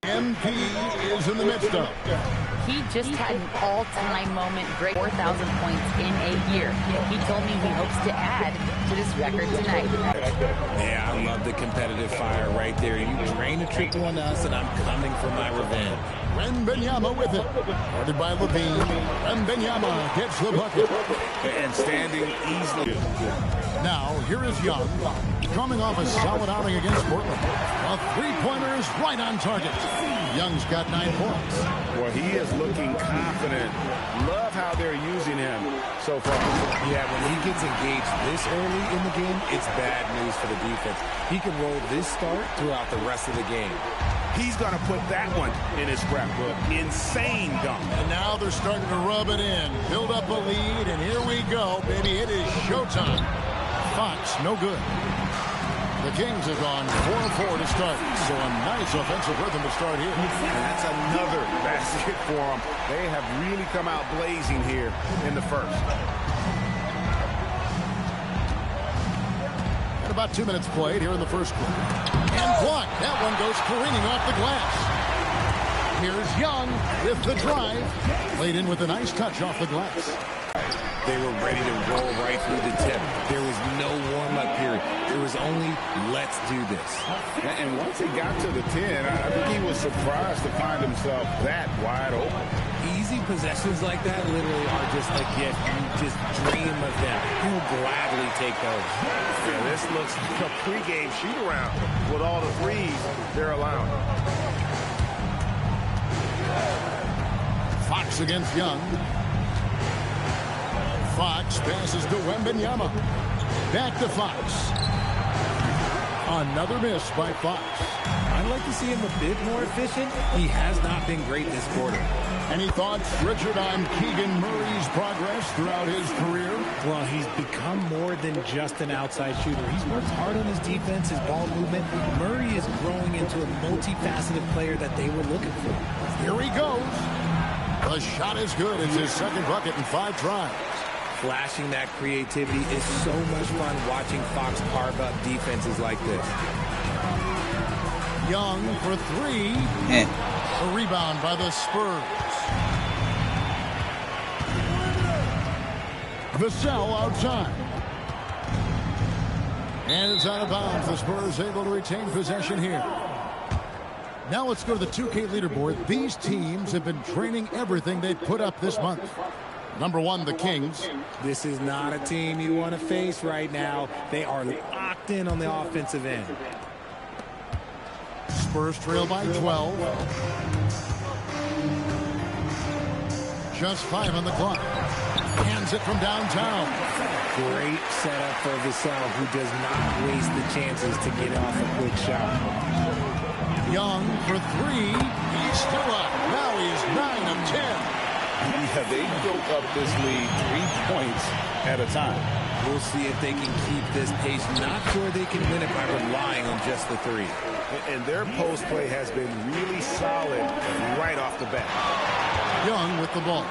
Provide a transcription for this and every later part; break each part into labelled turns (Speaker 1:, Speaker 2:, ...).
Speaker 1: MP is in the midst of.
Speaker 2: He just had an all-time moment, break 4,000 points in a year. He told me he hopes to add to this record tonight.
Speaker 3: Yeah, I love the competitive fire right there. You drain a triple on us, and I'm coming for my revenge.
Speaker 1: Wembanyama with it. Guarded by Levine. Wembanyama gets the bucket.
Speaker 4: And standing easily.
Speaker 1: Now, here is Young, coming off a solid outing against Portland. A three-pointer is right on target. Young's got 9 points.
Speaker 4: Well, he is looking confident. Love how they're using him so far.
Speaker 3: Yeah, when he gets engaged this early in the game, it's bad news for the defense. He can roll this start throughout the rest of the game.
Speaker 4: He's going to put that one in his scrapbook. Insane dunk.
Speaker 1: And now they're starting to rub it in. Build up a lead, and here we go, baby. It is showtime. Fox, no good. The Kings have gone 4-4 to start, so a nice offensive rhythm to start here.
Speaker 4: And that's another basket for them. They have really come out blazing here in the first.
Speaker 1: And about 2 minutes played here in the first quarter. And blocked. That one goes careening off the glass. Here's Young with the drive. Laid in with a nice touch off the glass.
Speaker 3: They were ready to roll right through the tip. There was no warm-up period. It was only, let's do this.
Speaker 4: And once he got to the 10, I think he was surprised to find himself that wide open.
Speaker 3: Easy possessions like that literally are just a gift. You just dream of them. He'll gladly take those.
Speaker 4: Yeah, this looks like a pregame shoot-around with all the threes they're allowing.
Speaker 1: Fox against Young. Fox passes to Wembanyama. Back to Fox. Another miss by Fox.
Speaker 3: I'd like to see him a bit more efficient. He has not been great this quarter.
Speaker 1: Any thoughts, Richard, on Keegan Murray's progress throughout his career?
Speaker 5: Well, he's become more than just an outside shooter. He's worked hard on his defense, his ball movement. Murray is growing into a multifaceted player that they were looking for.
Speaker 1: Here he goes. The shot is good. It's his second bucket in 5 tries.
Speaker 3: Flashing that creativity is so much fun watching Fox carve up defenses like this.
Speaker 1: Young for 3. A rebound by the Spurs. Vassell outside. And it's out of bounds. The Spurs able to retain possession here. Now let's go to the 2K leaderboard. These teams have been training everything they put up this month. Number 1, the Kings.
Speaker 3: This is not a team you want to face right now. They are locked in on the offensive end.
Speaker 1: Spurs trail by 12. Just 5 on the clock. Hands it from downtown.
Speaker 3: Great setup for Vassell, who does not waste the chances to get off a quick shot.
Speaker 1: Young for 3. He's still up. Now he's 9 of 10.
Speaker 4: Yeah, they built up this lead 3 points at a time.
Speaker 3: We'll see if they can keep this pace. Not sure they can win it by relying on just the 3.
Speaker 4: And their post play has been really solid right off the bat.
Speaker 1: Young with the ball.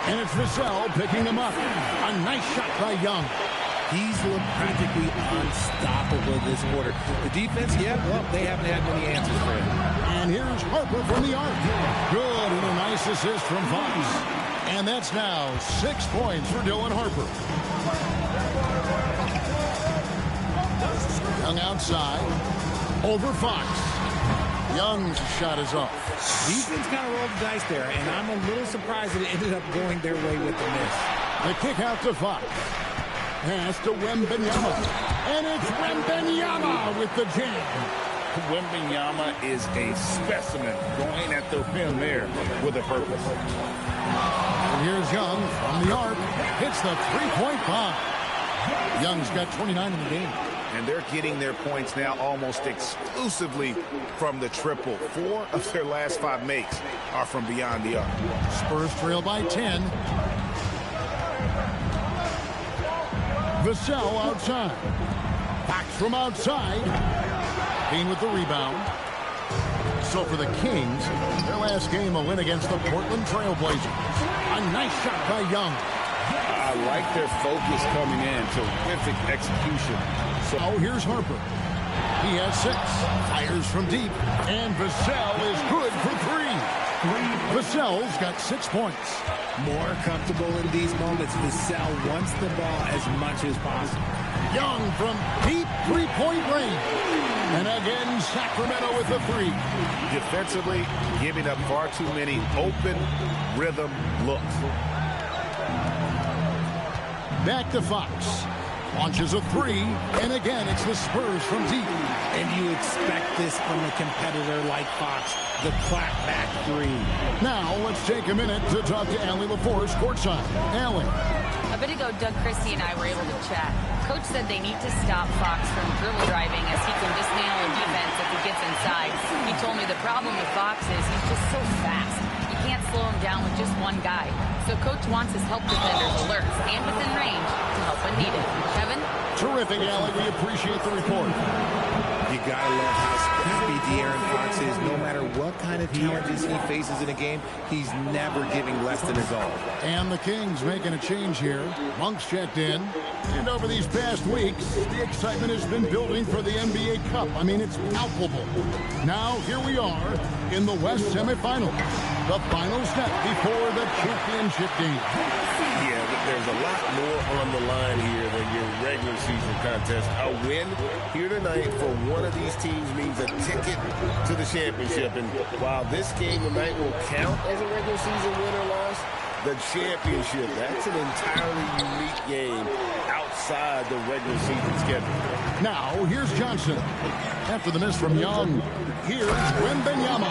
Speaker 1: And it's Vassell picking them up. A nice shot by Young.
Speaker 3: He's looked practically unstoppable this quarter. The defense, yeah, well, they haven't had many answers for him.
Speaker 1: And here's Harper from the arc. Good, and a nice assist from Fox. And that's now 6 points for Dylan Harper. Young outside. Over Fox. Young's shot is off.
Speaker 5: Defense kind of rolled the dice there, and I'm a little surprised that it ended up going their way with the miss.
Speaker 1: The kick out to Fox. Pass to Wembanyama. And it's Wembanyama with the jam.
Speaker 4: Wembanyama is a specimen going at the rim there with a purpose.
Speaker 1: And here's Young from the arc. Hits the three-point bomb. Young's got 29 in the game.
Speaker 4: And they're getting their points now almost exclusively from the triple. 4 of their last 5 makes are from beyond the arc.
Speaker 1: Spurs trail by 10. Vassell outside. Fox from outside. Bean with the rebound. So for the Kings, their last game a win against the Portland Trail Blazers. A nice shot by Young.
Speaker 4: I like their focus coming in. Terrific execution.
Speaker 1: So here's Harper. He has 6. Fires from deep. And Vassell is good for 3. Vassell's got 6 points.
Speaker 5: More comfortable in these moments. Vassell wants the ball as much as possible.
Speaker 1: Young from deep 3-point range. And again, Sacramento with the 3.
Speaker 4: Defensively, giving up far too many open rhythm looks.
Speaker 1: Back to Fox. Launches a 3. And again, it's the Spurs from deep.
Speaker 5: And you expect this from a competitor like Fox. The clapback 3.
Speaker 1: Now, let's take a minute to talk to Allie LaForce courtside. Allie.
Speaker 2: A bit ago, Doug Christie and I were able to chat. Coach said they need to stop Fox from dribble driving as he can dismantle a defense if he gets inside. He told me the problem with Fox is he's just so fast. You can't slow him down with just one guy. So Coach wants his help defenders alert and within range to help when needed. Kevin?
Speaker 1: Terrific, Allie. We appreciate the report.
Speaker 3: You gotta love how scrappy De'Aaron Fox is. No matter what kind of challenges he faces in a game, he's never giving less than his all.
Speaker 1: And the Kings making a change here. Monk's checked in. And over these past weeks, the excitement has been building for the NBA Cup. I mean, it's palpable. Now, here we are in the West semifinal. The final step before the championship game.
Speaker 6: Yeah, there's a lot more on the line here than your regular season contest. A win here tonight for one of these teams means a ticket to the championship. And while this game tonight will count as a regular season win or loss, the championship, that's an entirely unique game outside the regular season schedule.
Speaker 1: Now, here's Johnson. After the miss from Young, here's Wembanyama.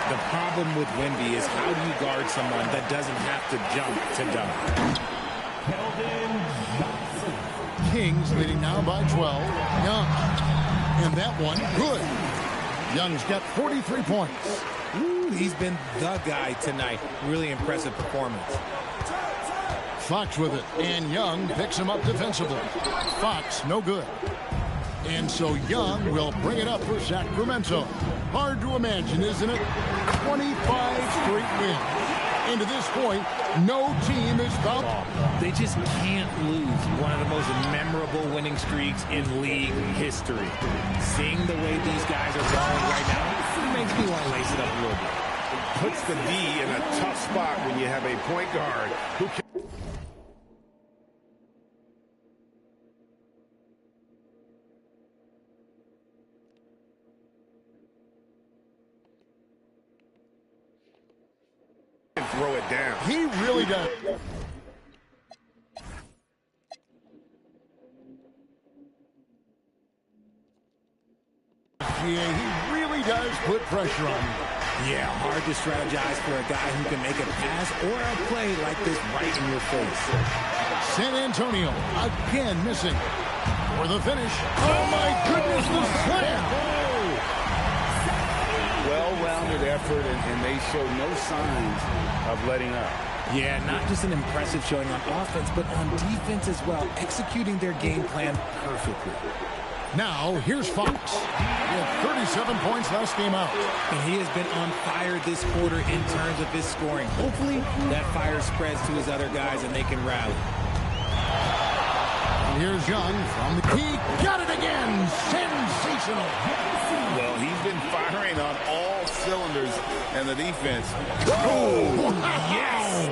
Speaker 5: The problem with Wemby is how do you guard someone that doesn't have to jump to dunk?
Speaker 1: Kings leading now by 12. Young. And that one, good. Young's got 43 points.
Speaker 5: Ooh, he's been the guy tonight. Really impressive performance.
Speaker 1: Fox with it. And Young picks him up defensively. Fox, no good. And so Young will bring it up for Sacramento. Hard to imagine, isn't it? 25 straight wins. And to this point, no team is found.
Speaker 5: They just can't lose one of the most memorable winning streaks in league history. Seeing the way these guys are balling right now makes me want to lace it up a little bit.
Speaker 4: Puts the D in a tough spot when you have a point guard who can... throw it down.
Speaker 1: He really does. Yeah, he really does put pressure on you.
Speaker 5: Yeah, hard to strategize for a guy who can make a pass or a play like this right in your face.
Speaker 1: San Antonio again missing. For the finish. Oh my goodness, the slam!
Speaker 6: Well-rounded effort, and they show no signs of letting up.
Speaker 5: Yeah, not just an impressive showing on offense, but on defense as well, executing their game plan perfectly.
Speaker 1: Now, here's Fox. He had 37 points last game out.
Speaker 5: And he has been on fire this quarter in terms of his scoring. Hopefully, that fire spreads to his other guys and they can rally.
Speaker 1: And here's Young from the key. Got it again! Sensational!
Speaker 6: Well, he's been firing on all cylinders, and the defense.
Speaker 1: Oh, yes!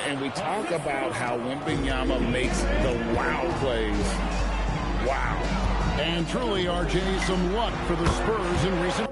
Speaker 6: And we talk about how Wembanyama makes the wow plays. Wow.
Speaker 1: And truly, RJ, some luck for the Spurs in recent...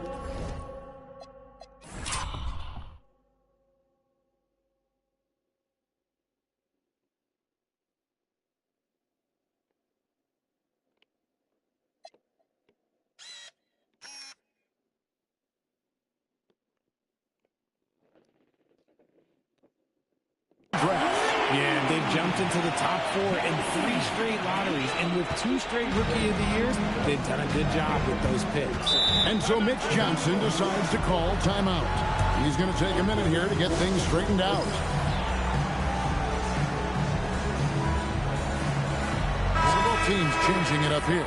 Speaker 5: Yeah, they've jumped into the top 4 in 3 straight lotteries. And with 2 straight Rookie of the Years, they've done a good job with those picks.
Speaker 1: And so Mitch Johnson decides to call timeout. He's going to take a minute here to get things straightened out. So both teams changing it up here.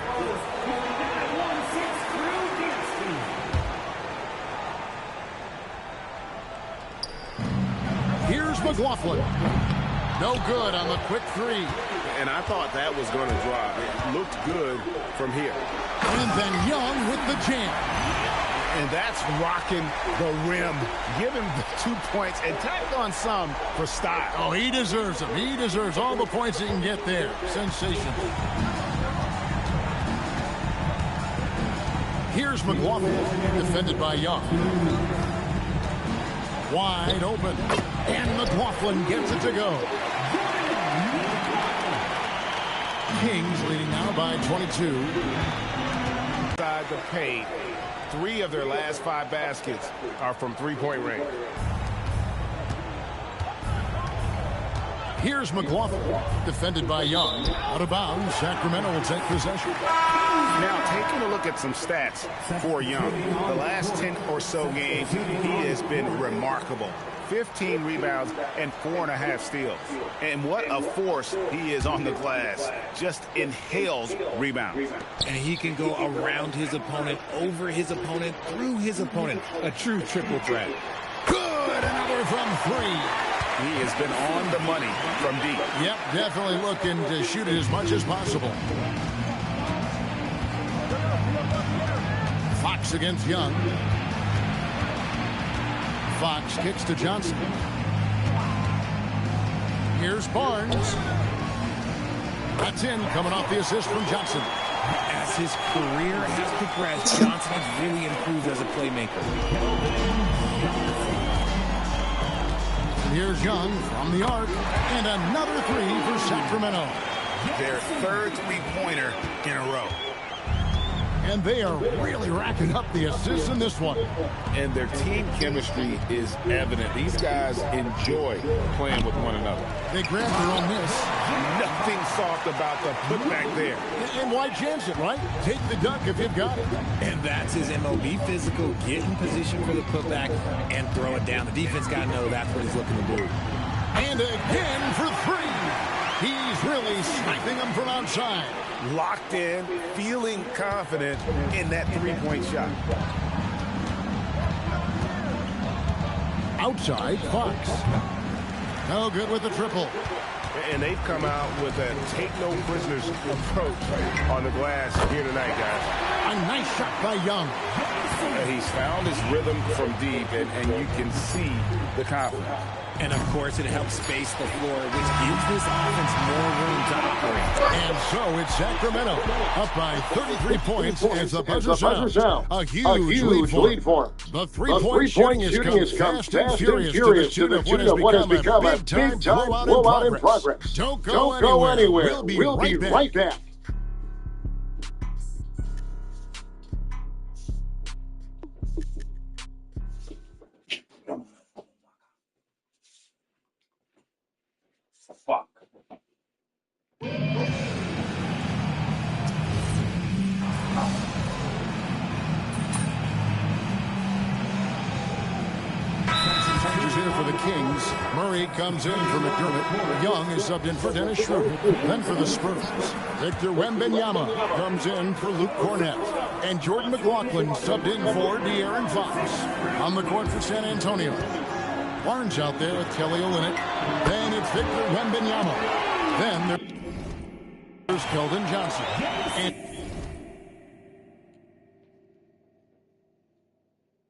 Speaker 1: Here's McLaughlin. No good on the quick 3.
Speaker 6: And I thought that was going to drop. It looked good from here.
Speaker 1: And then Young with the jam.
Speaker 4: And that's rocking the rim. Give him the 2 points and tack on some for style.
Speaker 1: Oh, he deserves them. He deserves all the points he can get there. Sensational. Here's McLaughlin, defended by Young. Wide open. And McLaughlin gets it to go. Kings leading now by 22.
Speaker 4: Inside the paint. 3 of their last 5 baskets are from three-point range.
Speaker 1: Here's McLaughlin, defended by Young. Out of bounds, Sacramento will take possession.
Speaker 4: Now, taking a look at some stats for Young. The last 10 or so games, he has been remarkable. 15 rebounds and 4.5 steals. And what a force he is on the glass. Just inhales rebounds.
Speaker 5: And he can go around his opponent, over his opponent, through his opponent. A true triple threat.
Speaker 1: Good, another from 3.
Speaker 4: He has been on the money from deep.
Speaker 1: Yep, definitely looking to shoot it as much as possible. Fox against Young. Fox kicks to Johnson. Here's Barnes. That's in, coming off the assist from Johnson.
Speaker 5: As his career has progressed, Johnson has really improved as a playmaker.
Speaker 1: Here's Young from the arc, and another 3 for Sacramento.
Speaker 4: Their 3rd three-pointer in a row.
Speaker 1: And they are really racking up the assists in this one.
Speaker 6: And their team chemistry is evident. These guys enjoy playing with one another.
Speaker 1: They grabbed their own miss.
Speaker 4: Nothing soft about the putback there.
Speaker 1: And why chance it, right? Take the dunk if you've got it.
Speaker 5: And that's his MO. Be physical, get in position for the putback, and throw it down. The defense got to know that's what he's looking to do.
Speaker 1: And again for 3. He's really sniping them from outside.
Speaker 4: Locked in, feeling confident in that three-point shot.
Speaker 1: Outside, Fox. No good with the triple.
Speaker 6: And they've come out with a take-no-prisoners approach on the glass here tonight, guys.
Speaker 1: A nice shot by Young.
Speaker 6: He's found his rhythm from deep, and you can see the confidence.
Speaker 5: And, of course, it helps space the floor, which gives this offense more room to operate.
Speaker 1: And so it's Sacramento up by 33 points as the buzzer sounds. A huge lead for them. The three-point shooting has come fast and furious to the tune of what has become a big-time blowout in progress. Don't go anywhere. We'll be right back.
Speaker 7: Fuck.
Speaker 1: Changes here for the Kings. Murray comes in for McDermott. Young is subbed in for Dennis Schroeder. Then for the Spurs, Victor Wembanyama comes in for Luke Cornett. And Jordan McLaughlin subbed in for De'Aaron Fox. On the court for San Antonio, Barnes out there with Kelly Olynyk. Then it's Victor Wembanyama. Then there's Keldon Johnson. And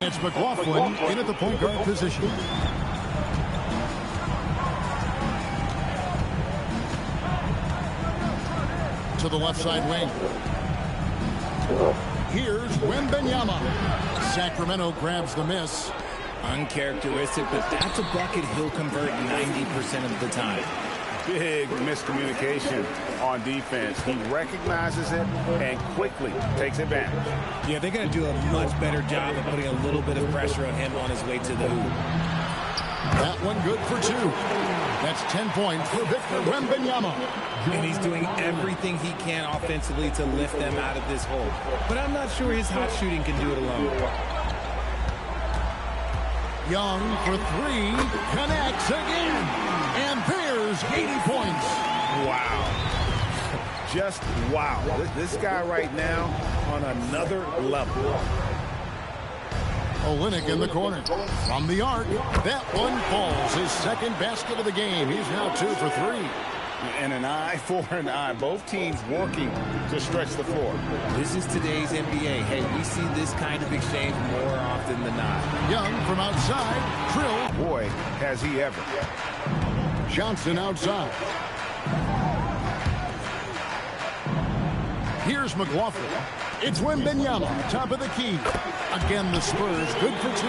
Speaker 1: it's McLaughlin in at the point guard position. To the left side wing. Here's Wembanyama. Sacramento grabs the miss.
Speaker 5: Uncharacteristic, but that's a bucket he'll convert 90% of the time.
Speaker 4: Big miscommunication on defense. He recognizes it and quickly takes advantage.
Speaker 5: Yeah, they're going to do a much better job of putting a little bit of pressure on him on his way to the hoop.
Speaker 1: That one good for 2. That's 10 points for Victor Wembanyama.
Speaker 5: And he's doing everything he can offensively to lift them out of this hole. But I'm not sure his hot shooting can do it alone.
Speaker 1: Young for 3, connects again, and there's 80 points.
Speaker 4: Wow. Just wow. This guy right now on another level.
Speaker 1: Olynyk in the corner. From the arc, that one falls. His second basket of the game. He's now 2 for 3.
Speaker 4: And an eye for an eye. Both teams working to stretch the floor.
Speaker 5: This is today's NBA. Hey, we see this kind of exchange more often than not.
Speaker 1: Young from outside. Trill.
Speaker 4: Boy, has he ever.
Speaker 1: Johnson outside. Here's McLaughlin. It's Wembanyama, top of the key. Again, the Spurs, good for 2.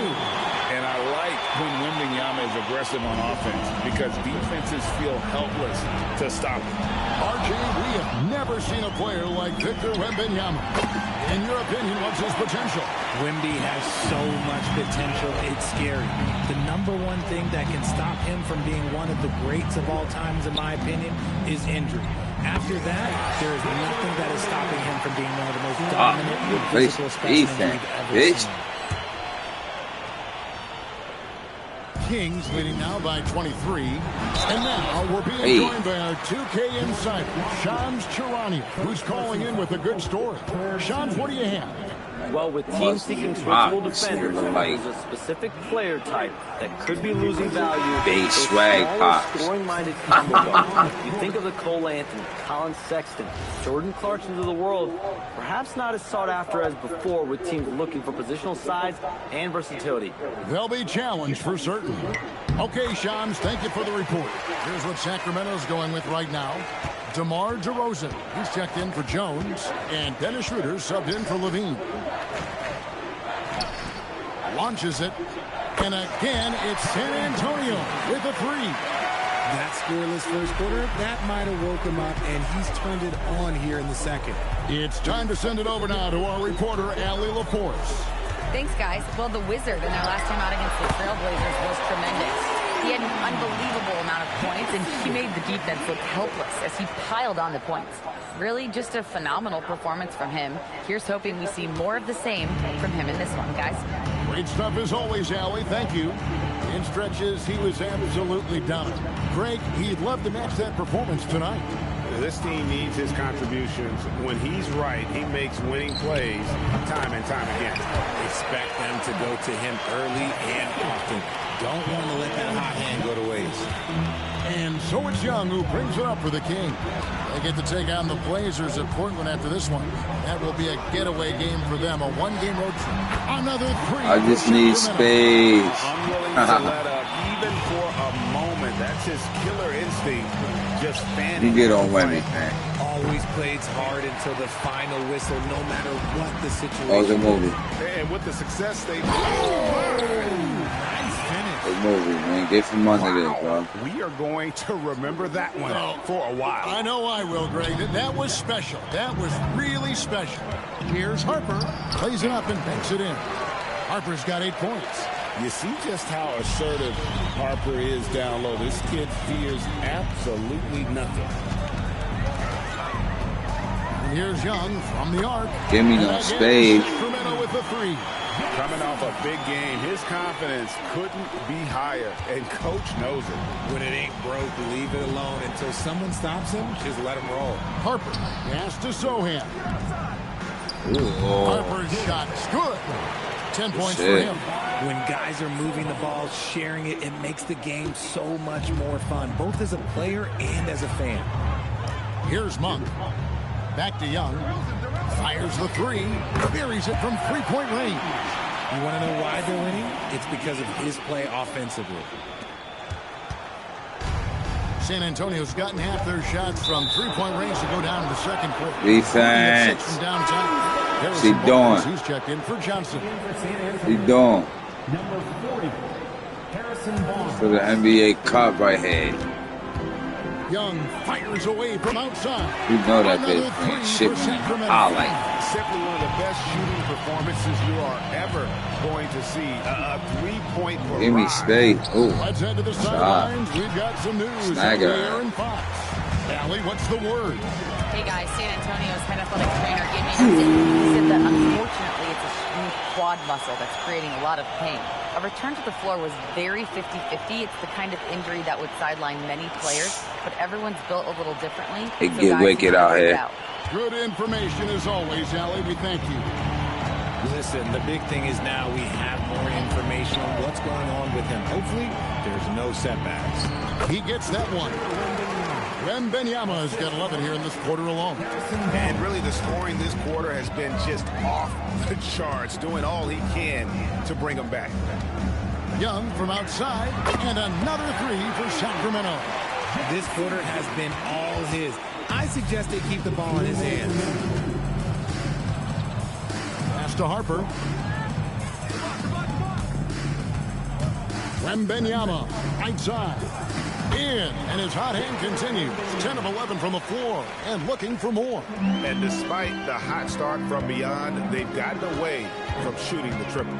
Speaker 4: And I like when Wembanyama is aggressive on offense because defenses feel helpless to stop him.
Speaker 1: RJ, we have never seen a player like Victor Wembanyama. In your opinion, what's his potential?
Speaker 5: Wemby has so much potential, it's scary. The number one thing that can stop him from being one of the greats of all times, in my opinion, is injury. After that, there is nothing that is stopping him from being one of the most dominant physical specimens we've ever seen.
Speaker 1: Kings leading now by 23. And now we're being joined by our 2K insider, Shams Charania, who's calling in with a good story. Shams, what do you have?
Speaker 7: Well, with teams seeking switchable defenders, there's a specific player type that could be losing value.
Speaker 8: Big swag pops.
Speaker 7: Scoring-minded combo guard. You think of the Cole Anthony, Colin Sexton, Jordan Clarksons of the world, perhaps not as sought after as before with teams looking for positional size and versatility.
Speaker 1: They'll be challenged for certain. Okay, Shams, thank you for the report. Here's what Sacramento's going with right now. DeMar DeRozan, he's checked in for Jones, and Dennis Schroeder subbed in for Levine. Launches it, and again, it's San Antonio with a 3.
Speaker 3: That scoreless first quarter, that might have woke him up, and he's turned it on here in the second.
Speaker 1: It's time to send it over now to our reporter, Allie LaForce.
Speaker 2: Thanks, guys. Well, the Wizard in their last time out against the Trailblazers was tremendous. He had an unbelievable amount of points, and he made the defense look helpless as he piled on the points. Really just a phenomenal performance from him. Here's hoping we see more of the same from him in this one, guys.
Speaker 1: Great stuff as always, Allie. Thank you. In stretches, he was absolutely dominant. Greg, he'd love to match that performance tonight.
Speaker 4: This team needs his contributions. When he's right, he makes winning plays time and time again.
Speaker 5: Expect them to go to him early and often. Don't want to let that hot hand go to waste.
Speaker 1: And so it's Young who brings it up for the King. They get to take on the Blazers at Portland after this one. That will be a getaway game for them, a one-game road trip. Another 3.
Speaker 8: I just need space.
Speaker 4: Unwilling to let up even for a moment. That's his killer instinct. Just fanning.
Speaker 8: You get on Wemby, man.
Speaker 5: Always plays hard until the final whistle, no matter what the situation.
Speaker 8: Oh, the movie.
Speaker 4: And with the success they've
Speaker 8: The movie, man. Get from under this, bro.
Speaker 4: We are going to remember that one for a while.
Speaker 1: I know I will, Greg. That was special. That was really special. Here's Harper. Plays it up and banks it in. Harper's got 8 points.
Speaker 6: You see just how assertive Harper is down low. This kid fears absolutely nothing.
Speaker 1: And here's Young from the arc.
Speaker 8: Give me no space.
Speaker 1: Sacramento with the 3.
Speaker 4: Coming off a big game, his confidence couldn't be higher, and coach knows it.
Speaker 5: When it ain't broke, leave it alone until someone stops him. Just let him roll.
Speaker 1: Harper pass to Sohan.
Speaker 8: Ooh.
Speaker 1: Harper's shot is good. 10 points for him.
Speaker 5: When guys are moving the ball, sharing it, it makes the game so much more fun, both as a player and as a fan.
Speaker 1: Here's Monk. Back to Young. Fires the 3. Buries it from 3-point range.
Speaker 5: You want to know why they're winning? It's because of his play offensively.
Speaker 1: San Antonio's gotten half their shots from 3-point range to go down in the second quarter.
Speaker 8: Defense.
Speaker 1: From downtown.
Speaker 8: What's he doing?
Speaker 1: He's checked in for Johnson.
Speaker 8: What's he doing?
Speaker 9: Number 40, Harrison Barnes.
Speaker 8: For the NBA Cup right here.
Speaker 1: Young fires away from outside.
Speaker 8: You know that
Speaker 1: Another
Speaker 8: bitch ain't
Speaker 1: 3
Speaker 8: shit
Speaker 1: for
Speaker 8: me.
Speaker 1: Sacramento.
Speaker 8: Highlight.
Speaker 4: Simply one of the best shooting performances you are ever going to see. A 3-point barrage.
Speaker 8: Give me space. Ooh.
Speaker 1: Let's head to the sidelines. We've got some news.
Speaker 8: Snagger.
Speaker 1: Aaron Fox. Allie, what's the word?
Speaker 2: Hey guys, San Antonio's head athletic trainer gave me a visit. He said that unfortunately it's a smooth quad muscle that's creating a lot of pain. A return to the floor was very 50-50. It's the kind of injury that would sideline many players, but everyone's built a little differently.
Speaker 8: It get wicked out here.
Speaker 1: Good information as always, Allie. We thank you.
Speaker 5: Listen, the big thing is now we have more information on what's going on with him. Hopefully, there's no setbacks.
Speaker 1: He gets that one. Wembanyama has got 11 here in this quarter alone.
Speaker 4: And really the scoring this quarter has been just off the charts, doing all he can to bring them back.
Speaker 1: Young from outside, and another three for Sacramento.
Speaker 5: This quarter has been all his. I suggest they keep the ball in his hands.
Speaker 1: Pass to Harper. Wembanyama, right side. In, and his hot hand continues. 10 of 11 from the floor, and looking for more.
Speaker 4: And despite the hot start from beyond, they've gotten away from shooting the triple.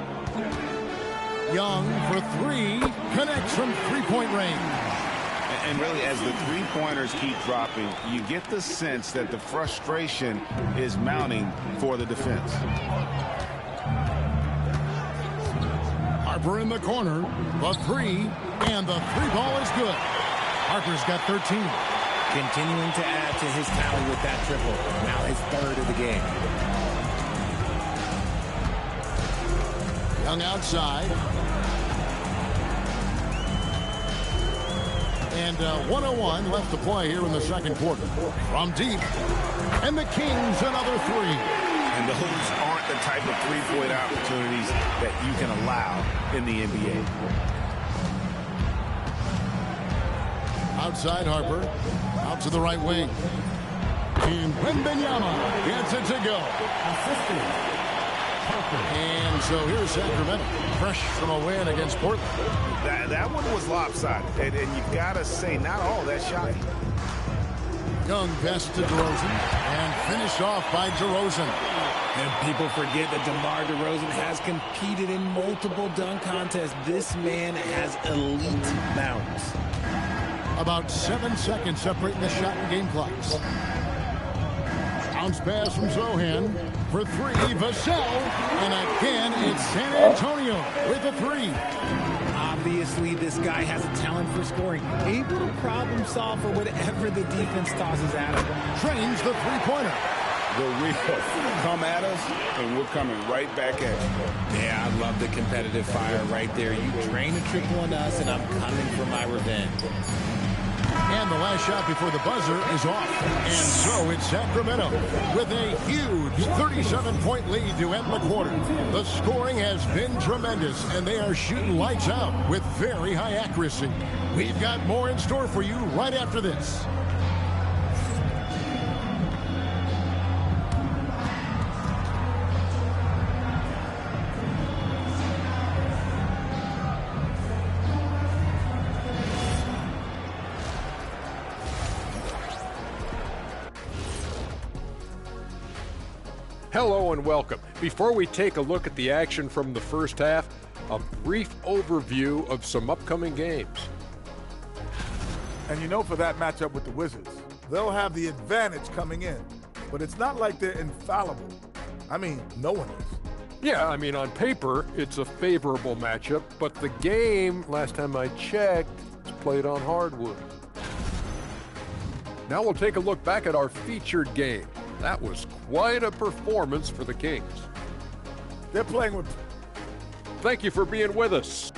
Speaker 1: Young for three, connects from three-point range.
Speaker 4: And really, as the three-pointers keep dropping, you get the sense that the frustration is mounting for the defense.
Speaker 1: Harper in the corner, the three, and the three ball is good. Harper's got 13.
Speaker 5: Continuing to add to his tally with that triple. Now his third of the game.
Speaker 1: Young outside. And 101 left to play here in the second quarter. From deep. And the Kings another three.
Speaker 4: And those aren't the type of three-point opportunities that you can allow in the NBA.
Speaker 1: Outside Harper. Out to the right wing. And Wembanyama gets it to go. And so here's Sacramento. Fresh from a win against Portland.
Speaker 4: That one was lopsided. And you've got to say, not all that shocking.
Speaker 1: Young pass to DeRozan. And finished off by DeRozan.
Speaker 5: And people forget that DeMar DeRozan has competed in multiple dunk contests. This man has elite bounce.
Speaker 1: About 7 seconds separating the shot and game clocks. Bounce pass from Zohan for three. Vassell. And again, it's San Antonio with a three.
Speaker 5: Obviously, this guy has a talent for scoring. Able to problem solve for whatever the defense tosses at him.
Speaker 1: Trains the three-pointer.
Speaker 4: The real come at us, and we're coming right back at you.
Speaker 5: Yeah, I love the competitive fire right there. You drain a triple on us, and I'm coming for my revenge.
Speaker 1: And the last shot before the buzzer is off. And so it's Sacramento with a huge 37-point lead to end the quarter. The scoring has been tremendous, and they are shooting lights out with very high accuracy. We've got more in store for you right after this.
Speaker 10: Hello and welcome. Before we take a look at the action from the first half, a brief overview of some upcoming games.
Speaker 11: And you know, for that matchup with the Wizards, they'll have the advantage coming in. But it's not like they're infallible. I mean, no one is.
Speaker 10: Yeah, I mean, on paper, it's a favorable matchup, but the game, last time I checked, is played on hardwood. Now we'll take a look back at our featured game. That was quite a performance for the Kings.
Speaker 11: They're playing with...
Speaker 10: Thank you for being with us.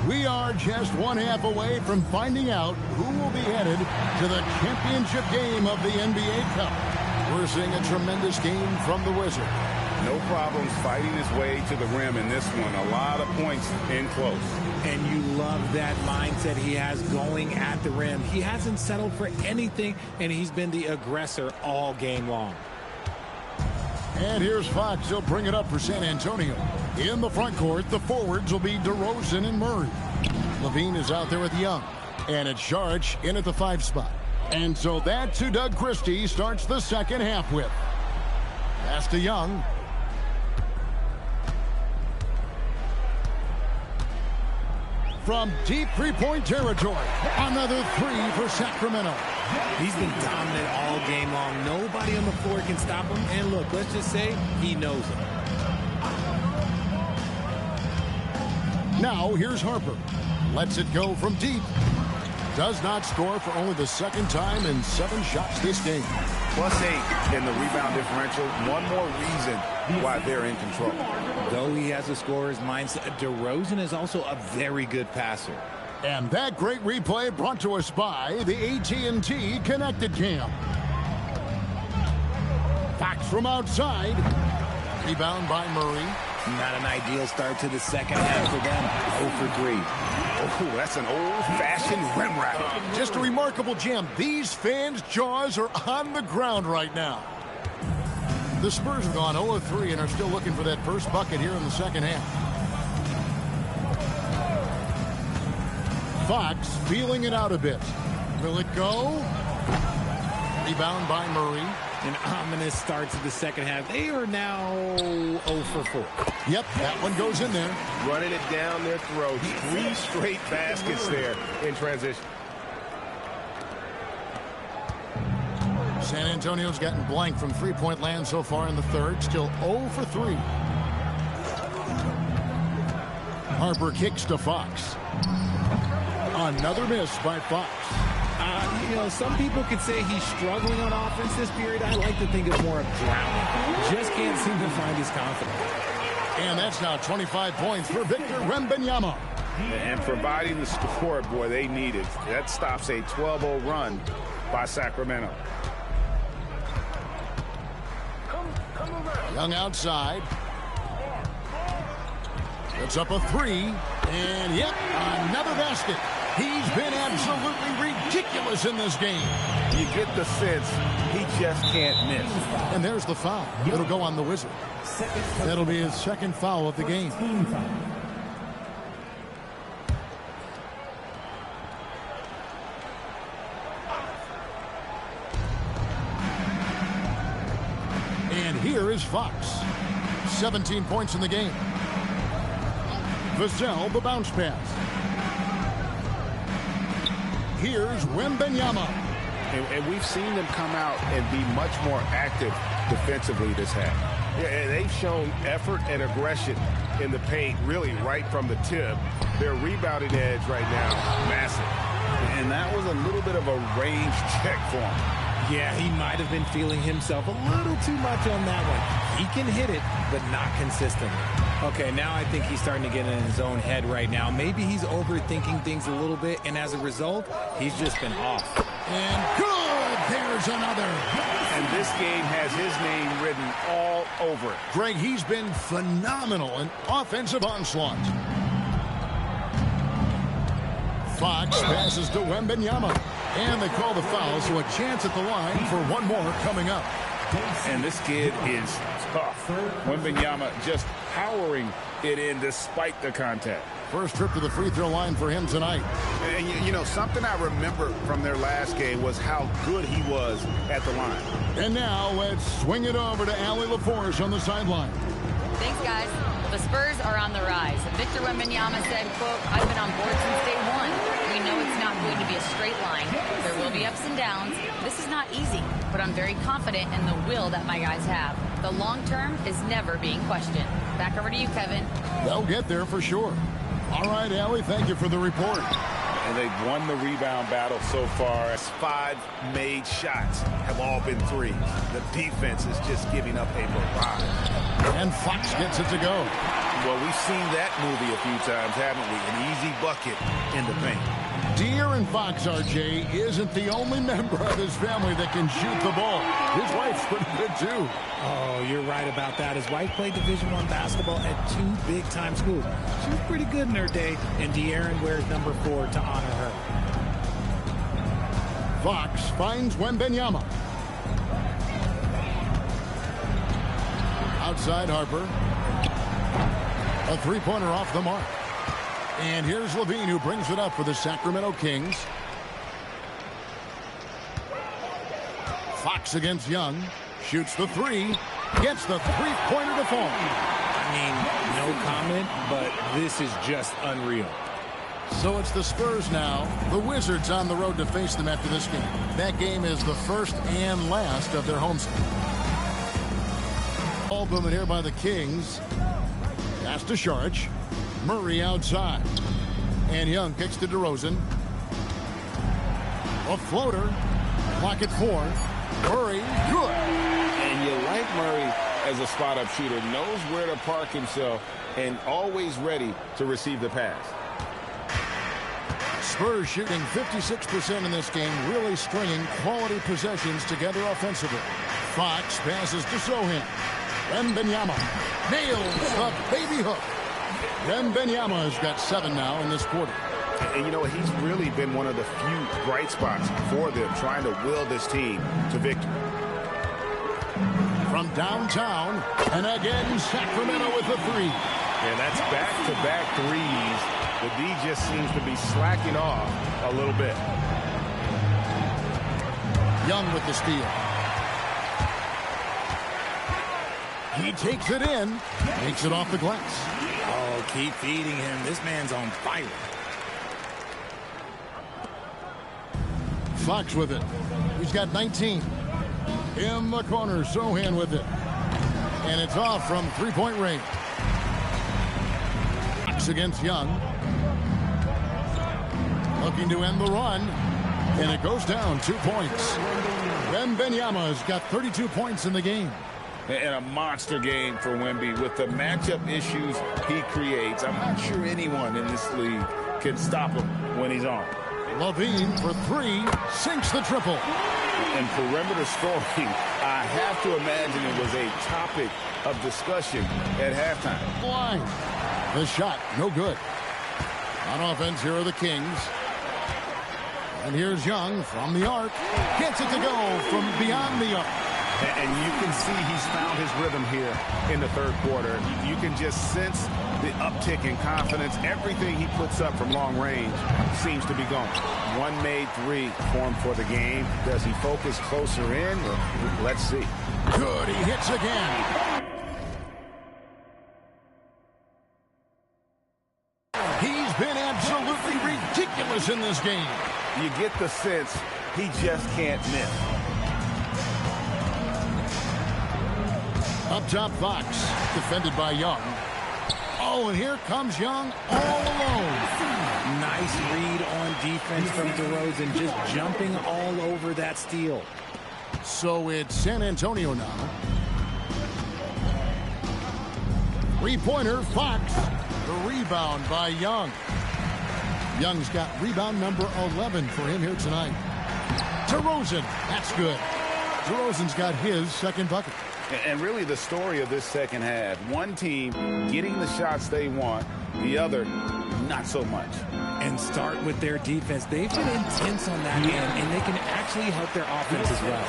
Speaker 1: We are just one half away from finding out who will be headed to the championship game of the NBA Cup. We're seeing a tremendous game from the Wizards.
Speaker 4: No problems fighting his way to the rim in this one. A lot of points in close.
Speaker 5: And you love that mindset he has going at the rim. He hasn't settled for anything, and he's been the aggressor all game long.
Speaker 1: And here's Fox. He'll bring it up for San Antonio. In the front court, the forwards will be DeRozan and Murray. Levine is out there with Young. And it's Saric in at the 5 spot. And so that's who Doug Christie starts the second half with. Pass to Young. From deep three-point territory, another three for Sacramento.
Speaker 5: He's been dominant all game long. Nobody on the floor can stop him. And look, let's just say he knows it.
Speaker 1: Now here's Harper. Lets it go from deep. does not score for only the second time in 7 shots this game.
Speaker 4: +8 in the rebound differential. One more reason why they're in control.
Speaker 3: Though he has a scorer's mindset, DeRozan is also a very good passer.
Speaker 1: And that great replay brought to us by the AT&T Connected Cam. Fox from outside. Rebound by Murray.
Speaker 3: Not an ideal start to the second half for them. 0 for 3.
Speaker 4: Oh, that's an old-fashioned rim rack.
Speaker 1: Just a remarkable jam. These fans' jaws are on the ground right now. The Spurs have gone 0 of 3 and are still looking for that first bucket here in the second half. Fox feeling it out a bit. Will it go? Rebound by Murray.
Speaker 5: An ominous start to the second half. They are now 0 for 4.
Speaker 1: Yep, that one goes in there.
Speaker 6: Running it down their throat. 3 straight baskets there in transition.
Speaker 1: San Antonio's gotten blank from three-point land so far in the third. Still 0 for 3. Harper kicks to Fox. Another miss by Fox.
Speaker 5: You know, some people could say he's struggling on offense this period. I like to think of more of drowning. Just can't seem to find his confidence.
Speaker 1: And that's now 25 points for Victor Wembanyama.
Speaker 4: And providing the support, boy, they needed. That stops a 12-0 run by Sacramento.
Speaker 1: Young outside. It's up a 3. And yep, another basket. He's been absolutely ridiculous in this game.
Speaker 4: You get the sense he just can't miss.
Speaker 1: And there's the foul. It'll go on the Wizard. That'll be his second foul of the game. And here is Fox. 17 points in the game. Vassell, the bounce pass. Here's Wembanyama.
Speaker 4: And we've seen them come out and be much more active defensively this half.
Speaker 6: Yeah, and they've shown effort and aggression in the paint, really right from the tip. Their rebounding edge right now, massive.
Speaker 4: And that was a little bit of a range check for him.
Speaker 5: Yeah, he might have been feeling himself a little too much on that one. He can hit it, but not consistently. Okay, now I think he's starting to get in his own head right now. Maybe he's overthinking things a little bit, and as a result, he's just been off.
Speaker 1: And good! There's another.
Speaker 4: And this game has his name written all over it.
Speaker 1: Greg, he's been phenomenal in offensive onslaught. Fox passes to Wembanyama. And they call the foul, so a chance at the line for one more coming up.
Speaker 4: And this kid is tough. Wembanyama just powering it in despite the contact.
Speaker 1: First trip to the free throw line for him tonight.
Speaker 4: And you know, something I remember from their last game was how good he was at the line.
Speaker 1: And now let's swing it over to Allie LaForce on the sideline.
Speaker 2: Thanks, guys. The Spurs are on the rise. Victor Wembanyama said, quote, "I've been on board since day one. We know it's not going to be a straight line. There will be ups and downs. This is not easy, but I'm very confident in the will that my guys have. The long term is never being questioned." Back over to you, Kevin.
Speaker 1: They'll get there for sure. All right, Allie, thank you for the report.
Speaker 4: And they've won the rebound battle so far. 5 made shots have all been threes. The defense is just giving up a barrage.
Speaker 1: And Fox gets it to go.
Speaker 4: Well, we've seen that movie a few times, haven't we? An easy bucket in the paint.
Speaker 1: De'Aaron Fox, RJ, isn't the only member of his family that can shoot the ball. His wife's pretty good, too.
Speaker 5: Oh, you're right about that. His wife played Division I basketball at 2 big-time schools. She was pretty good in her day, and De'Aaron wears number 4 to honor her.
Speaker 1: Fox finds Wembanyama. Outside Harper. A three-pointer off the mark. And here's Levine, who brings it up for the Sacramento Kings. Fox against Young. Shoots the 3. Gets the three-pointer to fall.
Speaker 5: I mean, no comment, but this is just unreal.
Speaker 1: So it's the Spurs now. The Wizards on the road to face them after this game. That game is the first and last of their home series. Ball movement here by the Kings. Pass to Saric. Murray outside. And Young kicks to DeRozan. A floater. Clock at 4. Murray, good.
Speaker 4: And you like Murray as a spot-up shooter. Knows where to park himself and always ready to receive the pass.
Speaker 1: Spurs shooting 56% in this game, really stringing quality possessions together offensively. Fox passes to Sohan. Wembanyama nails the baby hook. Wembanyama has got 7 now in this quarter.
Speaker 4: And you know, he's really been one of the few bright spots for them, trying to will this team to victory.
Speaker 1: From downtown, and again Sacramento with the 3.
Speaker 4: And that's back-to-back threes. The D just seems to be slacking off a little bit.
Speaker 1: Young with the steal. He takes it in, makes it off the glass.
Speaker 5: Oh, keep feeding him. This man's on fire.
Speaker 1: Fox with it. He's got 19. In the corner, Sohan with it. And it's off from three-point range. Fox against Young. Looking to end the run. And it goes down 2 points. Wembanyama's got 32 points in the game.
Speaker 4: And a monster game for Wemby with the matchup issues he creates. I'm not sure anyone in this league can stop him when he's on.
Speaker 1: Levine for 3, sinks the triple.
Speaker 4: And perimeter scoring, I have to imagine it was a topic of discussion at halftime.
Speaker 1: Line. The shot, no good. On offense, here are the Kings. And here's Young from the arc. Gets it to go from beyond the arc.
Speaker 4: And you can see he's found his rhythm here in the third quarter. You can just sense the uptick in confidence. Everything he puts up from long range seems to be going. One made 3 for him for the game. Does he focus closer in? Let's see.
Speaker 1: Good, he hits again. He's been absolutely ridiculous in this game.
Speaker 4: You get the sense he just can't miss.
Speaker 1: Up top, Fox, defended by Young. Oh, and here comes Young all alone.
Speaker 5: Nice read on defense from DeRozan, just jumping all over that steal.
Speaker 1: So it's San Antonio now. Three-pointer, Fox. The rebound by Young. Young's got rebound number 11 for him here tonight. DeRozan, that's good. DeRozan's got his second bucket.
Speaker 4: And really the story of this second half, one team getting the shots they want, the other not so much.
Speaker 5: And start with their defense. They've been intense on that end, and they can actually help their offense as well.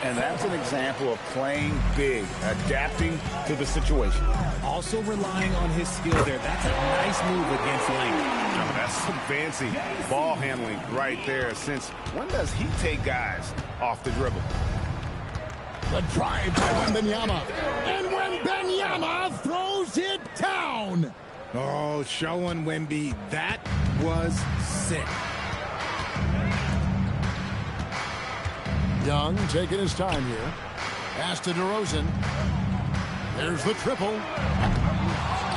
Speaker 4: And that's an example of playing big, adapting to the situation.
Speaker 5: Also relying on his skill there. That's a nice move against length.
Speaker 4: Oh, that's some fancy ball handling right there. Since when does he take guys off the dribble?
Speaker 1: The drive by Wembanyama. And Wembanyama throws it down.
Speaker 5: Oh, showing Wemby. That was sick.
Speaker 1: Young taking his time here. Pass to DeRozan. There's the triple.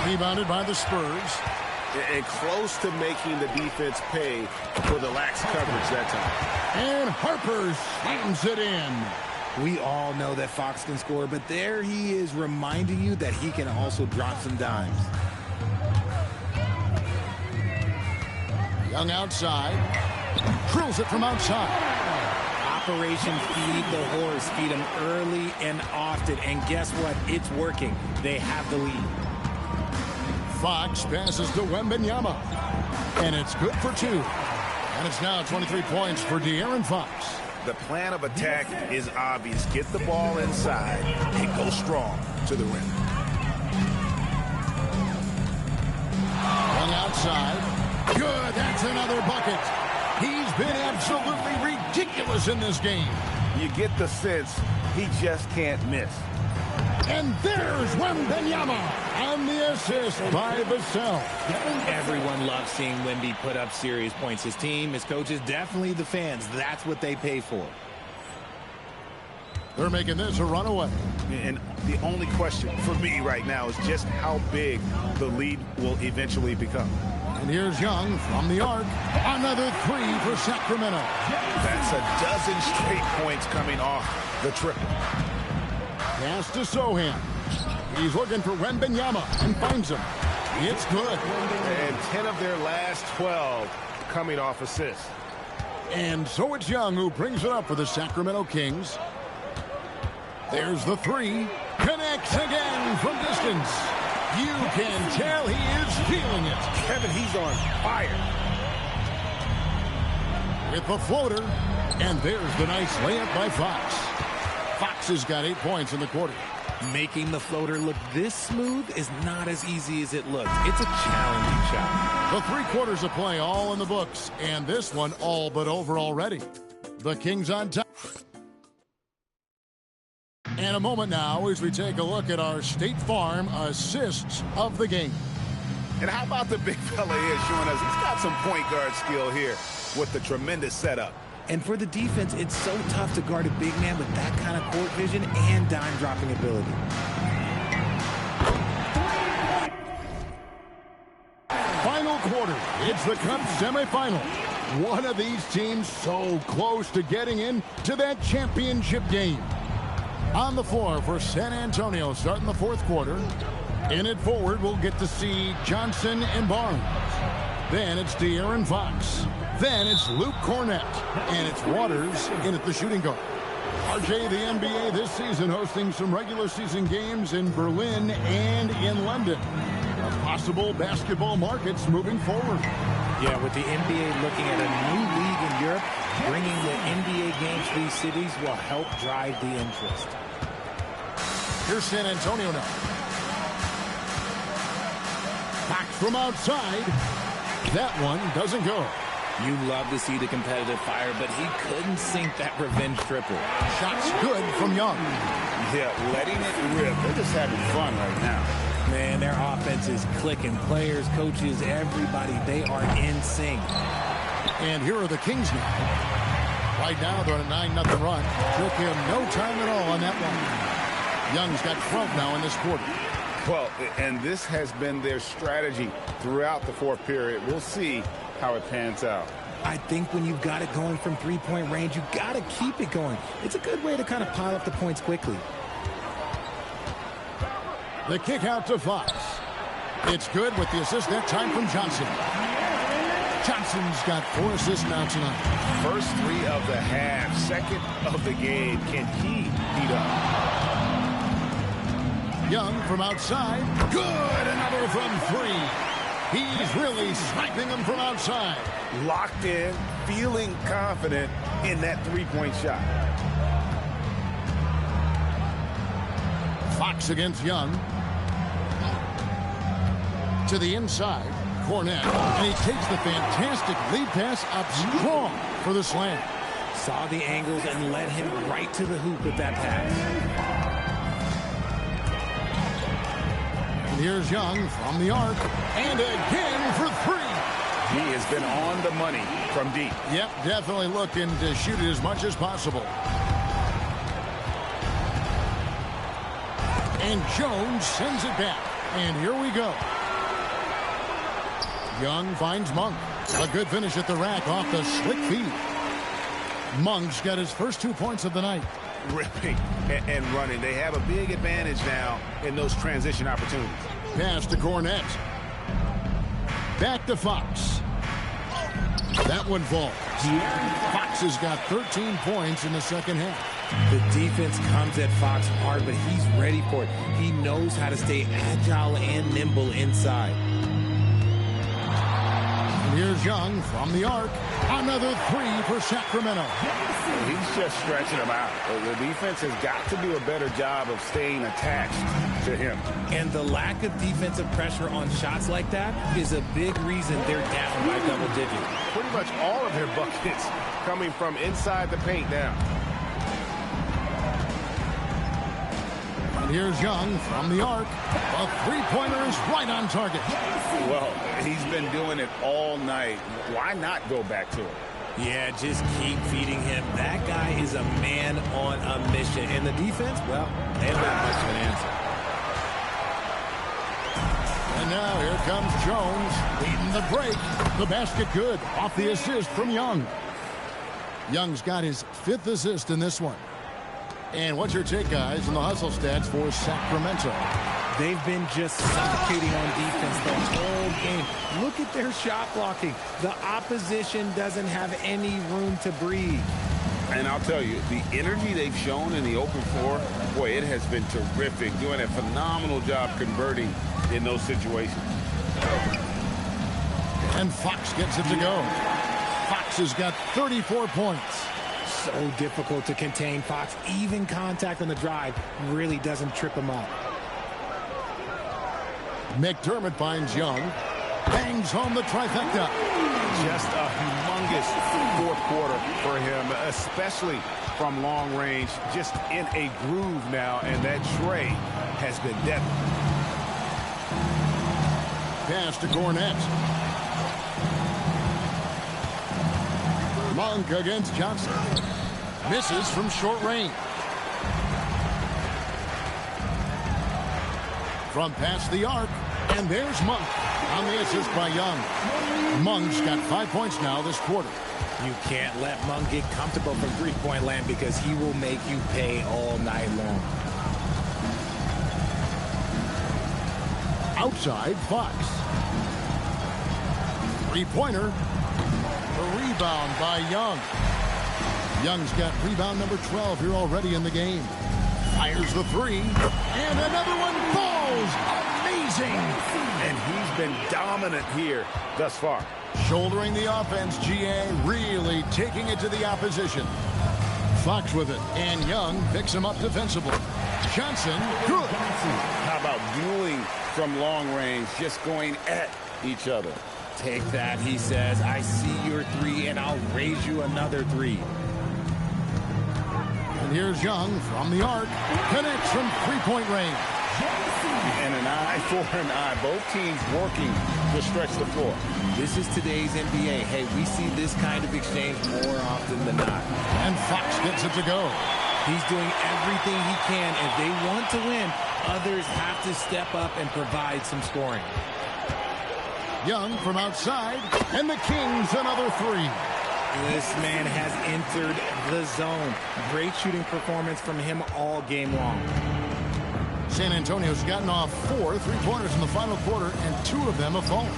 Speaker 1: Rebounded by the Spurs.
Speaker 4: And close to making the defense pay for the lax coverage that time.
Speaker 1: And Harper slams it in.
Speaker 5: We all know that Fox can score, but there he is reminding you that he can also drop some dimes.
Speaker 1: Young outside. Drills it from outside.
Speaker 5: Operation Feed the Horse. Feed him early and often. And guess what? It's working. They have the lead.
Speaker 1: Fox passes to Wembanyama. And it's good for 2. And it's now 23 points for De'Aaron Fox.
Speaker 4: The plan of attack is obvious. Get the ball inside and go strong to the rim.
Speaker 1: Young outside. Good. That's another bucket. He's been absolutely ridiculous in this game.
Speaker 4: You get the sense he just can't miss.
Speaker 1: And there's Wembanyama on the assist by Vassell.
Speaker 5: Everyone loves seeing Wemby put up serious points. His team, his coaches, definitely the fans. That's what they pay for.
Speaker 1: They're making this a runaway.
Speaker 4: And the only question for me right now is just how big the lead will eventually become.
Speaker 1: And here's Young from the arc. Another three for Sacramento.
Speaker 4: That's a dozen straight points coming off the triple.
Speaker 1: Pass to Sohan. He's looking for Wembanyama and finds him. It's good.
Speaker 4: And 10 of their last 12 coming off assists.
Speaker 1: And so it's Young who brings it up for the Sacramento Kings. There's the three. Connects again from distance. You can tell he is feeling it.
Speaker 4: Kevin, he's on fire.
Speaker 1: With the floater. And there's the nice layup by Fox. Fox has got 8 points in the quarter.
Speaker 5: Making the floater look this smooth is not as easy as it looks. It's a challenging shot.
Speaker 1: The 3 quarters of play all in the books. And this one all but over already. The Kings on top. And a moment now as we take a look at our State Farm assists of the game.
Speaker 4: And how about the big fella here showing us he's got some point guard skill here with the tremendous setup.
Speaker 5: And for the defense, it's so tough to guard a big man with that kind of court vision and dime-dropping ability.
Speaker 1: Final quarter. It's the Cup semifinal. One of these teams so close to getting into that championship game. On the floor for San Antonio starting the fourth quarter. In it forward, we'll get to see Johnson and Barnes. Then it's De'Aaron Fox. Then it's Luke Cornett. And it's Waters in at the shooting guard. RJ, the NBA this season hosting some regular season games in Berlin and in London. Possible basketball markets moving forward.
Speaker 5: Yeah, with the NBA looking at a new league in Europe, bringing the NBA games to these cities will help drive the interest.
Speaker 1: Here's San Antonio now. Fox from outside. That one doesn't go.
Speaker 5: You love to see the competitive fire, but he couldn't sink that revenge triple.
Speaker 1: Shots good from Young.
Speaker 4: Yeah, letting it rip. They're just having fun right now.
Speaker 5: Man, their offense is clicking. Players, coaches, everybody, they are in sync.
Speaker 1: And here are the Kings now. Right now, they're on a 9-0 run. Took him no time at all on that one. Young's got 12 now in this quarter.
Speaker 4: Well, and this has been their strategy throughout the fourth period. We'll see how it pans out.
Speaker 5: I think when you've got it going from three-point range, you've got to keep it going. It's a good way to kind of pile up the points quickly.
Speaker 1: The kick out to Fox. It's good with the assist that time from Johnson. Johnson's got 4 assists now tonight.
Speaker 4: First 3 of the half, second of the game. Can he heat up?
Speaker 1: Young from outside. Good. Another from 3. He's really sniping them from outside.
Speaker 4: Locked in, feeling confident in that three-point shot.
Speaker 1: Fox against Young. To the inside. Cornett. And he takes the fantastic lead pass up strong for the slam.
Speaker 5: Saw the angles and led him right to the hoop with that pass.
Speaker 1: And here's Young from the arc. And again for 3.
Speaker 4: He has been on the money from deep.
Speaker 1: Yep, definitely looking to shoot it as much as possible. And Jones sends it back. And here we go. Young finds Monk. A good finish at the rack off the slick feed. Monk's got his first 2 points of the night.
Speaker 4: Ripping and running. They have a big advantage now in those transition opportunities.
Speaker 1: Pass to Cornett. Back to Fox. That one falls. Fox has got 13 points in the second half.
Speaker 5: The defense comes at Fox hard, but he's ready for it. He knows how to stay agile and nimble inside.
Speaker 1: And here's Young from the arc. Another 3 for Sacramento.
Speaker 4: He's just stretching them out. The defense has got to do a better job of staying attached to him.
Speaker 5: And the lack of defensive pressure on shots like that is a big reason they're down by double digits.
Speaker 4: Pretty much all of their buckets coming from inside the paint now.
Speaker 1: And here's Young from the arc. A three-pointer is right on target.
Speaker 4: Well, he's been doing it all night. Why not go back to it?
Speaker 5: Yeah, just keep feeding him. That guy is a man on a mission. And the defense, well, they don't have much of an answer.
Speaker 1: And now here comes Jones leading the break. The basket good off the assist from Young. Young's got his 5th assist in this one. And what's your take, guys, on the hustle stats for Sacramento?
Speaker 5: They've been just suffocating on defense the whole game. Look at their shot blocking. The opposition doesn't have any room to breathe.
Speaker 12: And I'll tell you, the energy they've shown in the open floor, boy, it has been terrific. Doing a phenomenal job converting in those situations.
Speaker 1: And Fox gets it to go. Fox has got 34 points.
Speaker 5: So difficult to contain Fox. Even contact on the drive really doesn't trip him up.
Speaker 1: McDermott finds Young. Bangs home the trifecta.
Speaker 4: Just a humongous 4th quarter for him, especially from long range. Just in a groove now, and that tray has been deadly.
Speaker 1: Pass to Cornette. Monk against Johnson. Misses from short range. From past the arc. And there's Monk on the assist by Young. Monk's got 5 points now this quarter.
Speaker 5: You can't let Monk get comfortable from three-point land because he will make you pay all night long.
Speaker 1: Outside, Fox. Three-pointer. A rebound by Young. Young's got rebound number 12 here already in the game. Fires the 3. And another one falls. Amazing.
Speaker 4: And he's been dominant here thus far.
Speaker 1: Shouldering the offense, GA really taking it to the opposition. Fox with it. And Young picks him up defensively. Johnson, good.
Speaker 12: How about dueling from long range, just going at each other?
Speaker 5: Take that, he says. I see your 3, and I'll raise you another 3.
Speaker 1: And here's Young from the arc. Connects from three-point range.
Speaker 12: And an eye for an eye. Both teams working to stretch the floor.
Speaker 5: This is today's NBA. Hey, we see this kind of exchange more often than not.
Speaker 1: And Fox gets it to go.
Speaker 5: He's doing everything he can. If they want to win, others have to step up and provide some scoring.
Speaker 1: Young from outside, and the Kings another 3.
Speaker 5: This man has entered the zone. Great shooting performance from him all game long.
Speaker 1: San Antonio's gotten off 4 3-pointers in the final quarter, and 2 of them have fallen.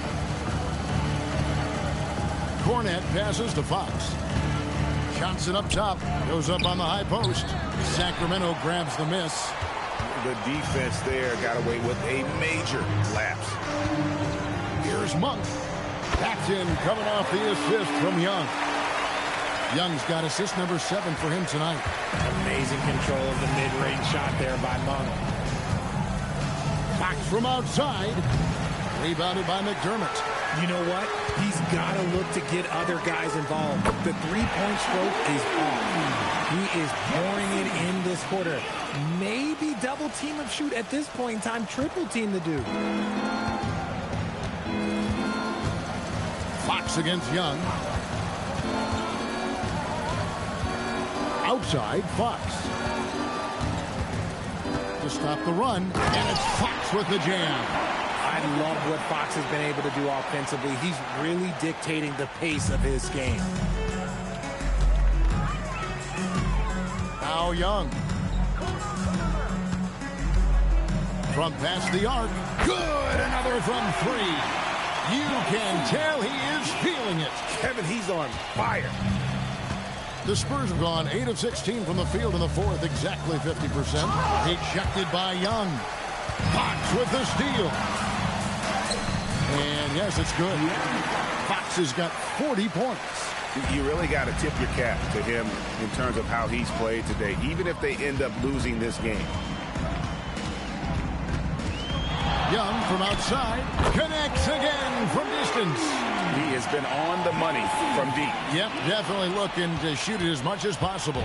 Speaker 1: Cornette passes to Fox. Johnson up top, goes up on the high post. Sacramento grabs the miss.
Speaker 4: The defense there got away with a major lapse.
Speaker 1: Here's Monk. Backed in, coming off the assist from Young. Young's got assist number 7 for him tonight.
Speaker 5: Amazing control of the mid-range shot there by Monk.
Speaker 1: Fox from outside. Rebounded by McDermott.
Speaker 5: You know what? He's got to look to get other guys involved. The three-point stroke is off. He is pouring it in this quarter. Maybe double team of shoot at this point in time. Triple team the dude.
Speaker 1: Fox against Young. Outside, Fox. To stop the run, and it's Fox with the jam.
Speaker 5: I love what Fox has been able to do offensively. He's really dictating the pace of his game.
Speaker 1: Now Young. From past the arc. Good! Another from 3. You can tell he is feeling it.
Speaker 4: Kevin, he's on fire.
Speaker 1: The Spurs have gone 8 of 16 from the field in the 4th, exactly 50%. Ejected by Young. Fox with the steal. And yes, it's good. Fox has got 40 points.
Speaker 4: You really got to tip your cap to him in terms of how he's played today, even if they end up losing this game.
Speaker 1: Young from outside. Connects again from distance.
Speaker 4: He has been on the money from deep.
Speaker 1: Yep, definitely looking to shoot it as much as possible.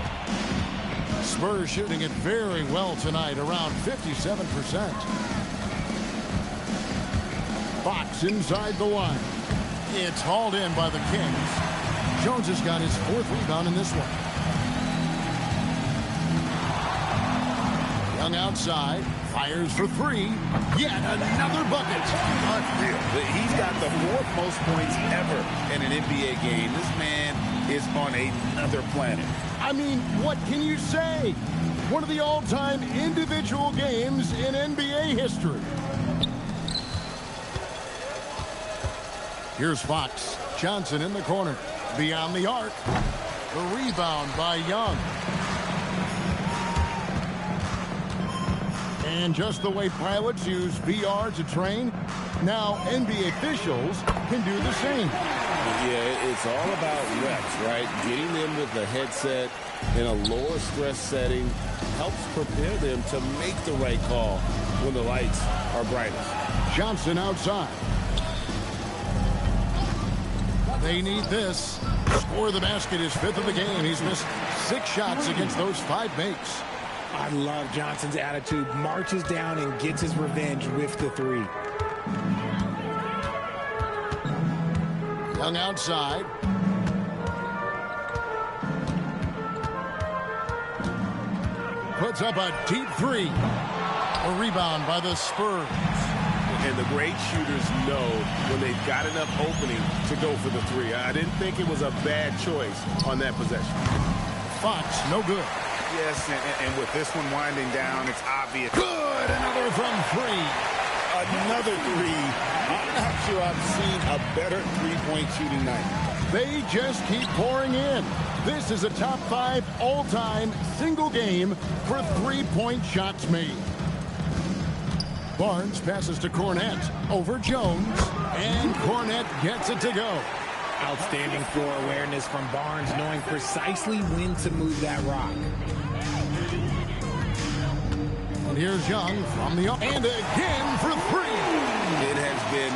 Speaker 1: Spurs shooting it very well tonight, around 57%. Fox inside the line. It's hauled in by the Kings. Jones has got his 4th rebound in this one. Young outside. Fires for three. Yet another bucket.
Speaker 12: Unreal. He's got the 4th most points ever in an NBA game. This man is on another planet.
Speaker 1: I mean, what can you say? One of the all-time individual games in NBA history. Here's Fox. Johnson in the corner. Beyond the arc. The rebound by Young. And just the way pilots use VR to train, now NBA officials can do the same.
Speaker 12: Yeah, it's all about reps, right? Getting them with the headset in a lower stress setting helps prepare them to make the right call when the lights are brightest.
Speaker 1: Johnson outside. They need this. Score the basket, his 5th of the game. He's missed 6 shots against those 5 makes.
Speaker 5: I love Johnson's attitude. Marches down and gets his revenge with the 3.
Speaker 1: Young outside. Puts up a deep 3. A rebound by the Spurs.
Speaker 12: And the great shooters know when they've got enough opening to go for the 3. I didn't think it was a bad choice on that possession.
Speaker 1: Fox, no good.
Speaker 4: Yes, and with this one winding down, it's obvious.
Speaker 1: Good, another from 3.
Speaker 12: Another 3. I'm not sure I've seen a better three-point shooting night.
Speaker 1: They just keep pouring in. This is a top 5 all-time single game for 3-point shots made. Barnes passes to Cornette over Jones, and Cornette gets it to go.
Speaker 5: Outstanding floor awareness from Barnes, knowing precisely when to move that rock.
Speaker 1: And here's Young from the and again for 3.
Speaker 12: It has been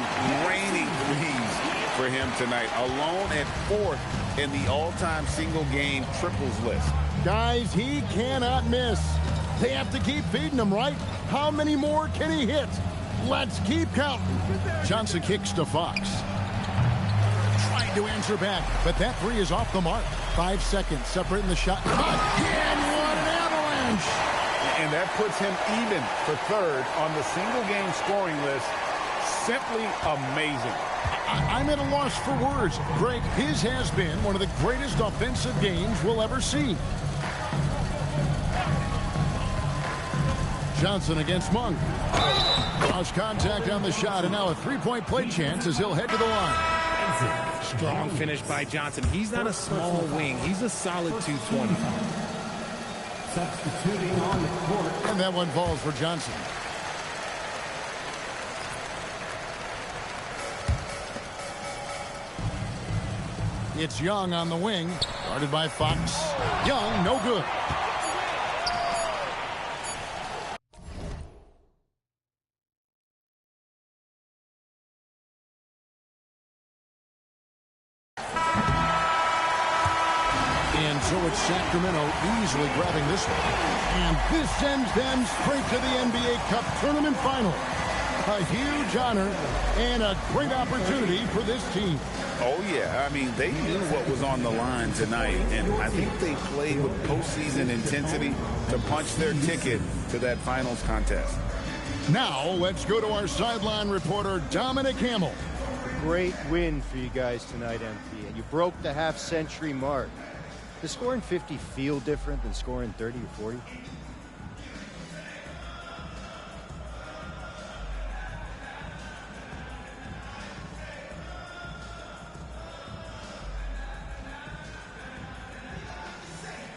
Speaker 12: raining threes for him tonight, alone at 4th in the all-time single-game triples list.
Speaker 1: Guys, he cannot miss. They have to keep feeding him, right? How many more can he hit? Let's keep counting. Johnson kicks to Fox. Trying to answer back, but that 3 is off the mark. 5 seconds separating the shot. Again, what an avalanche!
Speaker 4: And that puts him even for 3rd on the single-game scoring list. Simply amazing.
Speaker 1: I'm at a loss for words. Greg, his has been one of the greatest offensive games we'll ever see. Johnson against Monk. Lost contact on the shot, and now a 3-point play chance as he'll head to the line.
Speaker 5: Strong finish by Johnson. He's not a small wing. He's a solid 220.
Speaker 9: Substituting on the court.
Speaker 1: And that one falls for Johnson. It's Young on the wing. Guarded by Fox. Young, no good. And so it's Sacramento easily grabbing this one. And this sends them straight to the NBA Cup Tournament Final. A huge honor and a great opportunity for this team.
Speaker 12: Oh, yeah. I mean, they knew what was on the line tonight, and I think they played with postseason intensity to punch their ticket to that finals contest.
Speaker 1: Now, let's go to our sideline reporter, Dominic Hamill.
Speaker 13: Great win for you guys tonight, MP, and you broke the half-century mark. Does scoring 50 feel different than scoring 30 or 40?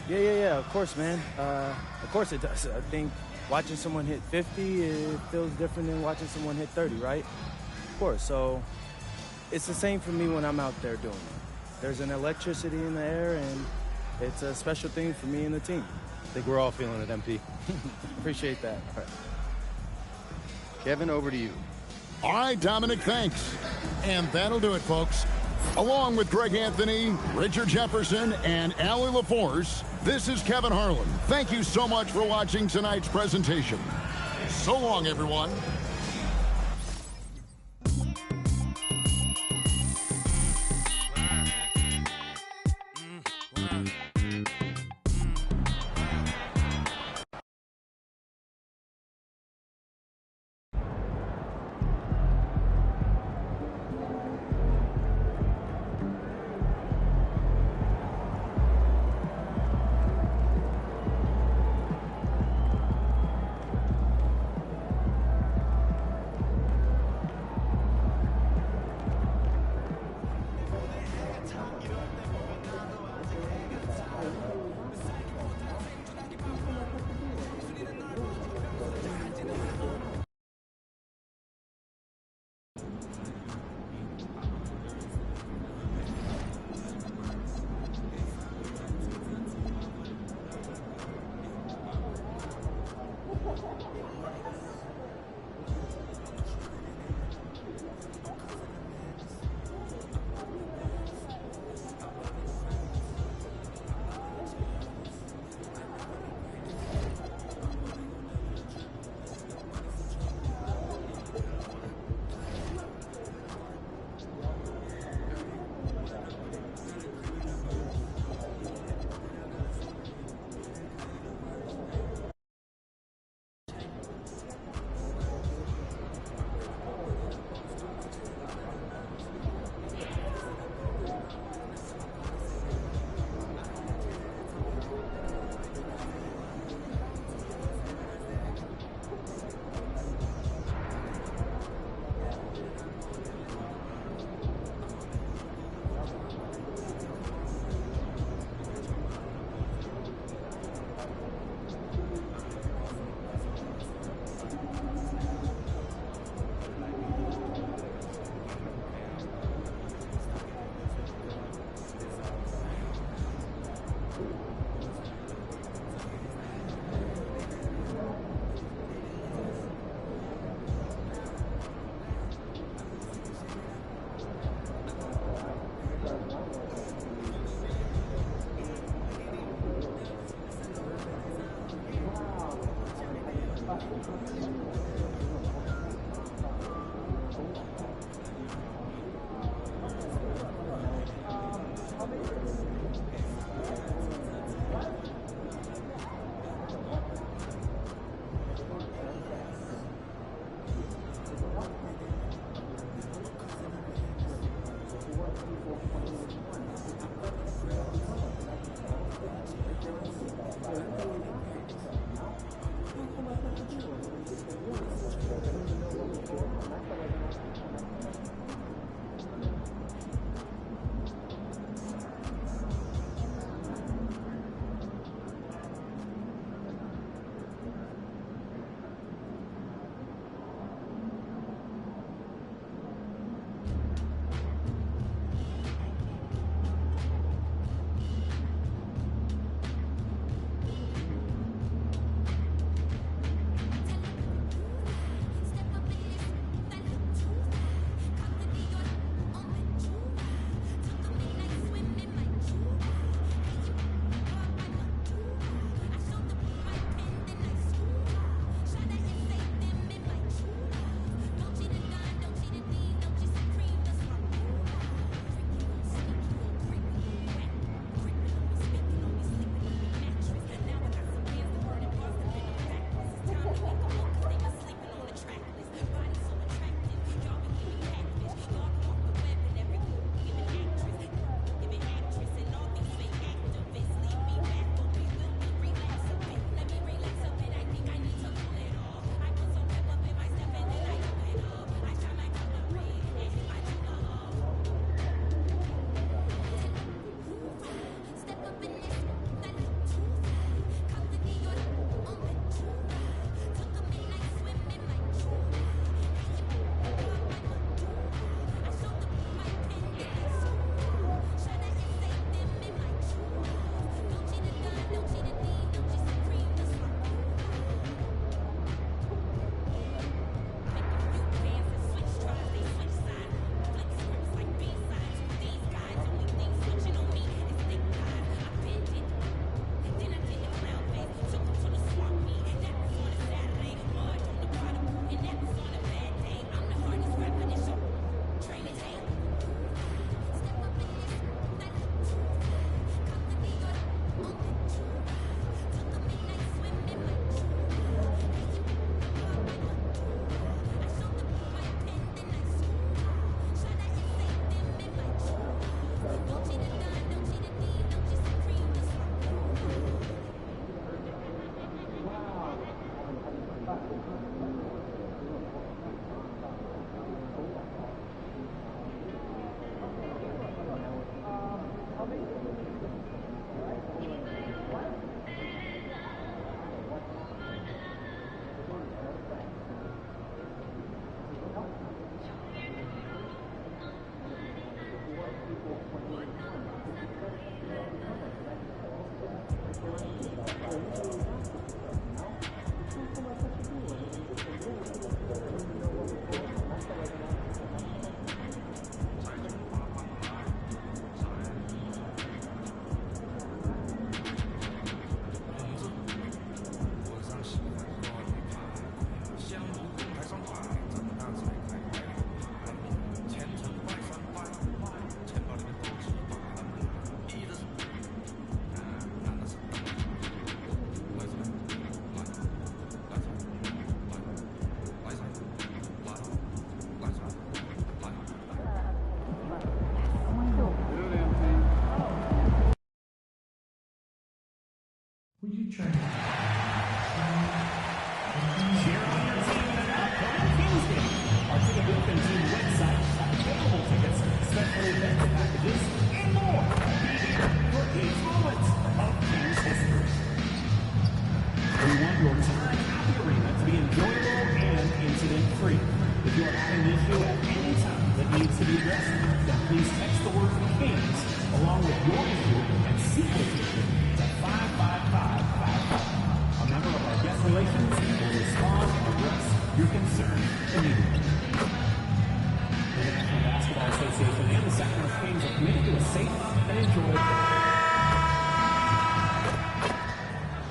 Speaker 13: Yeah, of course, man. Of course it does. I think watching someone hit 50, it feels different than watching someone hit 30, right? Of course, so it's the same for me when I'm out there doing it. There's an electricity in the air, and it's a special thing for me and the team. I think we're all feeling it, MP. Appreciate that. All right. Kevin, over to you.
Speaker 1: All right, Dominic, thanks. And that'll do it, folks. Along with Greg Anthony, Richard Jefferson, and Allie LaForce, this is Kevin Harlan. Thank you so much for watching tonight's presentation. So long, everyone.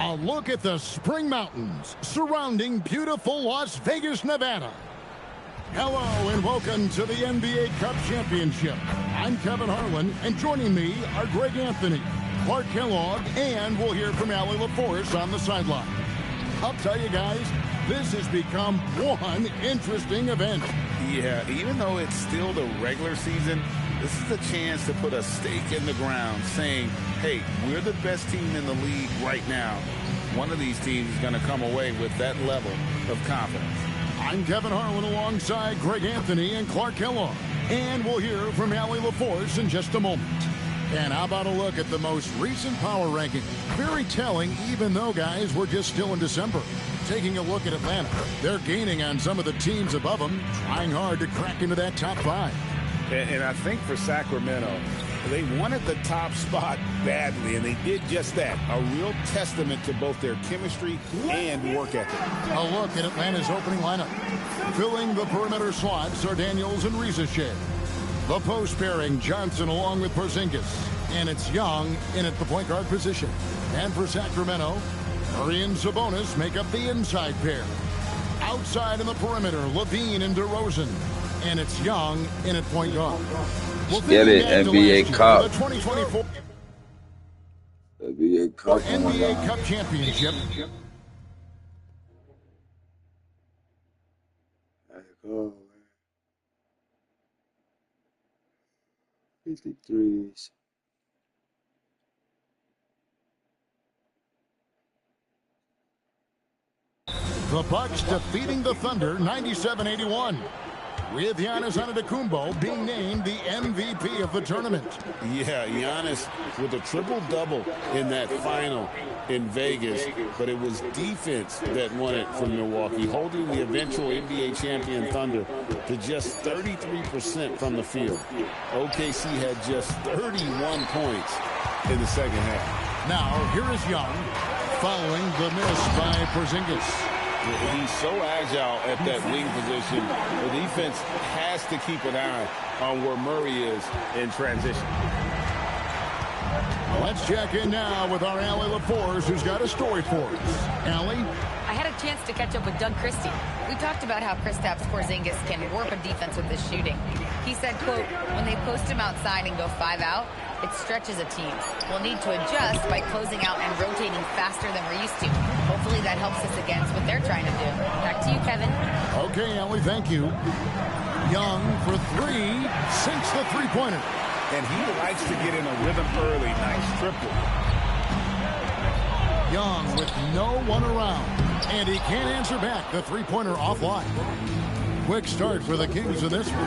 Speaker 1: A look at the spring mountains surrounding beautiful Las Vegas, Nevada. Hello and welcome to the NBA Cup Championship. I'm Kevin Harlan, and joining me are Greg Anthony, Clark Kellogg, and we'll hear from Allie LaForce on the sideline. I'll tell you guys, this has become one interesting event.
Speaker 4: Yeah, even though it's still the regular season, this is a chance to put a stake in the ground saying, hey, we're the best team in the league right now. One of these teams is going to come away with that level of confidence.
Speaker 1: I'm Kevin Harlan alongside Greg Anthony and Clark Kellogg. And we'll hear from Allie LaForce in just a moment. And how about a look at the most recent power ranking? Very telling, even though, guys, we're just still in December. Taking a look at Atlanta, they're gaining on some of the teams above them, trying hard to crack into that top 5.
Speaker 4: And I think for Sacramento, they wanted the top spot badly, and they did just that. A real testament to both their chemistry and work ethic.
Speaker 1: A look at Atlanta's opening lineup. Filling the perimeter slots are Daniels and Riza-Shea. The post pairing, Johnson along with Porzingis. And it's Young in at the point guard position. And for Sacramento, Murray and Sabonis make up the inside pair. Outside in the perimeter, Levine and DeRozan. And it's Young in at point guard. We'll
Speaker 8: get it, NBA Cup.
Speaker 1: The 2024
Speaker 8: NBA Cup.
Speaker 1: NBA Cup Championship.
Speaker 8: Go. 53s.
Speaker 1: The Bucks defeating the Thunder 97-81. With Giannis Antetokounmpo being named the MVP of the tournament.
Speaker 12: Yeah, Giannis with a triple-double in that final in Vegas, but it was defense that won it from Milwaukee, holding the eventual NBA champion Thunder to just 33% from the field. OKC had just 31 points in the second half.
Speaker 1: Now, here is Young following the miss by Porzingis.
Speaker 12: He's so agile at that wing position. The defense has to keep an eye on where Murray is in transition.
Speaker 1: Let's check in now with our Allie LaForce, who's got a story for us. Allie?
Speaker 2: I had a chance to catch up with Doug Christie. We talked about how Kristaps Porzingis can warp a defense with his shooting. He said, quote, when they post him outside and go 5 out, it stretches a team. We'll need to adjust by closing out and rotating faster than we're used to. Hopefully that helps us against what they're trying to do. Back to you, Kevin.
Speaker 1: Okay, Allie, thank you. Young for 3, sinks the three-pointer.
Speaker 4: And he likes to get in a rhythm early. Nice triple.
Speaker 1: Young with no one around. And he can't answer back the three-pointer offline. Quick start for the Kings in this one.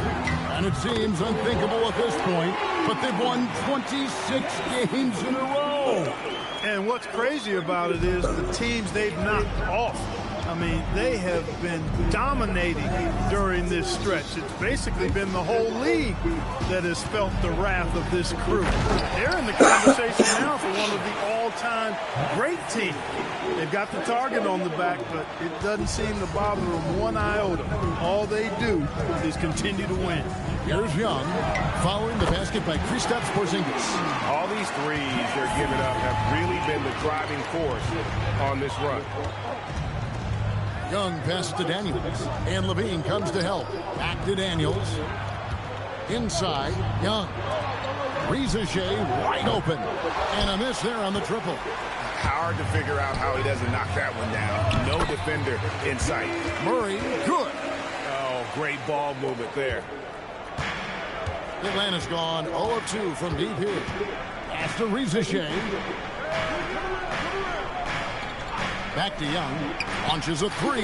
Speaker 1: And it seems unthinkable at this point, but they've won 26 games in a row.
Speaker 14: And what's crazy about it is the teams they've knocked off. I mean, they have been dominating during this stretch. It's basically been the whole league that has felt the wrath of this crew. They're in the conversation now for one of the all-time great teams. They've got the target on the back, but it doesn't seem to bother them one iota. All they do is continue to win.
Speaker 1: Here's Young, following the basket by Kristaps Porzingis.
Speaker 6: All these threes they're giving up have really been the driving force on this run.
Speaker 1: Young passes to Daniels, and Levine comes to help. Back to Daniels. Inside, Young. Riza-Shea wide open. And a miss there on the triple.
Speaker 4: Hard to figure out how he doesn't knock that one down. No defender in sight.
Speaker 1: Murray, good.
Speaker 4: Oh, great ball movement there.
Speaker 1: Atlanta's gone 0 of 2 from deep here. Pass to Riza-Shea. Back to Young. Launches a 3.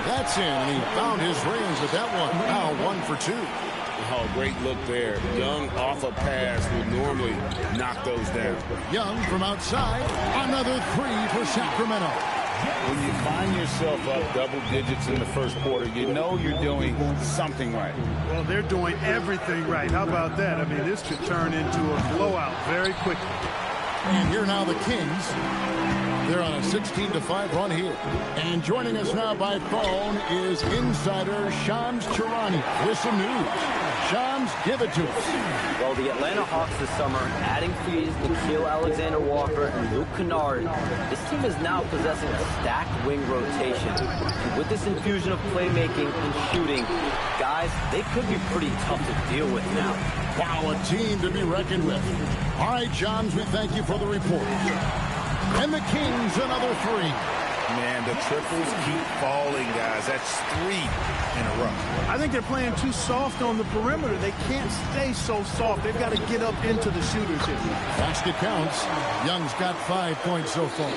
Speaker 1: That's in, and he found his range with that one. Now 1 for 2.
Speaker 12: Oh, great look there. Young off a pass would normally knock those down.
Speaker 1: Young from outside. Another 3 for Sacramento.
Speaker 4: When you find yourself up double digits in the first quarter, you know you're doing something right.
Speaker 14: Well, they're doing everything right. How about that? I mean, this could turn into a blowout very quickly.
Speaker 1: And here now the Kings. They're on a 16-5 run here. And joining us now by phone is insider Shams Charania with some news. Shams, give it to us.
Speaker 7: Well, the Atlanta Hawks this summer, adding frees Nickeil Alexander-Walker and Luke Kennard, this team is now possessing a stacked wing rotation. And with this infusion of playmaking and shooting, guys, they could be pretty tough to deal with now.
Speaker 1: Wow, a team to be reckoned with. All right, Shams, we thank you for the report. And the Kings, another three.
Speaker 4: Man, the triples keep falling, guys. That's 3 in a row.
Speaker 14: I think they're playing too soft on the perimeter. They can't stay so soft. They've got to get up into the shooters here.
Speaker 1: Basket counts. Young's got 5 points so far.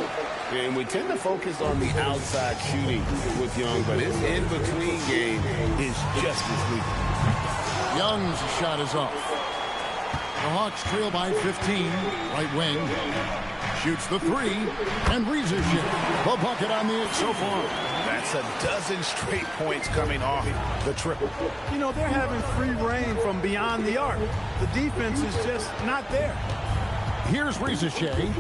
Speaker 12: And we tend to focus on the outside shooting with Young, but his in-between game is just as lethal.
Speaker 1: Young's shot is off. The Hawks trail by 15. Right wing. Shoots the 3. And Reza Shea. The bucket on the so far.
Speaker 4: That's a dozen straight points coming off the triple.
Speaker 14: You know, they're having free reign from beyond the arc. The defense is just not there.
Speaker 1: Here's Reza Shea.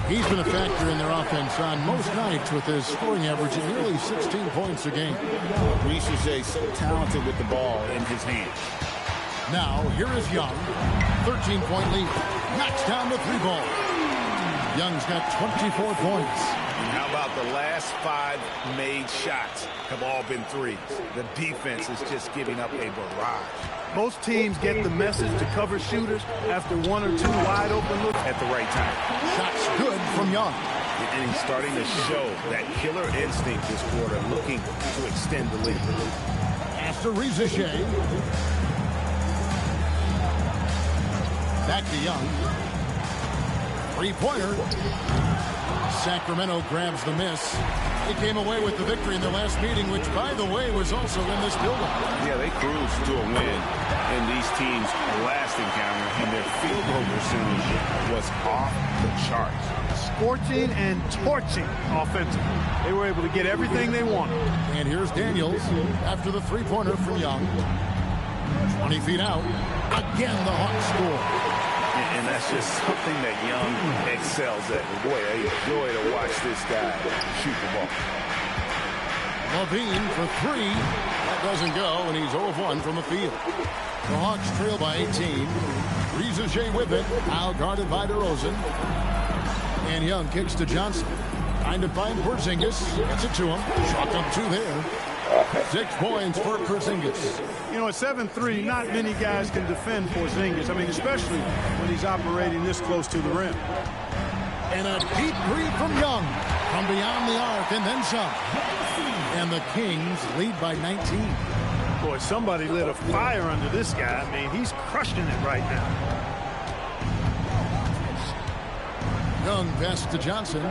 Speaker 1: He's been a factor in their offense on most nights with his scoring average of nearly 16 points a game.
Speaker 4: Reza Shea so talented with the ball in his hands.
Speaker 1: Now, here is Young. 13-point lead. Knocks down the 3-ball. Young's got 24 points.
Speaker 4: And how about the last 5 made shots have all been threes? The defense is just giving up a barrage.
Speaker 14: Most teams get the message to cover shooters after 1 or 2 wide open looks
Speaker 4: at the right time.
Speaker 1: Shots good from Young.
Speaker 4: And he's starting to show that killer instinct this quarter, looking to extend the lead.
Speaker 1: After Reza Shea. Back to Young. 3-pointer. Sacramento grabs the miss. He came away with the victory in their last meeting, which, by the way, was also in this building.
Speaker 4: Yeah, they cruised to a win in these teams' last encounter, and their field goal percentage was off the charts.
Speaker 14: Scorching and torching offensively. They were able to get everything they wanted.
Speaker 1: And here's Daniels after the 3-pointer from Young. 20 feet out. Again, the Hawks score.
Speaker 4: And that's just something that Young excels at. Boy, a joy to watch this guy shoot the ball.
Speaker 1: Levine for 3. That doesn't go, and he's 0 of 1 from the field. The Hawks trail by 18. Reza Shea with it. Now guarded by DeRozan. And Young kicks to Johnson. Trying to find Porzingis. Gets it to him. Shot up 2 there. 6 points for Porzingis.
Speaker 14: You know, at 7'3", not many guys can defend Porzingis. I mean, especially when he's operating this close to the rim.
Speaker 1: And a deep three from Young. From beyond the arc and then some. And the Kings lead by 19.
Speaker 14: Boy, somebody lit a fire under this guy. I mean, he's crushing it right now.
Speaker 1: Young pass to Johnson.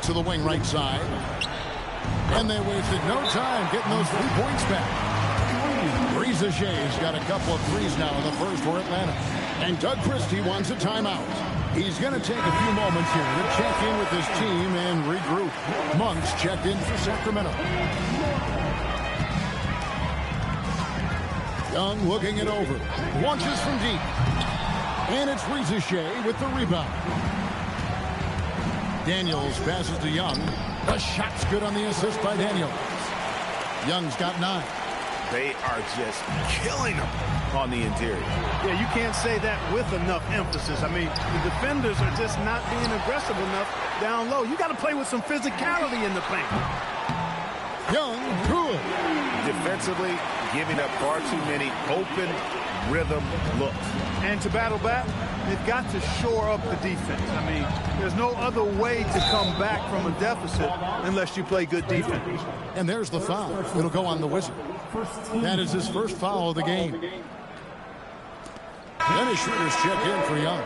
Speaker 1: To the wing right side. And they wasted no time getting those 3 points back. Reza Shea's got a couple of threes now in the first for Atlanta. And Doug Christie wants a timeout. He's going to take a few moments here to check in with his team and regroup. Monks checked in for Sacramento. Young looking it over. Launches from deep. And it's Reza Shea with the rebound. Daniels passes to Young. The shot's good on the assist by Daniels. Young's got 9.
Speaker 4: They are just killing them on the interior.
Speaker 14: Yeah, you can't say that with enough emphasis. I mean, the defenders are just not being aggressive enough down low. You got to play with some physicality in the paint.
Speaker 1: Young, good.
Speaker 4: Defensively, giving up far too many open rhythm looks.
Speaker 14: And to battle back, they've got to shore up the defense. I mean, there's no other way to come back from a deficit unless you play good defense.
Speaker 1: And there's the foul. It'll go on the Wizard. That is his first foul of the game. Dennis Schroeder's check in for Young.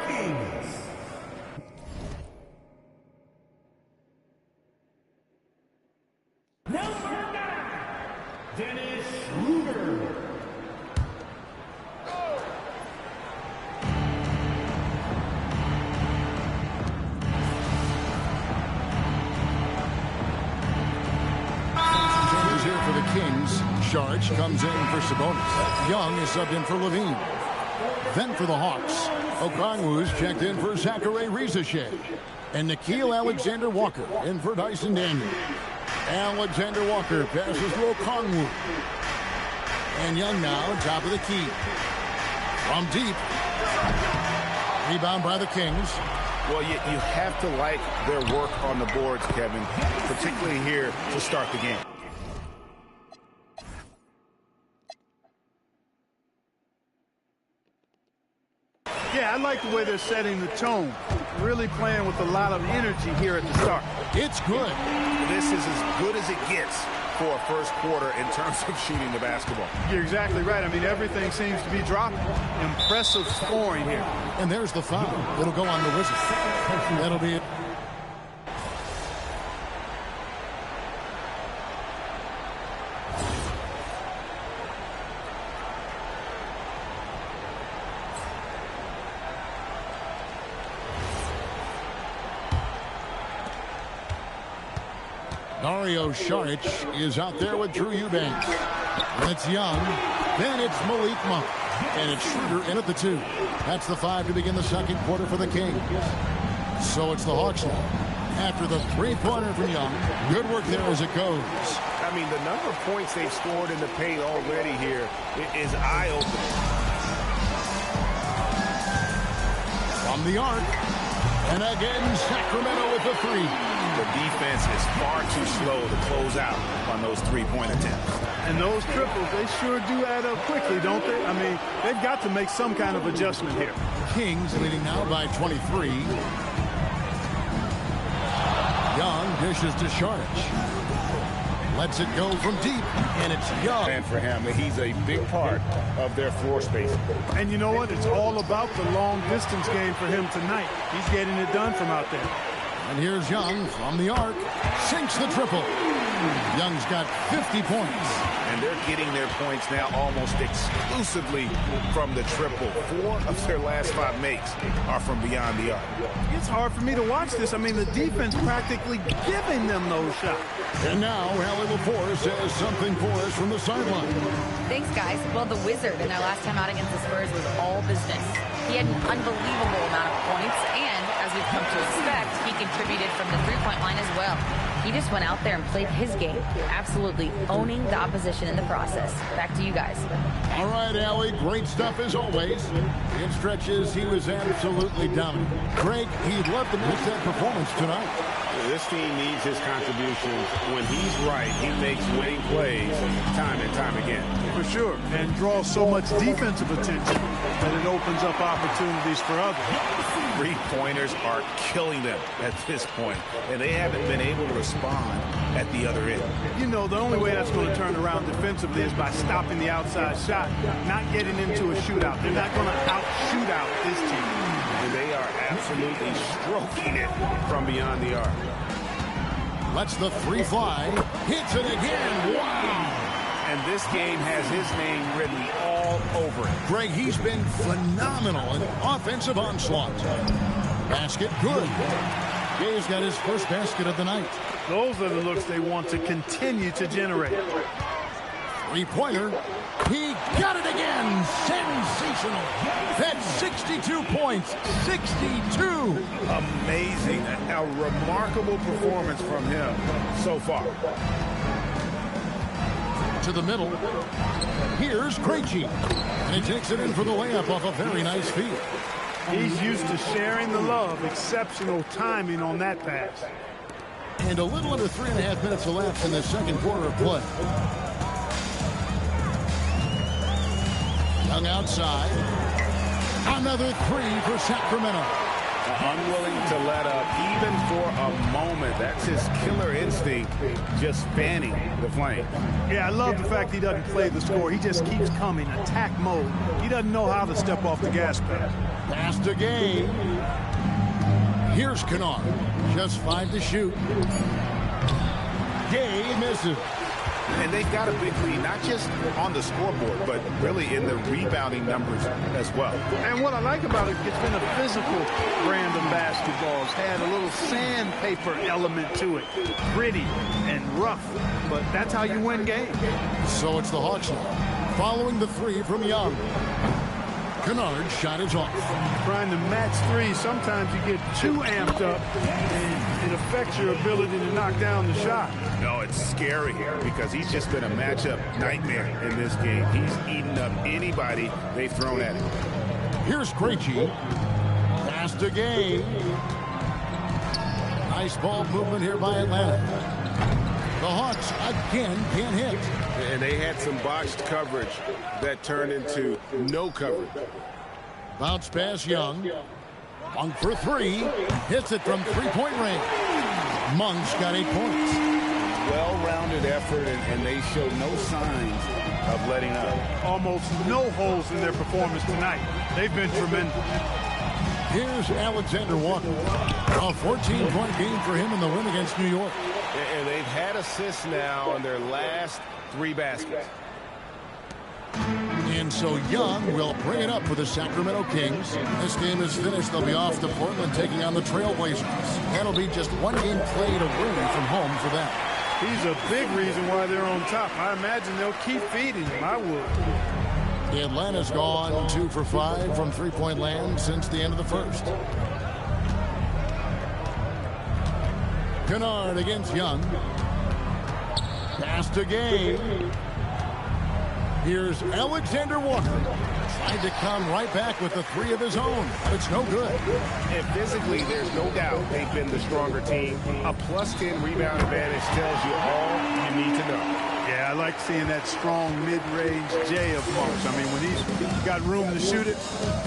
Speaker 9: Number 9, Dennis Schroeder.
Speaker 1: Here for the Kings. Sharge comes in for Sabonis. Young is subbed in for Levine. Then for the Hawks, Okongwu's checked in for Zachary Reza Shea. And Nickeil Alexander-Walker in for Dyson Daniel. Alexander-Walker passes to Okongwu. And Young now, top of the key. From deep. Rebound by the Kings.
Speaker 4: Well, you have to like their work on the boards, Kevin, particularly here to start the game.
Speaker 14: Yeah, I like the way they're setting the tone. Really playing with a lot of energy here at the start.
Speaker 1: It's good.
Speaker 4: This is as good as it gets for a first quarter in terms of shooting the basketball.
Speaker 14: You're exactly right. I mean, everything seems to be dropping. Impressive scoring here.
Speaker 1: And there's the foul. It'll go on the Wizards. That'll be it. Dario Saric is out there with Drew Eubanks. It's Young. Then it's Malik Monk. And it's Schroeder in at the 2. That's the 5 to begin the second quarter for the Kings. So it's the Hawks now. After the three-pointer from Young. Good work there as it goes.
Speaker 4: I mean, the number of points they've scored in the paint already here is eye-opening.
Speaker 1: From the arc. And again, Sacramento with the 3.
Speaker 4: The defense is far too slow to close out on those three-point attempts.
Speaker 14: And those triples, they sure do add up quickly, don't they? I mean, they've got to make some kind of adjustment here.
Speaker 1: Kings leading now by 23. Young dishes to Saric. Lets it go from deep, and it's Young.
Speaker 4: And for him, he's a big part of their floor space.
Speaker 14: And you know what? It's all about the long-distance game for him tonight. He's getting it done from out there.
Speaker 1: And here's Young from the arc. Sinks the triple. Young's got 50 points.
Speaker 4: And they're getting their points now almost exclusively from the triple. 4 of their last 5 makes are from beyond the arc.
Speaker 14: It's hard for me to watch this. I mean, the defense practically giving them those shots.
Speaker 1: And now, Allie LaForce says something for us from the sideline.
Speaker 2: Thanks, guys. Well, the Wizard in their last time out against the Spurs was all business. He had an unbelievable amount of points, and as we've come to expect, he contributed from the three-point line as well. He just went out there and played his game, absolutely owning the opposition in the process. Back to you guys.
Speaker 1: All right, Allie, great stuff as always. In stretches, he was absolutely dominant. Greg, he'd love to miss that performance tonight.
Speaker 4: This team needs his contributions. When he's right, he makes winning plays time and time again.
Speaker 14: For sure, and draws so much defensive attention that it opens up opportunities for others.
Speaker 4: Three-pointers are killing them at this point, and they haven't been able to respond at the other end.
Speaker 14: You know, the only way that's going to turn around defensively is by stopping the outside shot, not getting into a shootout. They're not going to out-shoot out this team.
Speaker 4: And they are absolutely stroking it from beyond the arc.
Speaker 1: Lets the 3 fly. Hits it again. Wow.
Speaker 4: And this game has his name written all over it.
Speaker 1: Greg, he's been phenomenal in offensive onslaught. Basket good. Gay's got his first basket of the night.
Speaker 14: Those are the looks they want to continue to generate.
Speaker 1: Three-pointer. He got it again. Sensational. That's 62 points. 62.
Speaker 4: Amazing. A remarkable performance from him so far.
Speaker 1: To the middle. Here's Krejci. And he takes it in for the layup off a very nice feed.
Speaker 14: He's used to sharing the love. Exceptional timing on that pass.
Speaker 1: And a little under 3.5 minutes elapsed in the second quarter of play. Young outside. Another 3 for Sacramento.
Speaker 4: Unwilling to let up even for a moment. That's his killer instinct, just fanning the flame.
Speaker 14: Yeah, I love the fact he doesn't play the score. He just keeps coming, attack mode. He doesn't know how to step off the gas pedal.
Speaker 1: Pass to Gay. Here's Kennard. Just 5 to shoot. Gay misses.
Speaker 4: And they've got a big lead, not just on the scoreboard, but really in the rebounding numbers as well.
Speaker 14: And what I like about it, it's been a physical brand of basketball. It's had a little sandpaper element to it. Gritty and rough, but that's how you win games.
Speaker 1: So it's the Hawks now, following the 3 from Young. Kennard's shot is off.
Speaker 14: Trying to match three, sometimes you get too amped up, and it affects your ability to knock down the shot.
Speaker 4: No, it's scary because he's just been a matchup nightmare in this game. He's eaten up anybody they've thrown at him.
Speaker 1: Here's Krejci. Pass to Gay. Nice ball movement here by Atlanta. The Hawks again can't hit.
Speaker 12: And they had some botched coverage that turned into no coverage.
Speaker 1: Bounce pass Young. Monk for three. Hits it from three-point range. Monk's got 8 points.
Speaker 4: Well-rounded effort, and they show no signs of letting up.
Speaker 14: Almost no holes in their performance tonight. They've been tremendous.
Speaker 1: Here's Alexander Walker. A 14-point game for him in the win against New York.
Speaker 12: And they've had assists now on their last 3 baskets.
Speaker 1: And so Young will bring it up for the Sacramento Kings. This game is finished. They'll be off to Portland taking on the Trailblazers. That'll be just 1 game played away from home for them.
Speaker 14: He's a big reason why they're on top. I imagine they'll keep feeding him. I would.
Speaker 1: Atlanta's gone 2 for 5 from three-point land since the end of the first. Kennard against Young. Pass to Gay. Here's Alexander Walker. Tried to come right back with the 3 of his own, but it's no good.
Speaker 4: And physically, there's no doubt they've been the stronger team. A +10 rebound advantage tells you all you need to know.
Speaker 14: Yeah, I like seeing that strong mid-range J of Monk's. I mean, when he's got room to shoot it,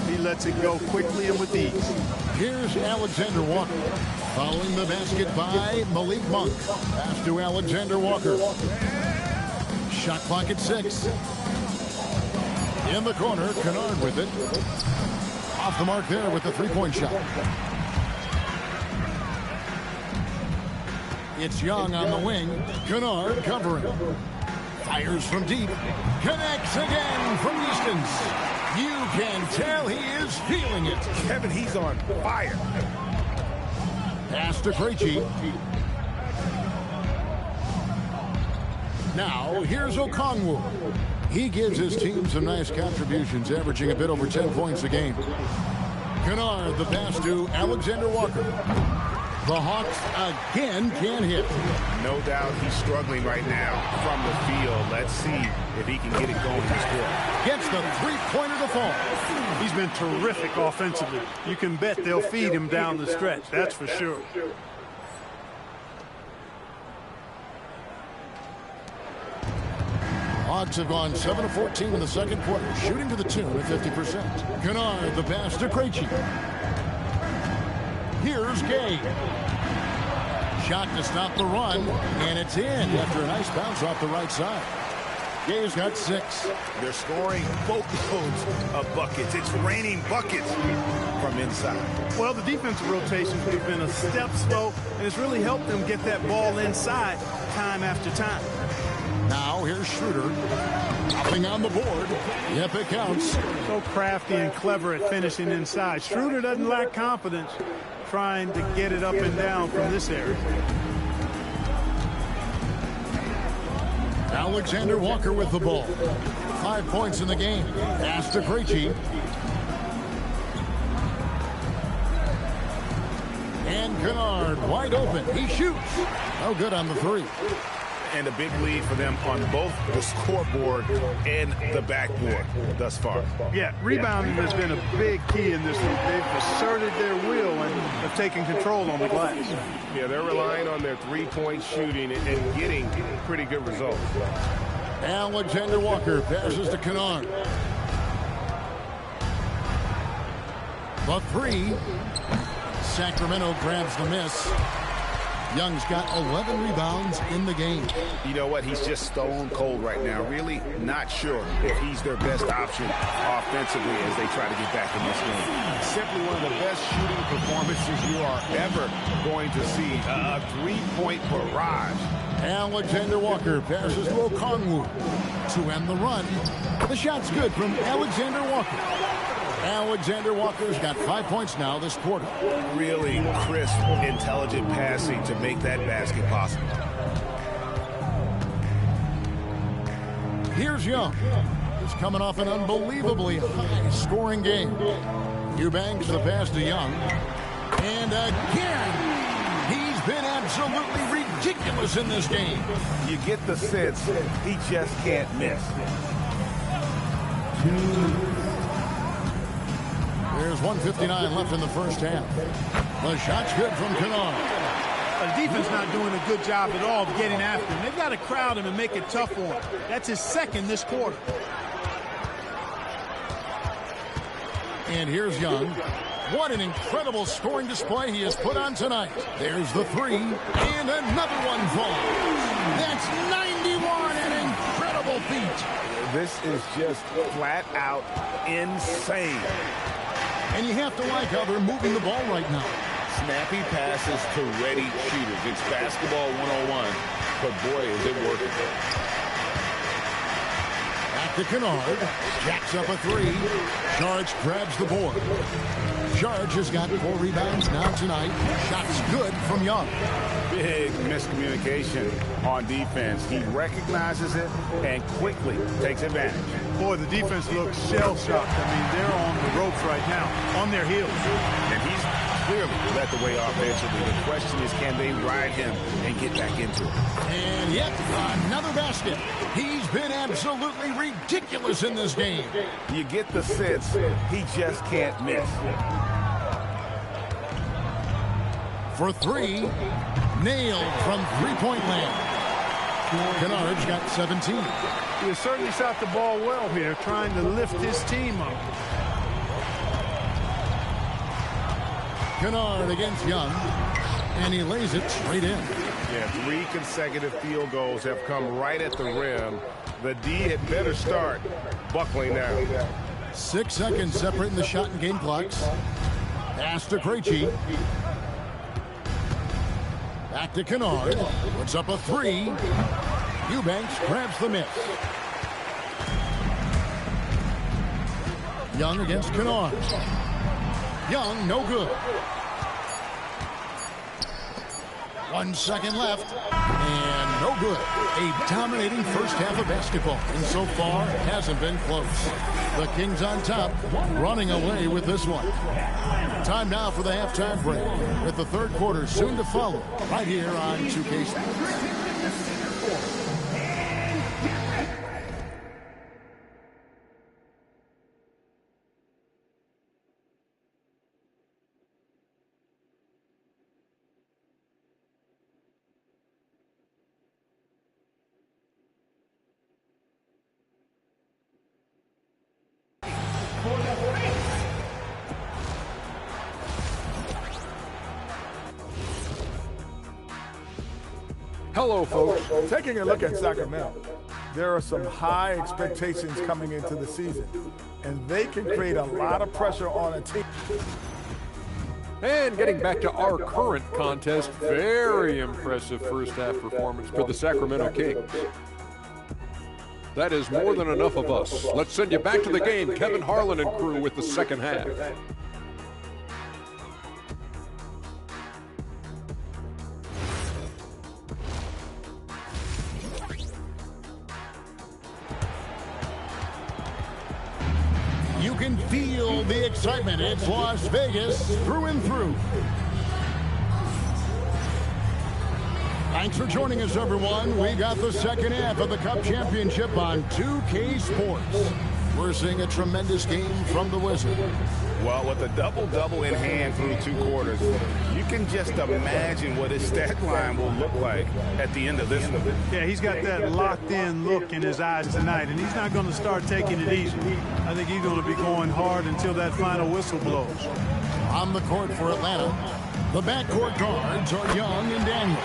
Speaker 14: he lets it go quickly and with ease.
Speaker 1: Here's Alexander Walker. Following the basket by Malik Monk. Pass to Alexander Walker. Shot clock at 6. In the corner, Kennard with it. Off the mark there with the three-point shot. It's Young on the wing. Kennard covering. Fires from deep. Connects again from distance. You can tell he is feeling it.
Speaker 4: Kevin, he's on fire.
Speaker 1: Pass to Krejci. Now, here's Okongwu. He gives his team some nice contributions, averaging a bit over 10 points a game. Kennard, the pass to Alexander Walker. The Hawks again can't hit.
Speaker 4: No doubt he's struggling right now from the field. Let's see if he can get it going this quarter.
Speaker 1: Gets the three-pointer to fall.
Speaker 14: He's been terrific offensively. You can bet they'll feed him down the stretch. That's for sure.
Speaker 1: Hawks have gone 7 of 14 in the second quarter, shooting to the tune of 50%. Kennard, the pass to Krejci. Here's Gay. Shot to stop the run, and it's in after a nice bounce off the right side. Gay's got 6.
Speaker 4: They're scoring boatloads of buckets. It's raining buckets from inside.
Speaker 14: Well, the defensive rotations have been a step slow, and it's really helped them get that ball inside time after time.
Speaker 1: Now here's Schroeder. Hopping on the board. Yep, it counts.
Speaker 14: So crafty and clever at finishing inside. Schroeder doesn't lack confidence trying to get it up and down from this area.
Speaker 1: Alexander Walker with the ball. 5 points in the game. Pass to Krejci. And Kennard wide open. He shoots. No good on the 3.
Speaker 4: And a big lead for them on both the scoreboard and the backboard thus far.
Speaker 14: Yeah, rebounding has been a big key in this league. They've asserted their will and have taken control on the glass.
Speaker 12: Yeah, they're relying on their three-point shooting and getting pretty good results.
Speaker 1: Alexander Walker passes to Kennard. The 3. Sacramento grabs the miss. Young's got 11 rebounds in the game.
Speaker 4: You know what? He's just stone cold right now. Really not sure if he's their best option offensively as they try to get back in this game. Simply one of the best shooting performances you are ever going to see. A three-point barrage.
Speaker 1: Alexander Walker passes to Okongwu to end the run. The shot's good from Alexander Walker. Alexander Walker's got 5 points now this quarter.
Speaker 4: Really crisp, intelligent passing to make that basket possible.
Speaker 1: Here's Young. is coming off an unbelievably high-scoring game. Eubanks the pass to Young. And again, he's been absolutely ridiculous in this game.
Speaker 4: You get the sense he just can't miss.
Speaker 1: There's 1:59 left in the first half. The shot's good from Kennard.
Speaker 14: The defense not doing a good job at all of getting after him. They've got to crowd him and make it tough for him. That's his second this quarter.
Speaker 1: And here's Young. What an incredible scoring display he has put on tonight. There's the three, and another one falls. That's 91, an incredible feat.
Speaker 4: This is just flat out insane.
Speaker 1: And you have to like how they're moving the ball right now.
Speaker 12: Snappy passes to ready shooters. It's basketball 101, but boy, is it working.
Speaker 1: Back to Kennard. Jacks up a three. Charge grabs the board. Charge has got 4 rebounds now tonight. Shots good from Young.
Speaker 4: Big miscommunication on defense. He recognizes it and quickly takes advantage.
Speaker 14: Boy, the defense looks shell-shocked. I mean, they're on the ropes right now, on their heels.
Speaker 4: And he's clearly led the way offensively. The question is, can they ride him and get back into it?
Speaker 1: And yet, another basket. He's been absolutely ridiculous in this game.
Speaker 4: You get the sense he just can't miss.
Speaker 1: For three, nailed from three-point land. Kennard's got 17.
Speaker 14: He has certainly shot the ball well here, trying to lift his team up.
Speaker 1: Kennard against Young, and he lays it straight in.
Speaker 4: Yeah, 3 consecutive field goals have come right at the rim. The D had better start buckling down.
Speaker 1: 6 seconds separating the shot and game clocks. Pass to Krejci. Back to Kennard. Puts up a three. Eubanks grabs the miss. Young against Kennard. Young, no good. 1 second left, and no good. A dominating first half of basketball, and so far hasn't been close. The Kings on top, running away with this one. Time now for the halftime break, with the third quarter soon to follow, right here on 2K Sports.
Speaker 10: Hello, folks.
Speaker 11: Taking a look at Sacramento, there are some high expectations coming into the season, and they can create a lot of pressure on a team.
Speaker 10: And getting back to our current contest, very impressive first half performance for the Sacramento Kings. That is more than enough of us. Let's send you back to the game. Kevin Harlan and crew with the second half.
Speaker 1: You can feel the excitement. It's Las Vegas through and through. Thanks for joining us, everyone. We got the second half of the Cup Championship on 2K Sports. We're seeing a tremendous game from the Wizards.
Speaker 4: Well, with a double-double in hand through 2 quarters, you can just imagine what his stat line will look like at the end of this one.
Speaker 14: Yeah, he's got that locked-in look in his eyes tonight, and he's not going to start taking it easy. I think he's going to be going hard until that final whistle blows.
Speaker 1: On the court for Atlanta, the backcourt guards are Young and Daniel.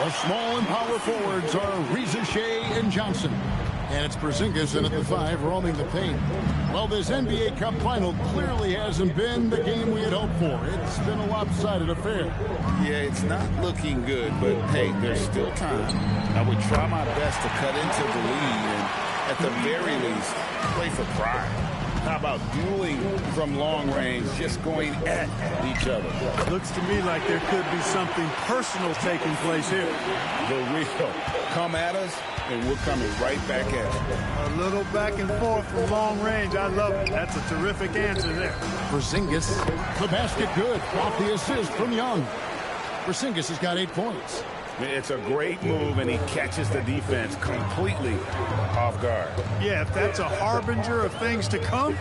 Speaker 1: The small and power forwards are Reza Shea and Johnson. And it's Porzingis in at the 5, roaming the paint. Well, this NBA Cup final clearly hasn't been the game we had hoped for. It's been a lopsided affair.
Speaker 12: Yeah, it's not looking good, but hey, there's still time. I would try my best to cut into the lead and, at the very least, play for pride. How about dueling from long range, just going at each other?
Speaker 14: Looks to me like there could be something personal taking place here.
Speaker 12: The real. Come at us, and we're coming right back at you.
Speaker 14: A little back and forth from long range. I love it. That's a terrific answer there.
Speaker 1: Porzingis, the basket good. Off the assist from Young. Porzingis has got 8 points.
Speaker 4: It's a great move, and he catches the defense completely off guard.
Speaker 14: Yeah, if that's a harbinger of things to come,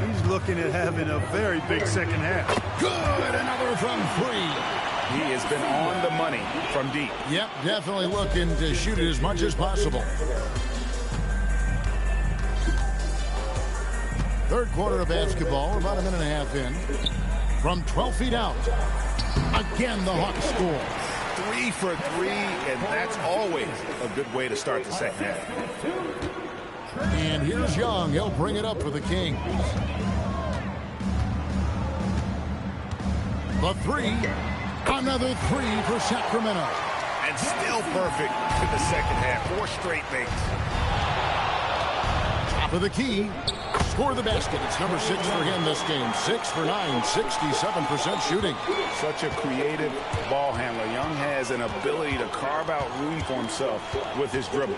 Speaker 14: he's looking at having a very big second half.
Speaker 1: Good, another from 3.
Speaker 4: He has been on the money from deep.
Speaker 1: Yep, definitely looking to shoot it as much as possible. Third quarter of basketball, about a minute and a half in. From 12 feet out. Again, the Hawks score.
Speaker 4: 3 for 3, and that's always a good way to start the second half.
Speaker 1: And here's Young. He'll bring it up for the Kings. The 3. Another 3 for Sacramento.
Speaker 4: And still perfect in the second half. 4 straight makes.
Speaker 1: Top of the key. Score the basket. It's number 6 for him this game. 6 for 9, 67% shooting.
Speaker 4: Such a creative ball handler. Young has an ability to carve out room for himself with his dribble.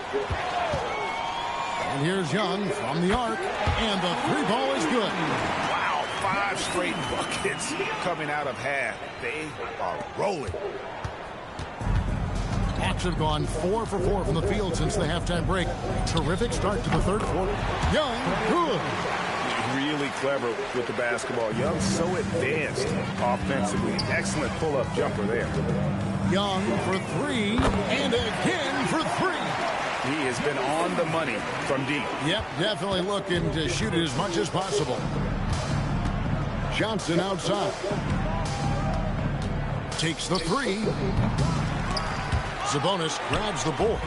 Speaker 1: And here's Young from the arc. And the 3 ball is good.
Speaker 4: Wow, 5 straight buckets coming out of half. They are rolling.
Speaker 1: Hawks have gone 4 for 4 from the field since the halftime break. Terrific start to the third quarter. Young, good.
Speaker 4: Really clever with the basketball. Young so advanced offensively. Excellent pull-up jumper there.
Speaker 1: Young for 3, and again for 3.
Speaker 4: He has been on the money from deep.
Speaker 1: Yep, definitely looking to shoot it as much as possible. Johnson outside. Takes the 3. Sabonis grabs the board.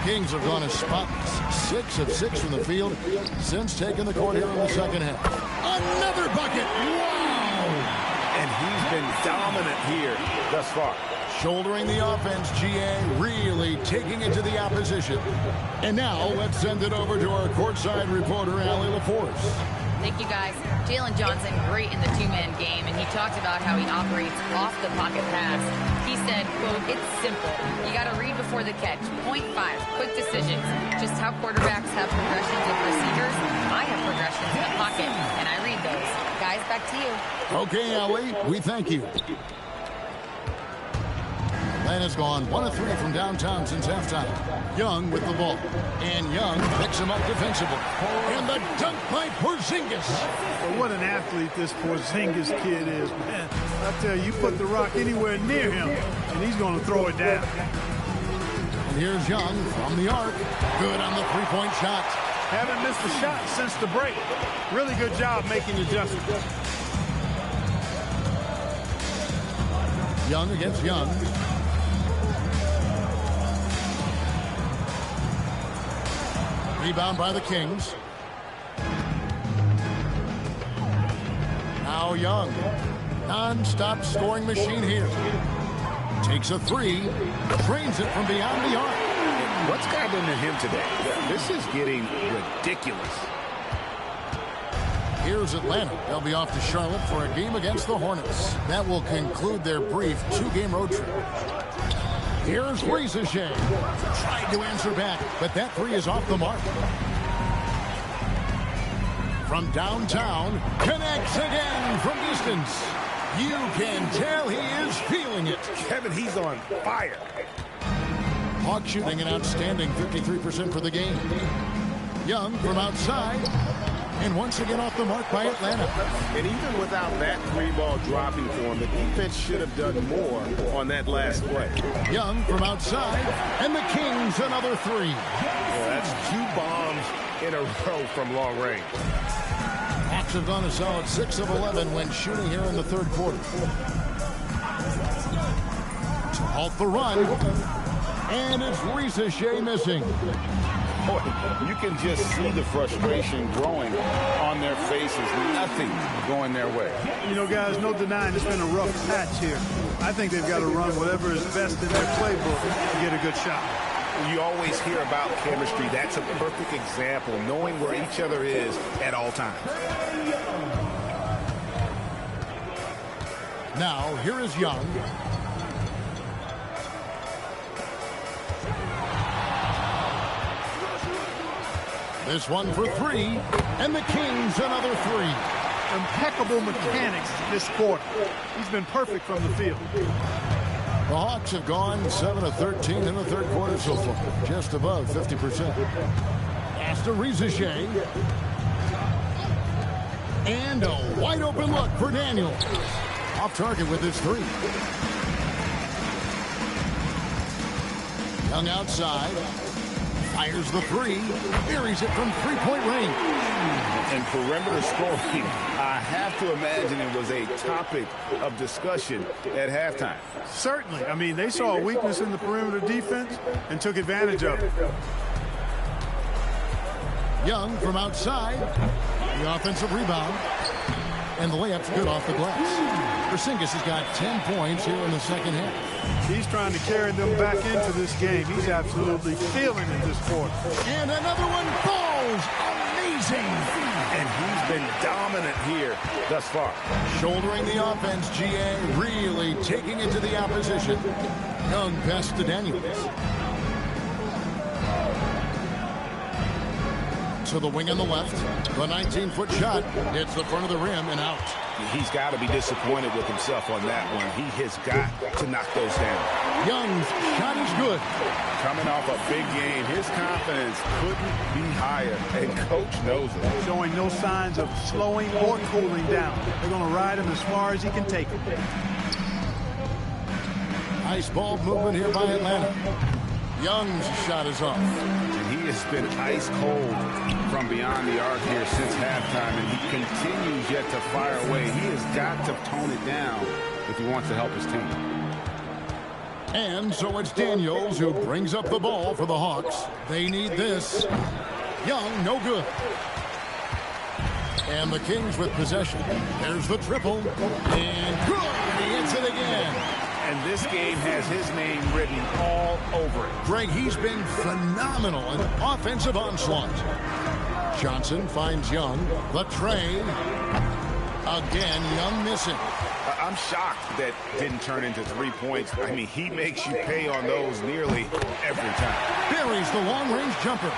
Speaker 1: Kings have gone a spotless 6 of 6 from the field since taking the court here in the second half. Another bucket! Wow!
Speaker 4: And he's been dominant here thus far.
Speaker 1: Shouldering the offense, GA really taking it to the opposition. And now let's send it over to our courtside reporter, Allie LaForce.
Speaker 2: Thank you, guys. Jalen Johnson, great in the two-man game, and he talked about how he operates off the pocket pass. He said, quote, it's simple. You got to read before the catch. Point 5, quick decisions. Just how quarterbacks have progressions with receivers, I have progressions in the pocket, and I read those. Guys, back to you.
Speaker 1: Okay, Allie, we thank you. Atlanta's gone 1 of 3 from downtown since halftime. Young with the ball. And Young picks him up defensively. And the dunk by Porzingis.
Speaker 14: Well, what an athlete this Porzingis kid is, man. I tell you, you put the rock anywhere near him, and he's going to throw it down.
Speaker 1: And here's Young from the arc. Good on the three-point shot.
Speaker 14: Haven't missed a shot since the break. Really good job making adjustments.
Speaker 1: Young against Young. Rebound by the Kings. Now Young. Non-stop scoring machine here. Takes a 3. Trains it from beyond the arc.
Speaker 4: What's gotten into him today? This is getting ridiculous.
Speaker 1: Here's Atlanta. They'll be off to Charlotte for a game against the Hornets. That will conclude their brief 2-game road trip. Here's Risacher. Tried to answer back, but that 3 is off the mark. From downtown, connects again from distance. You can tell he is feeling it.
Speaker 4: Kevin, he's on fire.
Speaker 1: Hawk shooting an outstanding 53% for the game. Young from outside. And once again off the mark by Atlanta.
Speaker 4: And even without that 3-ball dropping for him, the defense should have done more on that last play.
Speaker 1: Young from outside, and the Kings another 3.
Speaker 4: Well, that's 2 bombs in a row from long range.
Speaker 1: Hawks have gone a solid 6 of 11 when shooting here in the third quarter. To halt the run, and it's Risacher missing.
Speaker 4: Boy, you can just see the frustration growing on their faces. Nothing going their way.
Speaker 14: You know, guys, no denying it's been a rough patch here. I think they've got to run whatever is best in their playbook to get a good shot.
Speaker 4: You always hear about chemistry. That's a perfect example, knowing where each other is at all times.
Speaker 1: Now, here is Young. This one for three, and the Kings another three.
Speaker 14: Impeccable mechanics this quarter. He's been perfect from the field.
Speaker 1: The Hawks have gone 7 of 13 in the third quarter so far, just above 50%. Pass to Rizachet. And a wide open look for Daniel. Off target with his three. Young outside. Fires the three. Buries it from three-point range.
Speaker 4: And perimeter scoring, I have to imagine it was a topic of discussion at halftime.
Speaker 14: Certainly. I mean, they saw a weakness in the perimeter defense and took advantage of it.
Speaker 1: Young from outside. The offensive rebound. And the layup's good off the glass. Porzingis has got 10 points here in the second half.
Speaker 14: He's trying to carry them back into this game. He's absolutely feeling it this quarter.
Speaker 1: And another one falls. Amazing.
Speaker 4: And he's been dominant here thus far.
Speaker 1: Shouldering the offense, GA really taking it to the opposition. Young pass to Daniels. To the wing on the left. The 19-foot shot hits the front of the rim and out.
Speaker 4: He's got to be disappointed with himself on that one. He has got to knock those down.
Speaker 1: Young's shot is good.
Speaker 4: Coming off a big game, his confidence couldn't be higher, and Coach knows it.
Speaker 14: Showing no signs of slowing or cooling down. They're going to ride him as far as he can take him.
Speaker 1: Nice ball movement here by Atlanta. Young's shot is off.
Speaker 4: And he has been ice cold from beyond the arc here since halftime, and he continues yet to fire away. He has got to tone it down if he wants to help his team.
Speaker 1: And so it's Daniels who brings up the ball for the Hawks. They need this. Young, no good. And the Kings with possession. There's the triple. And good. He hits it again.
Speaker 4: And this game has his name written all over it.
Speaker 1: Greg, he's been phenomenal in offensive onslaught. Johnson finds Young. The tray. Again, Young missing.
Speaker 4: I'm shocked that didn't turn into 3 points. I mean, he makes you pay on those nearly every time.
Speaker 1: Buries the long-range jumper.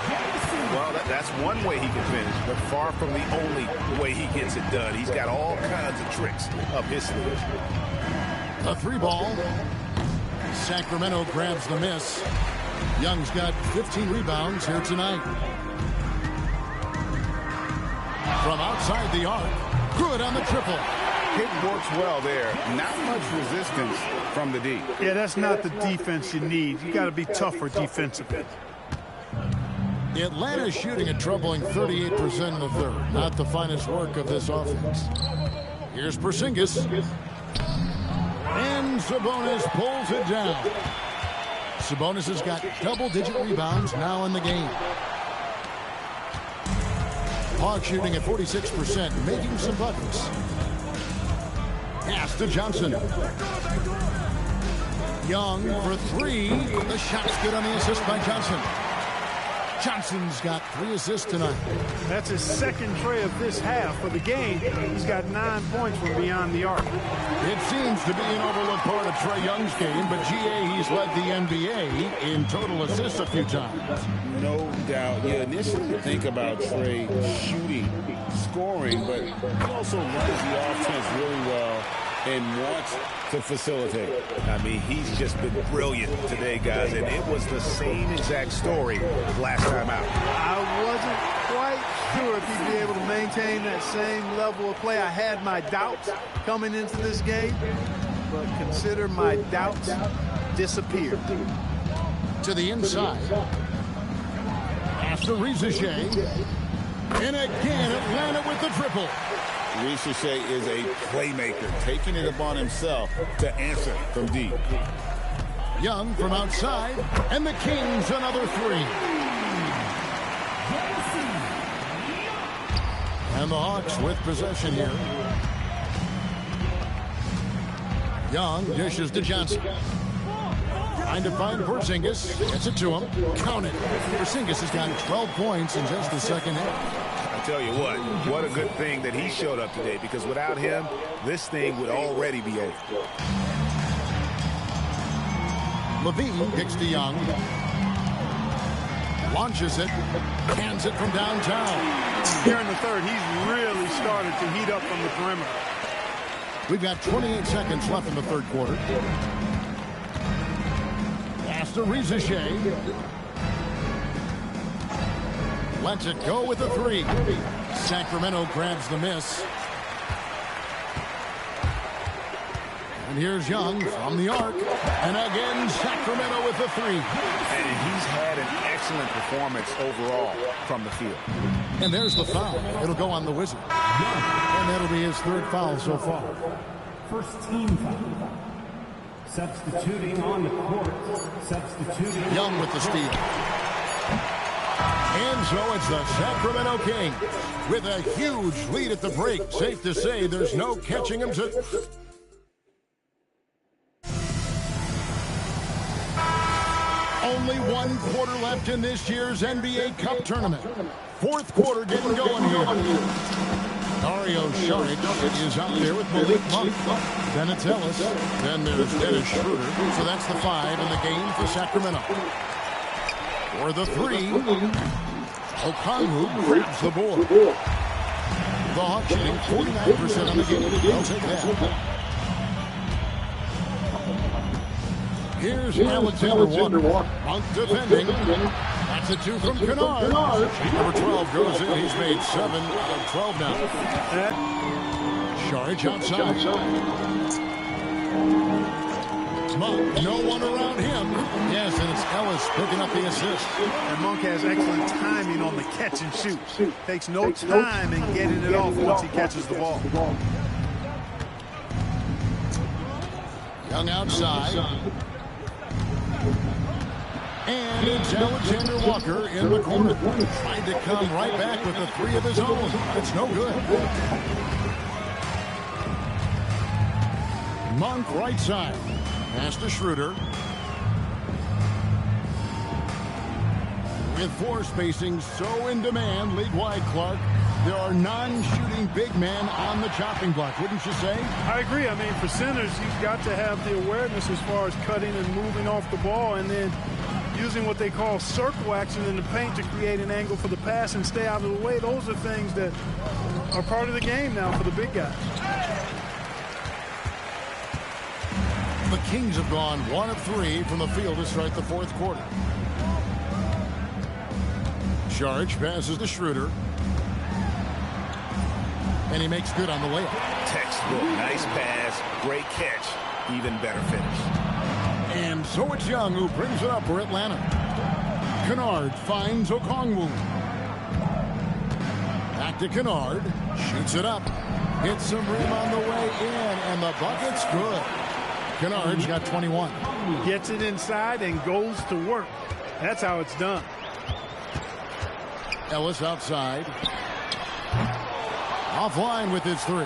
Speaker 4: Well, that's one way he can finish, but far from the only way he gets it done. He's got all kinds of tricks up his sleeve.
Speaker 1: A three ball. Sacramento grabs the miss. Young's got 15 rebounds here tonight. From outside the arc. Good on the triple.
Speaker 4: It works well there. Not much resistance from the D.
Speaker 14: Yeah, that's not the defense you need. You got to be tougher defensively.
Speaker 1: Atlanta's shooting a troubling 38% in the third. Not the finest work of this offense. Here's Porzingis. And Sabonis pulls it down. Sabonis has got double-digit rebounds now in the game. Hawks shooting at 46%, making some buckets. Pass to Johnson. Young for three. The shot's good on the assist by Johnson. Johnson's got 3 assists tonight.
Speaker 14: That's his second tray of this half for the game. He's got 9 points from beyond the arc.
Speaker 1: It seems to be an overlooked part of Trae Young's game, but GA, he's led the NBA in total assists a few times.
Speaker 12: No doubt. You initially think about Trae shooting, scoring, but he also runs the offense really well and wants to facilitate.
Speaker 4: I mean, he's just been brilliant today, guys, and it was the same exact story last time out.
Speaker 14: I wasn't quite sure if he'd be able to maintain that same level of play. I had my doubts coming into this game, but consider my doubts disappeared.
Speaker 1: To the inside. Pass to Rizachet. And again, Atlanta with the triple.
Speaker 12: Rizachet is a playmaker, taking it upon himself to answer from deep.
Speaker 1: Young from outside, and the Kings another 3. And the Hawks with possession here. Young dishes to Johnson. Trying to find Porzingis. Gets it to him. Count it. Porzingis has got 12 points in just the second half.
Speaker 4: I tell you what a good thing that he showed up today, because without him, this thing would already be over.
Speaker 1: Levine kicks to Young. Launches it. Hands it from downtown.
Speaker 14: Here in the third, he's really started to heat up from the perimeter.
Speaker 1: We've got 28 seconds left in the third quarter. Pass to Reza Shea. Lets it go with the three. Sacramento grabs the miss. And here's Young from the arc. And again, Sacramento with the three.
Speaker 4: And he's had an excellent performance overall from the field.
Speaker 1: And there's the foul. It'll go on the Wizard. And that'll be his third foul so far.
Speaker 9: First team foul. Substituting on the court. Substituting.
Speaker 1: Young with the steal. And so it's the Sacramento Kings with a huge lead at the break. Safe to say there's no catching them to... Only 1 quarter left in this year's NBA Cup tournament. Fourth quarter getting going here. Dario Saric is out there with Malik Monk. Then it's Ellis. Then there's Dennis Schroeder. So that's the 5 in the game for Sacramento. For the 3, Okongwu grabs the board. The Hawks shooting 49% on the game. They'll take that. Here's Alexander Walker. Monk defending. That's a 2 from Kennard. Number 12 goes in. He's made 7 out of 12 now. Saric outside. Monk, no one around him. Yes, and it's Ellis picking up the assist.
Speaker 14: And Monk has excellent timing on the catch and shoot. Takes no time in getting it off once he catches the ball.
Speaker 1: Young outside. And it's Alexander Walker in the corner. Trying to come right back with a 3 of his own. It's no good. Monk right side. Pass to Schroeder. With floor spacing so in demand, league-wide, Clark, there are non-shooting big men on the chopping block, wouldn't you say?
Speaker 14: I agree. I mean, for centers, you've got to have the awareness as far as cutting and moving off the ball, and then using what they call circle action in the paint to create an angle for the pass and stay out of the way. Those are things that are part of the game now for the big guys.
Speaker 1: The Kings have gone 1 of 3 from the field to start the fourth quarter. Saric passes to Schroeder. And he makes good on the layup.
Speaker 4: Textbook, nice pass, great catch, even better finish.
Speaker 1: And so it's Young who brings it up for Atlanta. Kennard finds Okongwu. Back to Kennard. Shoots it up. Hits some rim on the way in, and the bucket's good. Kennard's got 21.
Speaker 14: Gets it inside and goes to work. That's how it's done.
Speaker 1: Ellis outside. Offline with his 3.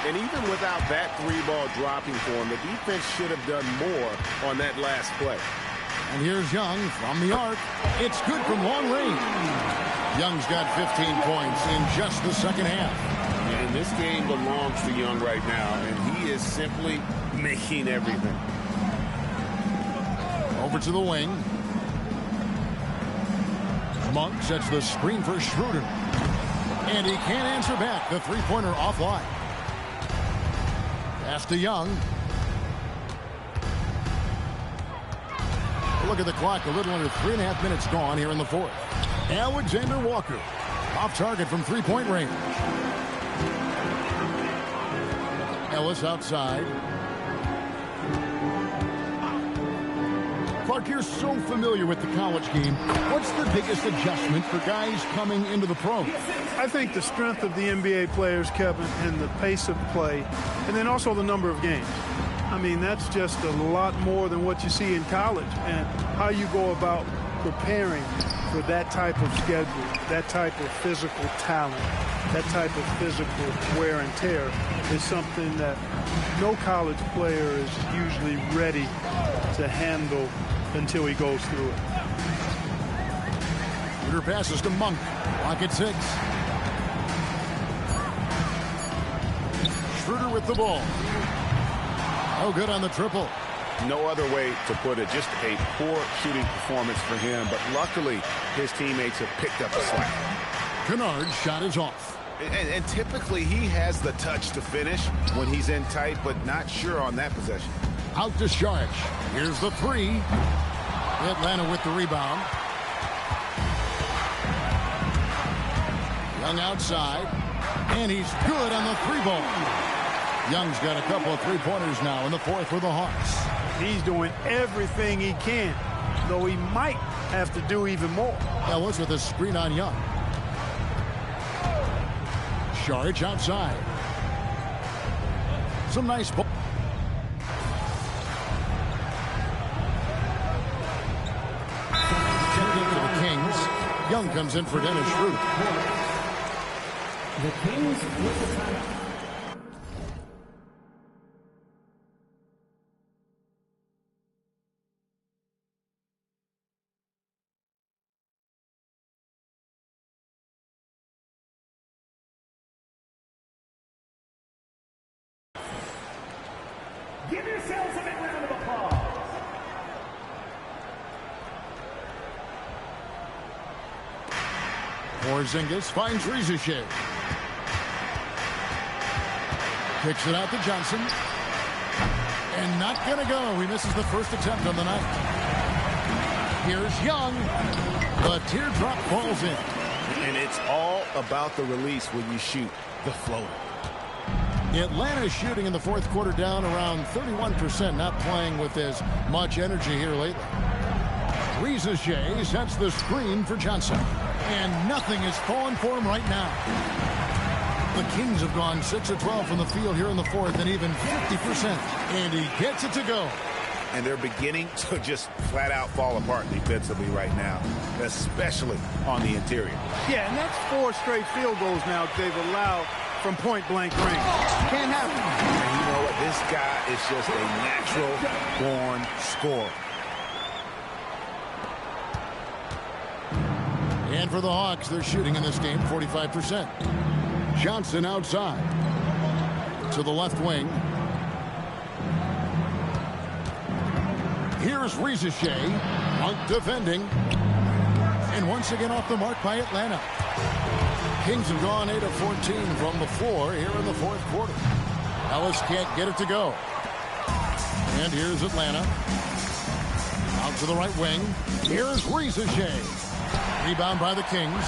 Speaker 12: And even without that 3-ball dropping for him, the defense should have done more on that last play.
Speaker 1: And here's Young from the arc. It's good from long range. Young's got 15 points in just the second half.
Speaker 12: And this game belongs to Young right now, and he is simply making everything.
Speaker 1: Over to the wing. Monk sets the screen for Schroeder. And he can't answer back. The three-pointer offline. Pass to Young. Look at the clock. A little under 3.5 minutes gone here in the fourth. Alexander Walker off target from three-point range. Ellis outside. Clark, you're so familiar with the college game. What's the biggest adjustment for guys coming into the pros?
Speaker 14: I think the strength of the NBA players, Kevin, and the pace of play, and then also the number of games. I mean, that's just a lot more than what you see in college, and how you go about preparing for that type of schedule, that type of physical talent. that type of physical wear and tear is something that no college player is usually ready to handle until he goes through it.
Speaker 1: Shooter passes to Monk. Clock at 6. Schroeder with the ball. Oh, good on the triple.
Speaker 4: No other way to put it. Just a poor shooting performance for him. But luckily, his teammates have picked up the slack.
Speaker 1: Kennard's shot is off.
Speaker 4: And typically, he has the touch to finish when he's in tight, but not sure on that possession.
Speaker 1: Out to Saric. Here's the 3. Atlanta with the rebound. Young outside. And he's good on the 3-ball. Young's got a couple of 3-pointers now in the 4th for the Hawks.
Speaker 14: He's doing everything he can, though he might have to do even more.
Speaker 1: Ellis with a screen on Young. Saric outside. Some nice ball. Checking to the Kings. Young comes in for Dennis Schroeder.
Speaker 9: The Kings with the timeout. Give yourselves a big round of applause.
Speaker 1: Porzingis finds Riza Shea. Kicks it out to Johnson. And not going to go. He misses the first attempt on the night. Here's Young. The teardrop falls in.
Speaker 4: And it's all about the release when you shoot the floater.
Speaker 1: Atlanta shooting in the 4th quarter down around 31%, not playing with as much energy here lately. Riza Shea sets the screen for Johnson. And nothing is falling for him right now. The Kings have gone 6 of 12 from the field here in the 4th and even 50%. And he gets it to go.
Speaker 4: And they're beginning to just flat out fall apart defensively right now, especially on the interior.
Speaker 14: Yeah, and that's 4 straight field goals now they've allowed from point-blank range. Can't happen.
Speaker 4: And you know what? This guy is just a natural-born scorer.
Speaker 1: And for the Hawks, they're shooting in this game 45%. Johnson outside to the left wing. Here's Riza Shea. Monk defending. And once again off the mark by Atlanta. Kings have gone 8 of 14 from the floor here in the 4th quarter. Ellis can't get it to go. And here's Atlanta. Out to the right wing. Here's Riza Shea. Rebound by the Kings.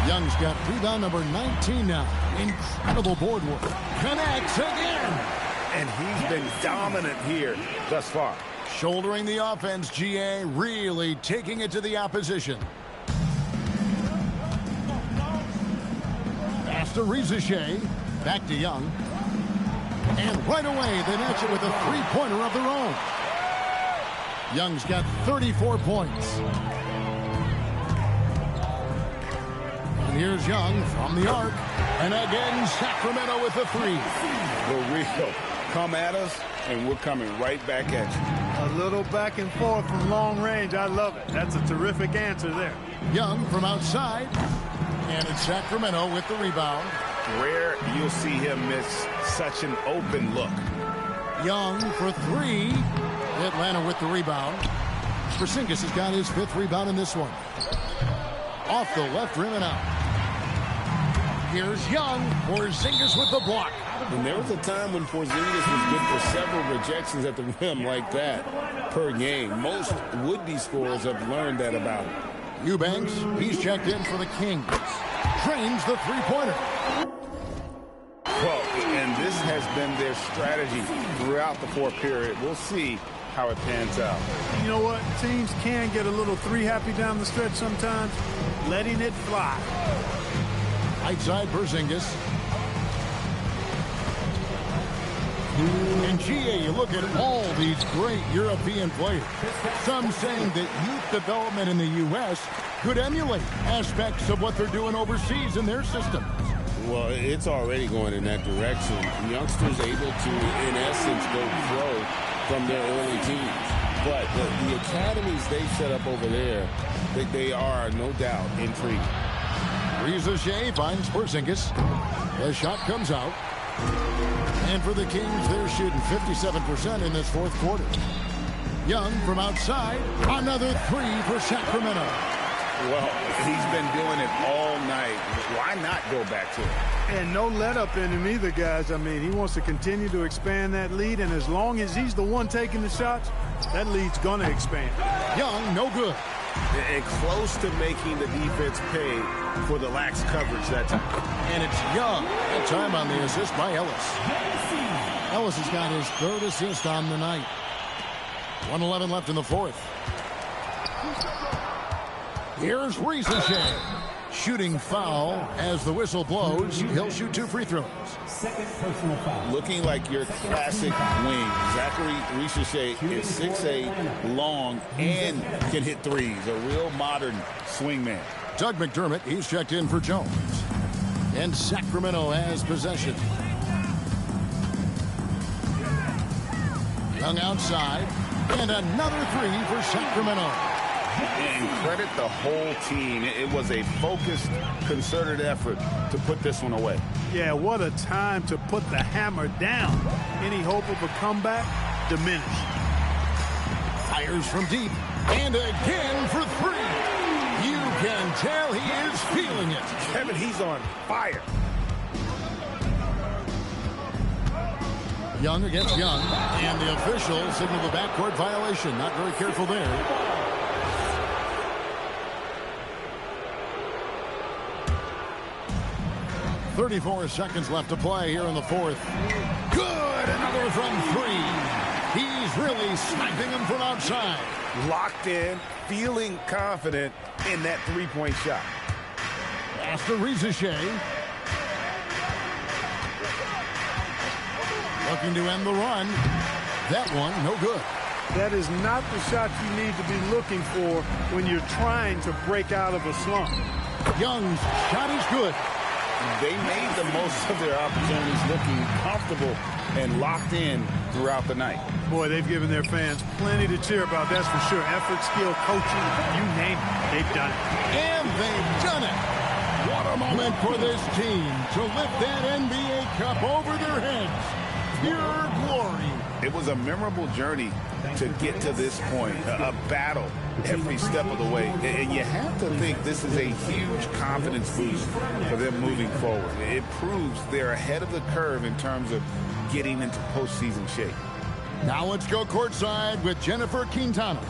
Speaker 1: Young's got rebound number 19 now. Incredible board work. Connects again.
Speaker 4: And he's been dominant here thus far.
Speaker 1: Shouldering the offense, GA really taking it to the opposition. Pass to Riza Shea. Back to Young. And right away, they match it with a 3-pointer of their own. Young's got 34 points. And here's Young from the arc. And again, Sacramento with the 3.
Speaker 4: For real. Come at us, and we're coming right back at you.
Speaker 14: A little back and forth from long range. I love it. That's a terrific answer there.
Speaker 1: Young from outside. And it's Sacramento with the rebound.
Speaker 4: Rare you'll see him miss such an open look.
Speaker 1: Young for 3. Atlanta with the rebound. Porzingis has got his 5th rebound in this one. Off the left rim and out. Here's Young. Porzingis with the block.
Speaker 12: And there was a time when Porzingis was good for several rejections at the rim like that per game. Most would-be scorers have learned that about him.
Speaker 1: Eubanks, he's checked in for the Kings. Drains the 3-pointer.
Speaker 4: Well, and this has been their strategy throughout the 4th period. We'll see how it pans out.
Speaker 14: You know what? Teams can get a little 3-happy down the stretch sometimes. Letting it fly.
Speaker 1: Outside Porzingis. And GA, you look at all these great European players. Some saying that youth development in the U.S. could emulate aspects of what they're doing overseas in their system.
Speaker 12: Well, it's already going in that direction. Youngsters able to, in essence, go pro from their early teams. But the academies they set up over there, they are, no doubt, intriguing.
Speaker 1: Riza-Shea finds Porzingis. The shot comes out. And for the Kings, they're shooting 57% in this fourth quarter. Young from outside. Another three for Sacramento.
Speaker 4: Well, he's been doing it all night. Why not go back to it?
Speaker 14: And no let up in him either, guys. I mean, he wants to continue to expand that lead, and as long as he's the one taking the shots, that lead's going to expand.
Speaker 1: Young, no good.
Speaker 4: And close to making the defense pay for the lax coverage that time.
Speaker 1: And it's Young. That time on the assist by Ellis. Ellis has got his third assist on the night. 1:11 left in the fourth. Here's Riza-Shea. Shooting foul as the whistle blows. He'll shoot 2 free throws.
Speaker 9: Second personal foul.
Speaker 4: Looking like your classic wing. Zachary Riza-Shea is 6'8", long, and can hit threes. A real modern swing man.
Speaker 1: Doug McDermott, he's checked in for Jones. And Sacramento has possession. Young outside. And another three for Sacramento.
Speaker 4: And credit the whole team. It was a focused, concerted effort to put this one away.
Speaker 14: Yeah, what a time to put the hammer down. Any hope of a comeback? Diminished.
Speaker 1: Fires from deep. And again for three. You can tell he is feeling it.
Speaker 4: Kevin, he's on fire.
Speaker 1: Young against Young. And the official signaled a backcourt violation. Not very careful there. .34 seconds left to play here in the fourth. Good! Another from three. He's really sniping him from outside.
Speaker 4: Locked in, feeling confident in that three-point shot.
Speaker 1: Pass to Riza-Shea. Looking to end the run. That one, no good.
Speaker 14: That is not the shot you need to be looking for when you're trying to break out of a slump.
Speaker 1: Young's shot is good.
Speaker 4: They made the most of their opportunities, looking comfortable and locked in throughout the night.
Speaker 14: Boy, they've given their fans plenty to cheer about, that's for sure. Effort, skill, coaching, you name it, they've done it.
Speaker 1: And they've done it. What a moment for this team to lift that NBA Cup over their heads. Pure glory.
Speaker 4: It was a memorable journey to get to this point, a battle every step of the way. And you have to think this is a huge confidence boost for them moving forward. It proves they're ahead of the curve in terms of getting into postseason shape.
Speaker 1: Now let's go courtside with Jennifer Quintana.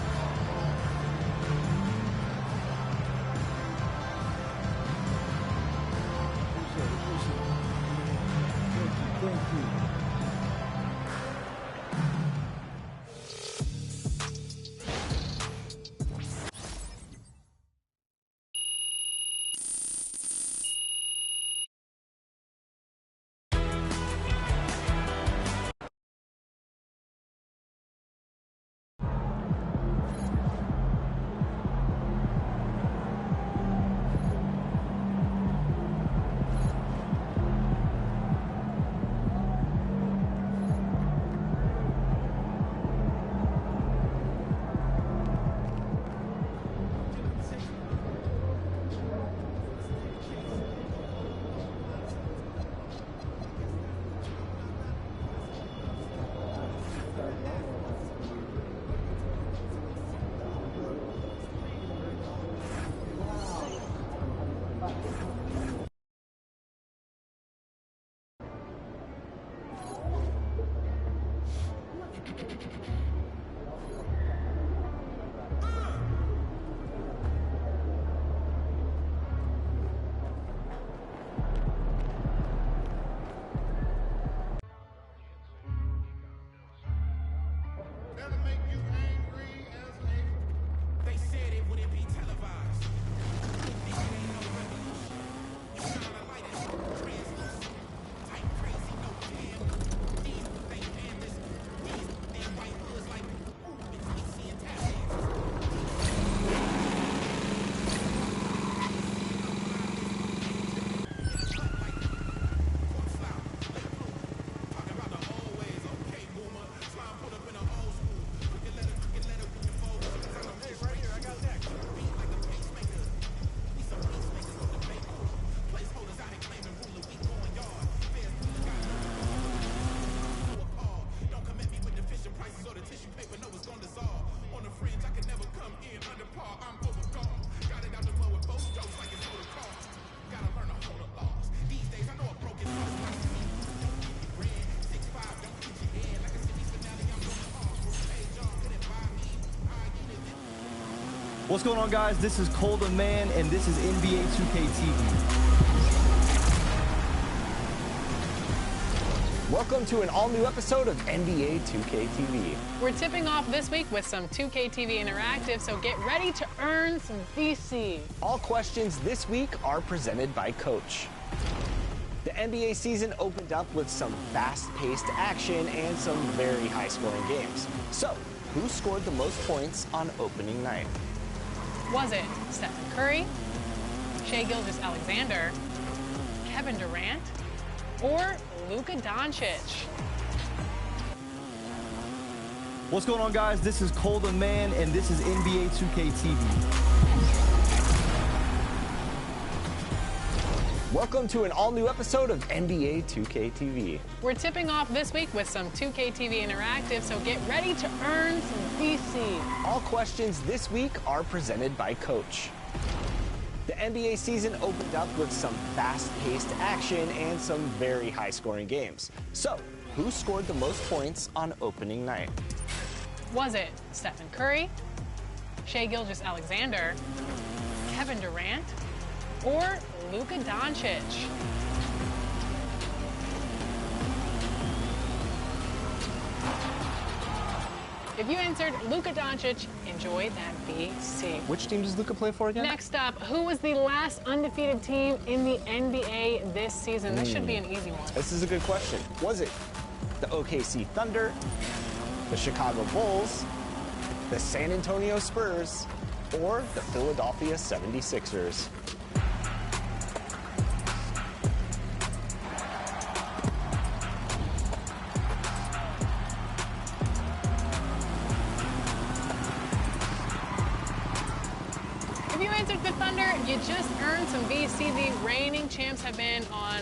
Speaker 13: What's going on, guys? This is Cole the Man, and this is NBA 2K TV.
Speaker 15: Welcome to an all-new episode of NBA 2K TV.
Speaker 16: We're tipping off this week with some 2K TV Interactive, so get ready to earn some VC.
Speaker 15: All questions this week are presented by Coach. The NBA season opened up with some fast-paced action and some very high-scoring games. So, who scored the most points on opening night?
Speaker 16: Was it Stephen Curry, Shai Gilgeous-Alexander, Kevin Durant, or Luka Doncic?
Speaker 13: What's going on, guys? This is Cole the Man, and this is NBA 2K TV.
Speaker 15: Welcome to an all-new episode of NBA 2K TV.
Speaker 16: We're tipping off this week with some 2K TV Interactive, so get ready to earn some VC.
Speaker 15: All questions this week are presented by Coach. The NBA season opened up with some fast-paced action and some very high-scoring games. So, who scored the most points on opening night?
Speaker 16: Was it Stephen Curry, Shai Gilgeous-Alexander, Kevin Durant, or Luka Doncic? If you answered Luka Doncic, enjoy that VC.
Speaker 15: Which team does Luka play for again?
Speaker 16: Next up, who was the last undefeated team in the NBA this season? This should be an easy one.
Speaker 15: This is a good question. Was it the OKC Thunder, the Chicago Bulls, the San Antonio Spurs, or the Philadelphia 76ers?
Speaker 16: If you answered the Thunder, you just earned some VC. The reigning champs have been on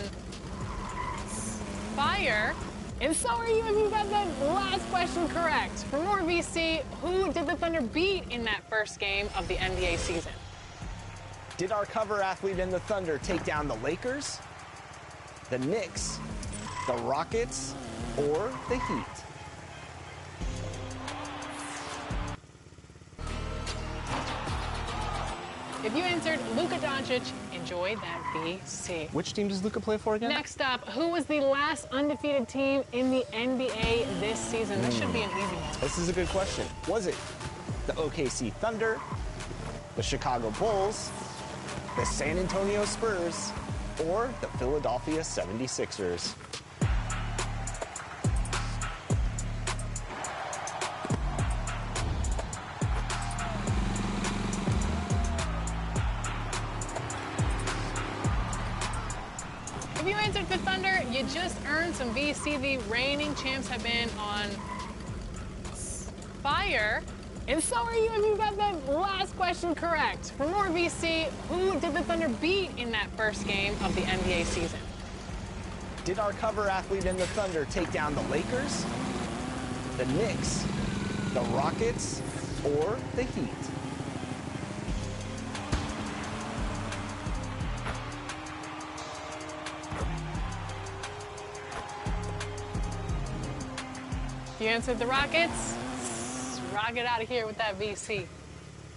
Speaker 16: fire. And so are you if you got that last question correct. For more VC, who did the Thunder beat in that first game of the NBA season?
Speaker 15: Did our cover athlete in the Thunder take down the Lakers, the Knicks, the Rockets, or the Heat?
Speaker 16: If you answered Luka Doncic, enjoy that VC.
Speaker 15: Which team does Luka play for again?
Speaker 16: Next up, who was the last undefeated team in the NBA this season? This should be an easy one.
Speaker 15: This is a good question. Was it the OKC Thunder, the Chicago Bulls, the San Antonio Spurs, or the Philadelphia 76ers?
Speaker 16: If you answered the Thunder, you just earned some VC. The reigning champs have been on fire. And so are you if you got that last question correct. For more VC, who did the Thunder beat in that first game of the NBA season?
Speaker 15: Did our cover athlete in the Thunder take down the Lakers, the Knicks, the Rockets, or the Heat?
Speaker 16: You answered the Rockets. Rock it out of here with that VC.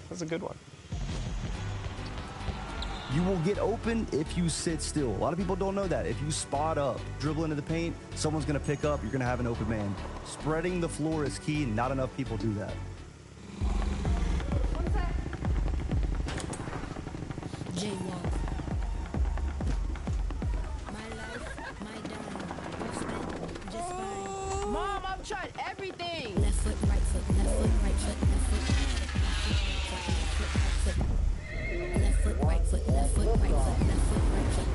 Speaker 15: That's a good one.
Speaker 13: You will get open if you sit still. A lot of people don't know that. If you spot up, dribble into the paint, someone's going to pick up, you're going to have an open man. Spreading the floor is key, and not enough people do that.
Speaker 17: Mom, I've tried everything. Left foot, right foot, left foot, right foot, left foot, left foot, right foot, left foot, right foot, left foot, right foot.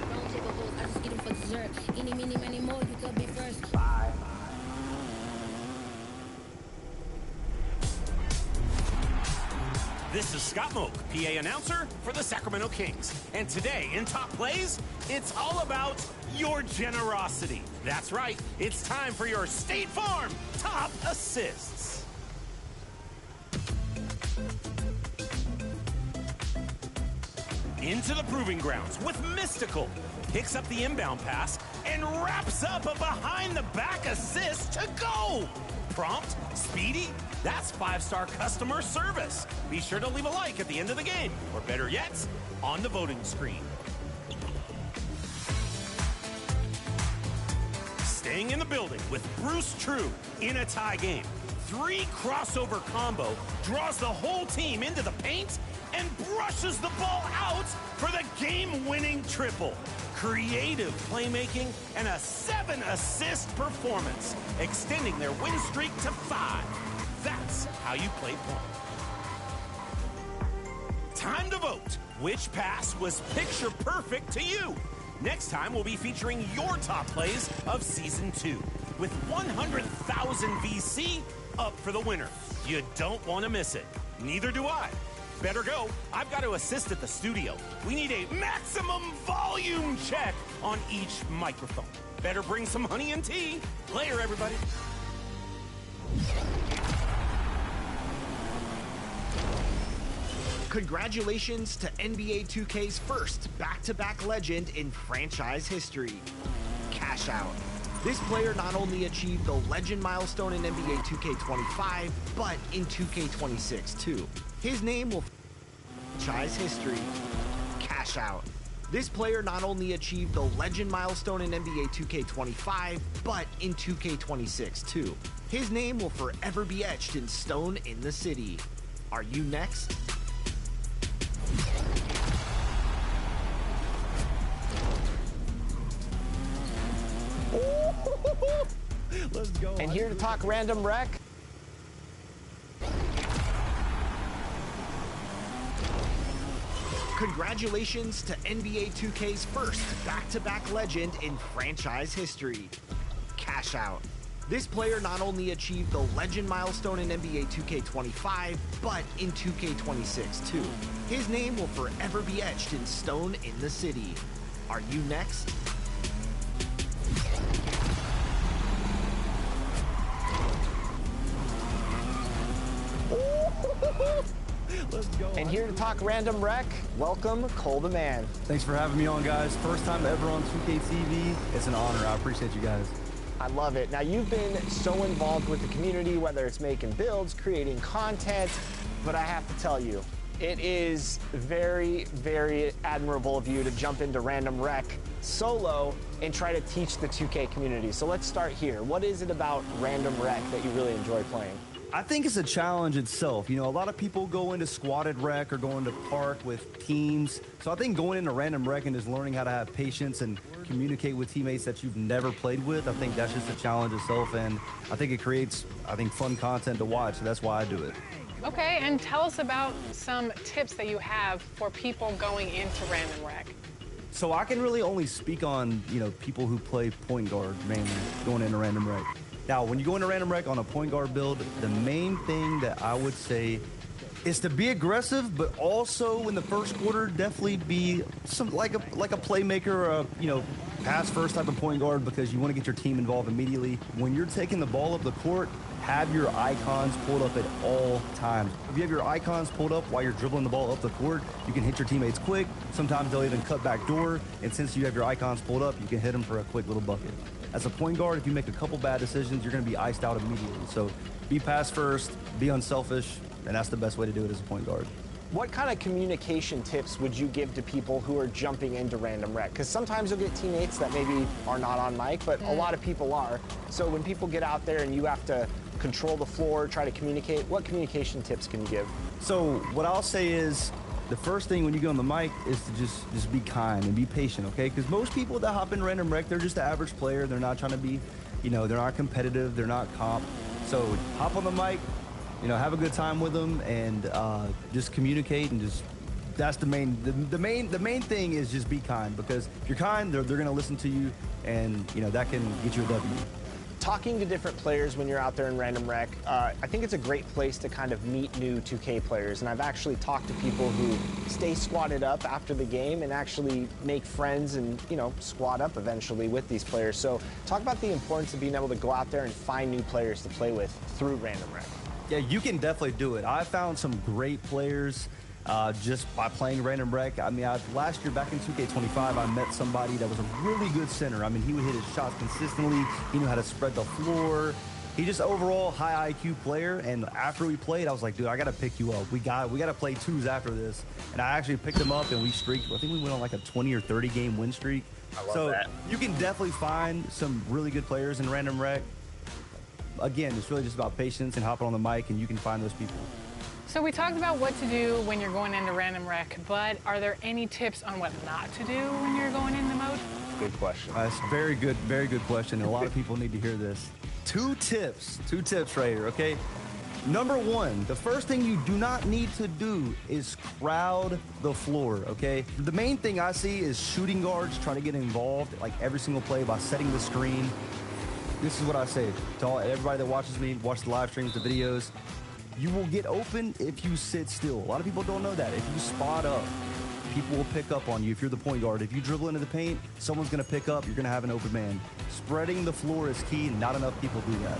Speaker 17: Don't take a hold, I just get them for dessert. Any, many, many more, you could be first. Bye.
Speaker 18: This is Scott Moak, PA announcer for the Sacramento Kings. And today in Top Plays, it's all about your generosity. That's right, it's time for your State Farm Top Assists. Into the proving grounds with Mystical. Picks up the inbound pass and wraps up a behind-the-back assist to go. Prompt, speedy, that's 5-star customer service. Be sure to leave a like at the end of the game, or better yet, on the voting screen. Staying in the building with Bruce True in a tie game. 3 crossover combo draws the whole team into the paint and brushes the ball out for the game-winning triple. Creative playmaking and a 7-assist performance, extending their win streak to 5. That's how you play point. Time to vote. Which pass was picture perfect to you? Next time, we'll be featuring your top plays of Season 2 with 100,000 VC up for the winner. You don't want to miss it. Neither do I. Better go. I've got to assist at the studio. We need a maximum volume check on each microphone. Better bring some honey and tea. Later, everybody.
Speaker 15: Congratulations to NBA 2K's first back-to-back legend in franchise history, Cash Out. This player not only achieved the legend milestone in NBA 2K25, but in 2K26 too. His name will franchise history, Cash Out. This player not only achieved the legend milestone in NBA 2K25, but in 2K26 too. His name will forever be etched in stone in the city. Are you next?
Speaker 13: Let's go.
Speaker 15: And here to talk Random Rec, congratulations to NBA 2K's first back-to-back legend in franchise history, Cash Out. This player not only achieved the legend milestone in NBA 2K25, but in 2K26 too. His name will forever be etched in stone in the city. Are you next?
Speaker 13: Let's go.
Speaker 15: And here to talk Random Rec, welcome Cole the Man.
Speaker 19: Thanks for having me on, guys. First time ever on 2K TV. It's an honor. I appreciate you guys.
Speaker 15: I love it. Now, you've been so involved with the community, whether it's making builds, creating content, but I have to tell you, it is very, very admirable of you to jump into Random Rec solo and try to teach the 2K community. So let's start here. What is it about Random Rec that you really enjoy playing?
Speaker 19: I think it's a challenge itself. You know, a lot of people go into squatted rec or go into park with teams. So I think going into Random Rec and just learning how to have patience and communicate with teammates that you've never played with, I think that's just a challenge itself. And I think it creates, fun content to watch. So that's why I do it.
Speaker 16: Okay, and tell us about some tips that you have for people going into Random Rec.
Speaker 19: So I can really only speak on, people who play point guard mainly going into Random Rec. Now, when you go into Random Rec on a point guard build, the main thing that I would say is to be aggressive, but also in the first quarter, definitely be some like a playmaker or a, pass first type of point guard, because you want to get your team involved immediately. When you're taking the ball up the court, have your icons pulled up at all times. If you have your icons pulled up while you're dribbling the ball up the court, you can hit your teammates quick. Sometimes they'll even cut back door, and since you have your icons pulled up, you can hit them for a quick little bucket. As a point guard, if you make a couple bad decisions, you're going to be iced out immediately. So be pass first, be unselfish, and that's the best way to do it as a point guard.
Speaker 15: What kind of communication tips would you give to people who are jumping into Random Rec? Because sometimes you'll get teammates that maybe are not on mic, but a lot of people are. So when people get out there and you have to control the floor, try to communicate, what communication tips can you give?
Speaker 19: So what I'll say is, the first thing when you go on the mic is to just be kind and be patient, okay? Because most people that hop in Random Rec, they're just an average player. They're not trying to be, they're not competitive. They're not comp. So hop on the mic, have a good time with them, and just communicate, and that's the main thing is just be kind, because if you're kind, they're going to listen to you, and that can get you a W.
Speaker 15: Talking to different players when you're out there in Random Rec, I think it's a great place to kind of meet new 2K players. And I've actually talked to people who stay squatted up after the game and actually make friends and, squat up eventually with these players. So talk about the importance of being able to go out there and find new players to play with through Random Rec.
Speaker 19: Yeah, you can definitely do it. I found some great players just by playing random rec. I mean, last year back in 2K25, I met somebody that was a really good center. I mean, he would hit his shots consistently. He knew how to spread the floor. He just overall high IQ player. And after we played, I was like, dude, I got to pick you up. We got to play twos after this. And I actually picked him up and we streaked. I think we went on like a 20 or 30 game win streak.
Speaker 15: I love that.
Speaker 19: You can definitely find some really good players in random rec. Again, it's really just about patience and hopping on the mic, and you can find those people.
Speaker 16: So we talked about what to do when you're going into random rec, but are there any tips on what not to do when you're going into mode?
Speaker 15: Good question.
Speaker 19: That's very good question, and a lot of people need to hear this. Two tips right here, okay? Number one, the first thing you do not need to do is crowd the floor, okay? The main thing I see is shooting guards trying to get involved like every single play by setting the screen. This is what I say to everybody that watches me, watch the live streams, the videos. You will get open if you sit still. A lot of people don't know that. If you spot up, people will pick up on you. If you're the point guard, if you dribble into the paint, someone's going to pick up. You're going to have an open man. Spreading the floor is key. Not enough people do that.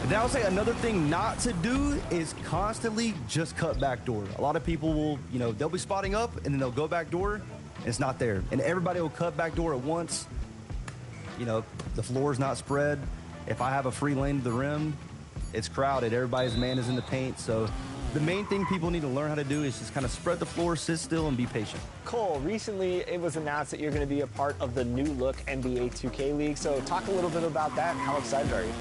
Speaker 19: And then I would say another thing not to do is constantly just cut back door. A lot of people will, they'll be spotting up and then they'll go back door and it's not there. And everybody will cut back door at once. The floor is not spread. If I have a free lane to the rim, it's crowded. Everybody's man is in the paint. So the main thing people need to learn how to do is just kind of spread the floor, sit still, and be patient.
Speaker 15: Cole, recently it was announced that you're going to be a part of the new look NBA 2K League. So talk a little bit about that. How excited are you?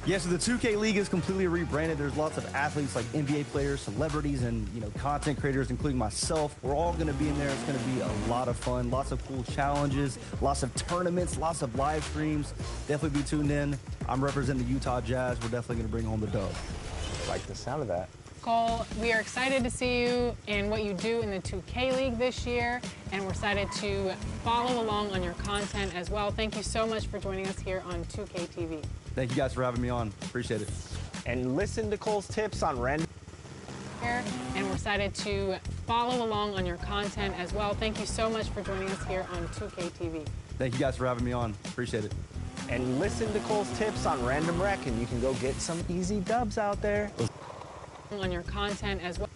Speaker 19: Yeah, so the 2K League is completely rebranded. There's lots of athletes like NBA players, celebrities, and content creators, including myself. We're all going to be in there. It's going to be a lot of fun, lots of cool challenges, lots of tournaments, lots of live streams. Definitely be tuned in. I'm representing the Utah Jazz. We're definitely going to bring home the dub.
Speaker 15: I like the sound of that.
Speaker 16: Cole, we are excited to see you and what you do in the 2K League this year, and we're excited to follow along on your content as well. Thank you so much for joining us here on 2K TV.
Speaker 19: Thank you guys for having me on. Appreciate it.
Speaker 15: And listen to Cole's tips on random.
Speaker 16: And we're excited to follow along on your content as well. Thank you so much for joining us here on 2K TV.
Speaker 19: Thank you guys for having me on. Appreciate it.
Speaker 15: And listen to Cole's tips on random rec, and you can go get some easy dubs out there.
Speaker 16: On your content as well.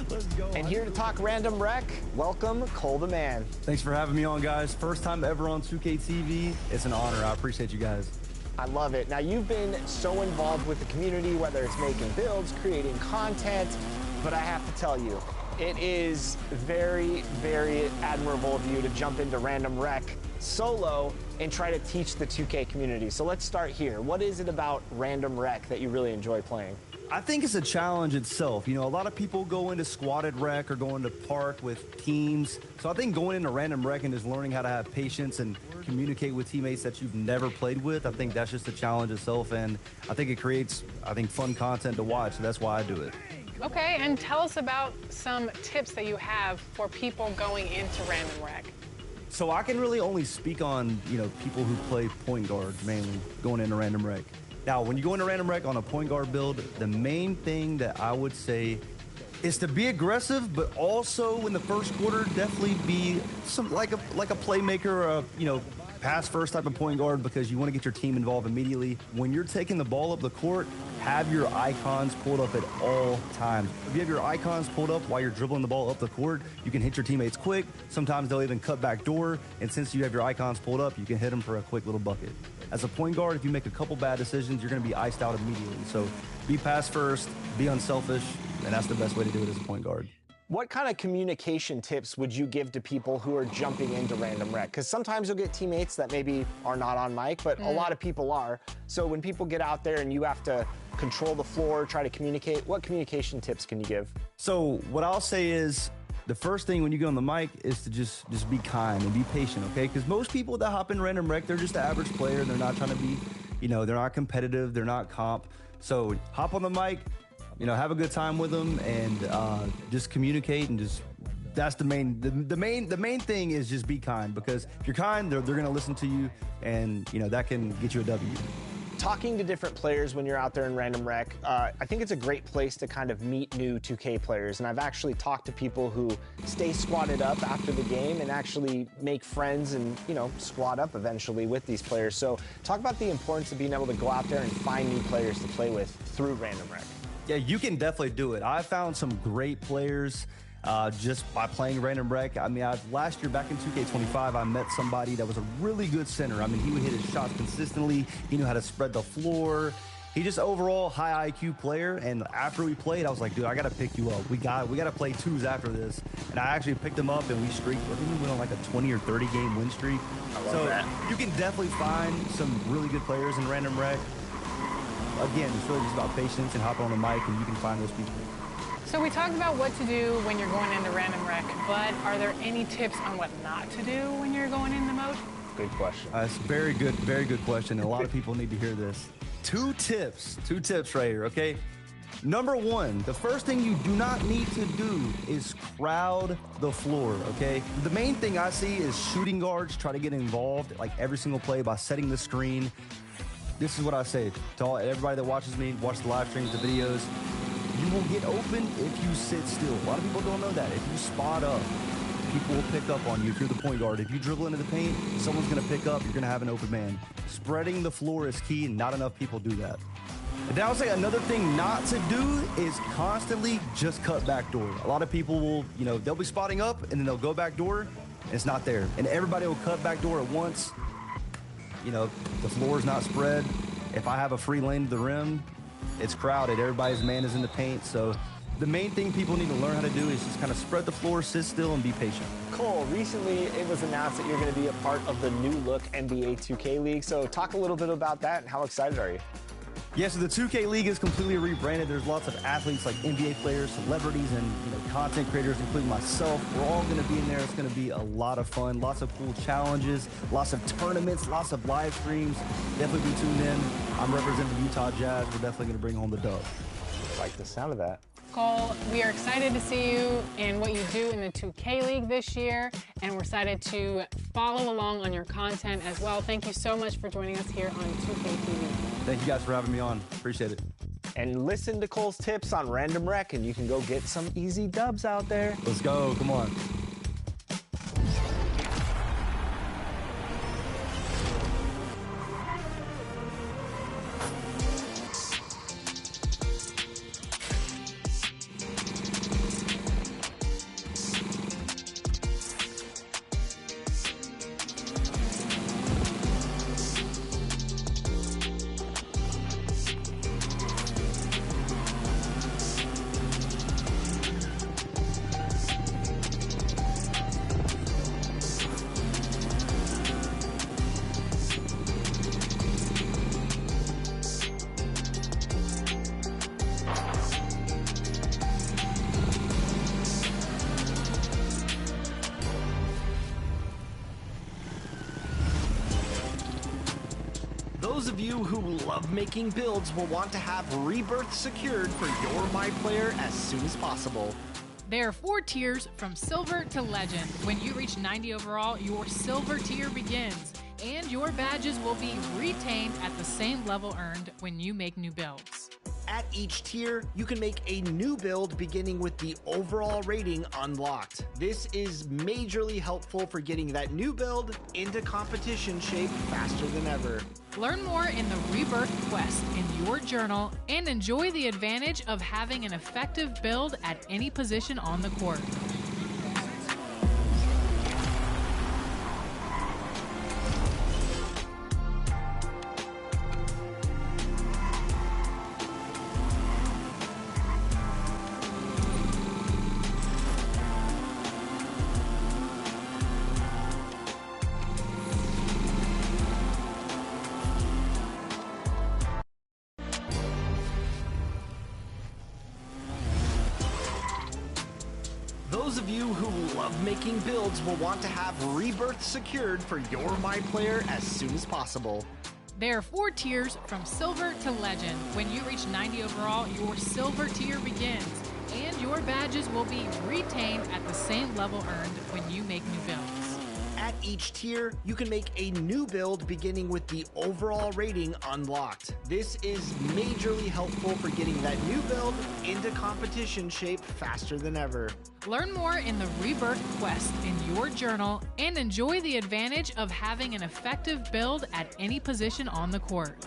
Speaker 19: Let's go.
Speaker 15: And here to talk random rec, welcome Cole the Man.
Speaker 19: Thanks for having me on, guys. First time ever on 2K TV. It's an honor. I appreciate you guys.
Speaker 15: I love it. Now, you've been so involved with the community, whether it's making builds, creating content, but I have to tell you, it is very, very admirable of you to jump into random rec solo and try to teach the 2K community. So let's start here. What is it about random rec that you really enjoy playing?
Speaker 19: I think it's a challenge itself. A lot of people go into squatted rec or go into park with teams. So I think going into random rec and just learning how to have patience and communicate with teammates that you've never played with, I think that's just a challenge itself. And I think it creates, fun content to watch. So that's why I do it.
Speaker 16: Okay, and tell us about some tips that you have for people going into random rec.
Speaker 19: So I can really only speak on, people who play point guard mainly going into random rec. Now, when you go into random rec on a point guard build, the main thing that I would say is to be aggressive, but also in the first quarter, definitely be some like a playmaker or a, pass first type of point guard, because you want to get your team involved immediately. When you're taking the ball up the court, have your icons pulled up at all times. If you have your icons pulled up while you're dribbling the ball up the court, you can hit your teammates quick. Sometimes they'll even cut back door, and since you have your icons pulled up, you can hit them for a quick little bucket. As a point guard, if you make a couple bad decisions, you're going to be iced out immediately. So be pass first, be unselfish, and that's the best way to do it as a point guard.
Speaker 15: What kind of communication tips would you give to people who are jumping into random rec? Because sometimes you'll get teammates that maybe are not on mic, but a lot of people are. So when people get out there and you have to control the floor, try to communicate, what communication tips can you give?
Speaker 19: So what I'll say is, the first thing when you get on the mic is to just be kind and be patient, okay? Because most people that hop in random rec, they're just an average player. They're not trying to be, they're not competitive. They're not comp. So hop on the mic, have a good time with them, and just communicate, and that's the main thing is just be kind, because if you're kind, they're going to listen to you, and that can get you a W.
Speaker 15: talking to different players when you're out there in Random Rec, I think it's a great place to kind of meet new 2K players. And I've actually talked to people who stay squatted up after the game and actually make friends and, you know, squat up eventually with these players. So talk about the importance of being able to go out there and find new players to play with through Random Rec.
Speaker 19: Yeah, you can definitely do it. I found some great players just by playing Random Rec. I mean, last year back in 2K25, I met somebody that was a really good center. I mean, he would hit his shots consistently. He knew how to spread the floor. He just overall high IQ player. And after we played, I was like, dude, I got to pick you up. We got to play twos after this. And I actually picked him up and we streaked. I think we went on like a 20 or 30 game win streak.
Speaker 15: I love that.
Speaker 19: You can definitely find some really good players in Random Rec. Again, it's really just about patience and hopping on the mic and you can find those people.
Speaker 16: So we talked about what to do when you're going into Random Rec, but are there any tips on what not to do when you're going in the mode?
Speaker 15: Good question.
Speaker 19: It's very good question, and a lot of people need to hear this. Two tips right here, okay? Number one, the first thing you do not need to do is crowd the floor, okay? The main thing I see is shooting guards try to get involved like every single play by setting the screen. This is what I say to everybody that watches me, watch the live streams, the videos. You will get open if you sit still. A lot of people don't know that. If you spot up, people will pick up on you if you're the point guard. If you dribble into the paint, someone's going to pick up. You're going to have an open man. Spreading the floor is key, and not enough people do that. And then I would say another thing not to do is constantly just cut back door. A lot of people will, you know, they'll be spotting up, and then they'll go back door, and it's not there. And everybody will cut back door at once. You know, the floor is not spread. If I have a free lane to the rim, it's crowded. Everybody's man is in the paint. So the main thing people need to learn how to do is just kind of spread the floor, sit still, and be patient.
Speaker 15: Cole, recently it was announced that you're going to be a part of the new look NBA 2K League. So talk a little bit about that and how excited are you?
Speaker 19: Yeah, so the 2K League is completely rebranded. There's lots of athletes like NBA players, celebrities, and content creators, including myself. We're all going to be in there. It's going to be a lot of fun, lots of cool challenges, lots of tournaments, lots of live streams. Definitely be tuned in. I'm representing the Utah Jazz. We're definitely going to bring home the dub.
Speaker 15: I like the sound of that.
Speaker 16: Cole, we are excited to see you and what you do in the 2K League this year, and we're excited to follow along on your content as well. Thank you so much for joining us here on 2K TV.
Speaker 19: Thank you guys for having me on. Appreciate it.
Speaker 15: And listen to Cole's tips on Random Rec, and you can go get some easy dubs out there.
Speaker 19: Let's go. Come on.
Speaker 15: Those of you who love making builds will want to have Rebirth secured for your My Player as soon as possible.
Speaker 20: There are 4 tiers from Silver to Legend. When you reach 90 overall, your Silver tier begins, and your badges will be retained at the same level earned when you make new builds.
Speaker 15: At each tier, you can make a new build beginning with the overall rating unlocked. This is majorly helpful for getting that new build into competition shape faster than ever.
Speaker 20: Learn more in the Rebirth quest in your journal and enjoy the advantage of having an effective build at any position on the court.
Speaker 15: Those of you who love making builds will want to have Rebirth secured for your My Player as soon as possible.
Speaker 20: There are 4 tiers from Silver to Legend. When you reach 90 overall, your Silver tier begins, and your badges will be retained at the same level earned when you make new builds.
Speaker 15: At At each tier, you can make a new build beginning with the overall rating unlocked. This is majorly helpful for getting that new build into competition shape faster than ever.
Speaker 20: Learn more in the Rebirth Quest in your journal and enjoy the advantage of having an effective build at any position on the court.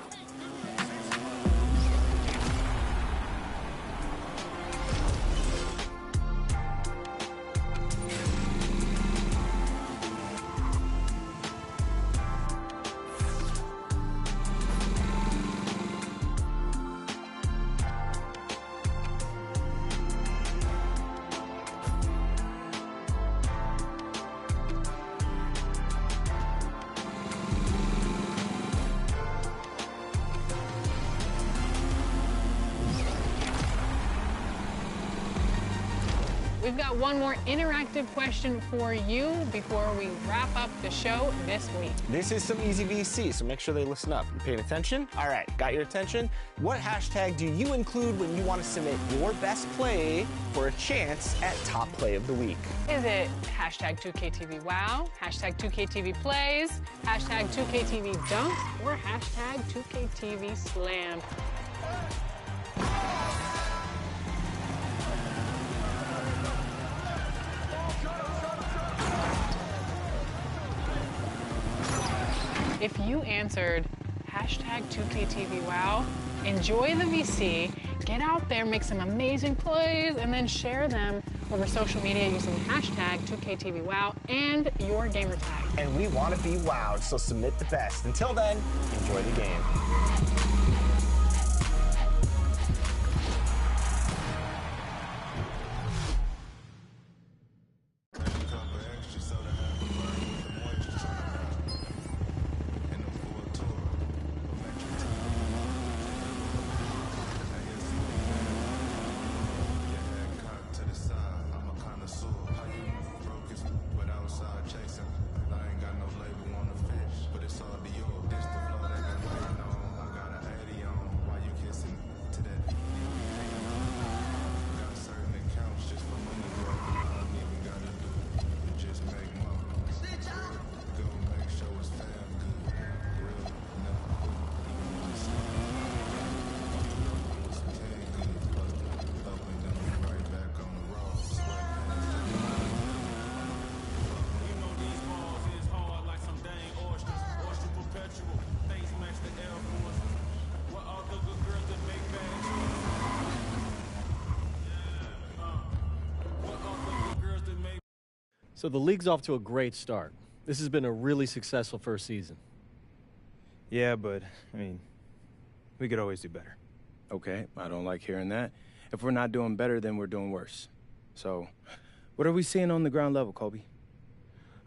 Speaker 16: We've got one more interactive question for you before we wrap up the show this week.
Speaker 15: This is some easy VC, so make sure they listen up. You paying attention? All right, got your attention? What hashtag do you include when you want to submit your best play for a chance at top play of the week?
Speaker 16: Is it hashtag 2KTVWow, hashtag 2KTVPlays, hashtag 2KTVDunks, or hashtag 2KTVSlam? If you answered hashtag 2KTVWow, enjoy the VC, get out there, make some amazing plays, and then share them over social media using hashtag 2KTVWow and your gamer tag.
Speaker 15: And we want to be wowed, so submit the best. Until then, enjoy the game.
Speaker 21: So the league's off to a great start. This has been a really successful first season.
Speaker 22: Yeah, but, I mean, we could always do better.
Speaker 23: Okay, I don't like hearing that. If we're not doing better, then we're doing worse. So, what are we seeing on the ground level, Kobe?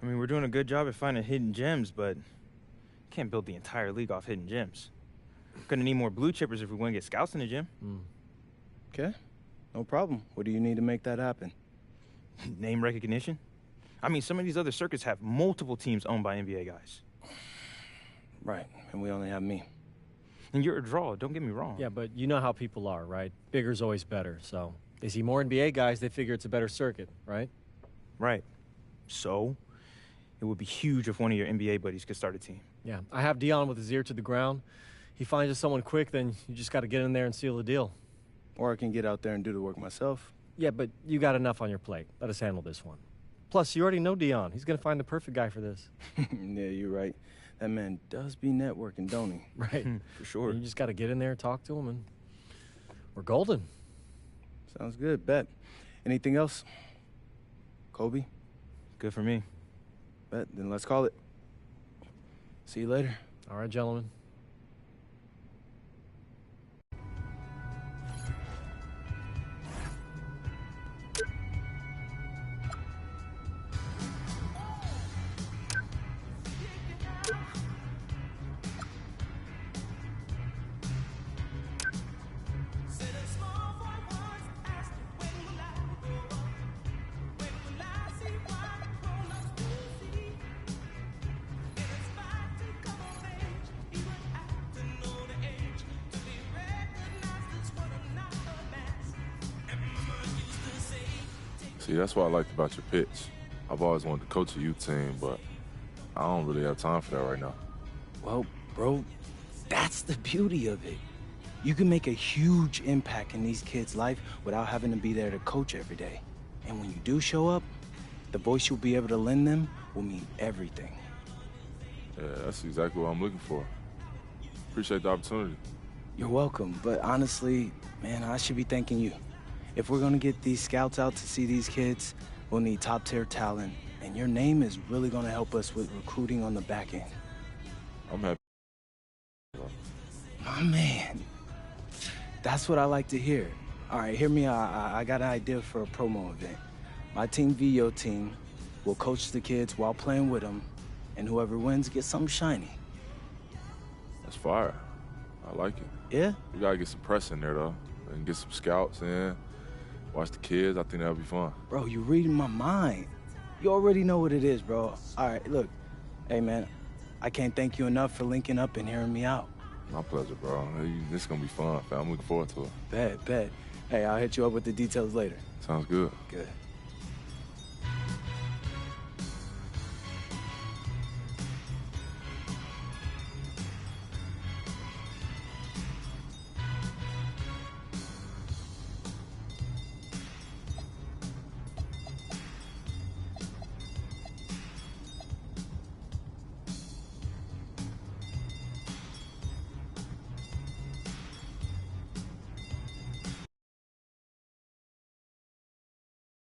Speaker 22: I mean, we're doing a good job at finding hidden gems, but can't build the entire league off hidden gems. Gonna need more blue chippers if we want to get scouts in the gym.
Speaker 23: Okay, no problem. What do you need to make that happen?
Speaker 22: Name recognition. I mean, some of these other circuits have multiple teams owned by NBA guys.
Speaker 23: Right, and we only have me.
Speaker 22: And you're a draw, don't get me wrong.
Speaker 21: Yeah, but you know how people are, right? Bigger's always better, so they see more NBA guys, they figure it's a better circuit, right?
Speaker 22: Right. So, it would be huge if one of your NBA buddies could start a team.
Speaker 21: Yeah, I have Dion with his ear to the ground. He finds us someone quick, then you just got to get in there and seal the deal.
Speaker 23: Or I can get out there and do the work myself.
Speaker 21: Yeah, but you got enough on your plate. Let us handle this one. Plus, you already know Dion. He's going to find the perfect guy for this.
Speaker 23: Yeah, you're right. That man does be networking, don't he?
Speaker 21: Right.
Speaker 23: For sure.
Speaker 21: You just got to get in there, talk to him, and we're golden.
Speaker 23: Sounds good, bet. Anything else? Kobe?
Speaker 22: Good for me.
Speaker 23: Bet, then let's call it. See you later.
Speaker 21: All right, gentlemen.
Speaker 24: See, that's what I liked about your pitch. I've always wanted to coach a youth team, but
Speaker 3: I don't really have time for that right now.
Speaker 13: Well, bro, that's the beauty of it. You can make a huge impact in these kids' life without having to be there to coach every day. And when you do show up, the voice you'll be able to lend them will mean everything.
Speaker 3: Yeah, that's exactly what I'm looking for. Appreciate the opportunity.
Speaker 13: You're welcome, but honestly, man, I should be thanking you. If we're gonna get these scouts out to see these kids, we'll need top-tier talent, and your name is really gonna help us with recruiting on the back end.
Speaker 3: I'm happy.
Speaker 13: My man, that's what I like to hear. All right, hear me out. I got an idea for a promo event. My team v your team. We'll coach the kids while playing with them, and whoever wins gets something shiny.
Speaker 3: That's fire. I like it.
Speaker 13: Yeah?
Speaker 3: We gotta get some press in there, though, and get some scouts in. Watch the kids. I think that'll be fun.
Speaker 13: Bro, you're reading my mind. You already know what it is, bro. All right, look. Hey, man, I can't thank you enough for linking up and hearing me out.
Speaker 3: My pleasure, bro. This is gonna be fun, fam. I'm looking forward to it.
Speaker 13: Bet. Hey, I'll hit you up with the details later.
Speaker 3: Sounds good.
Speaker 13: Good.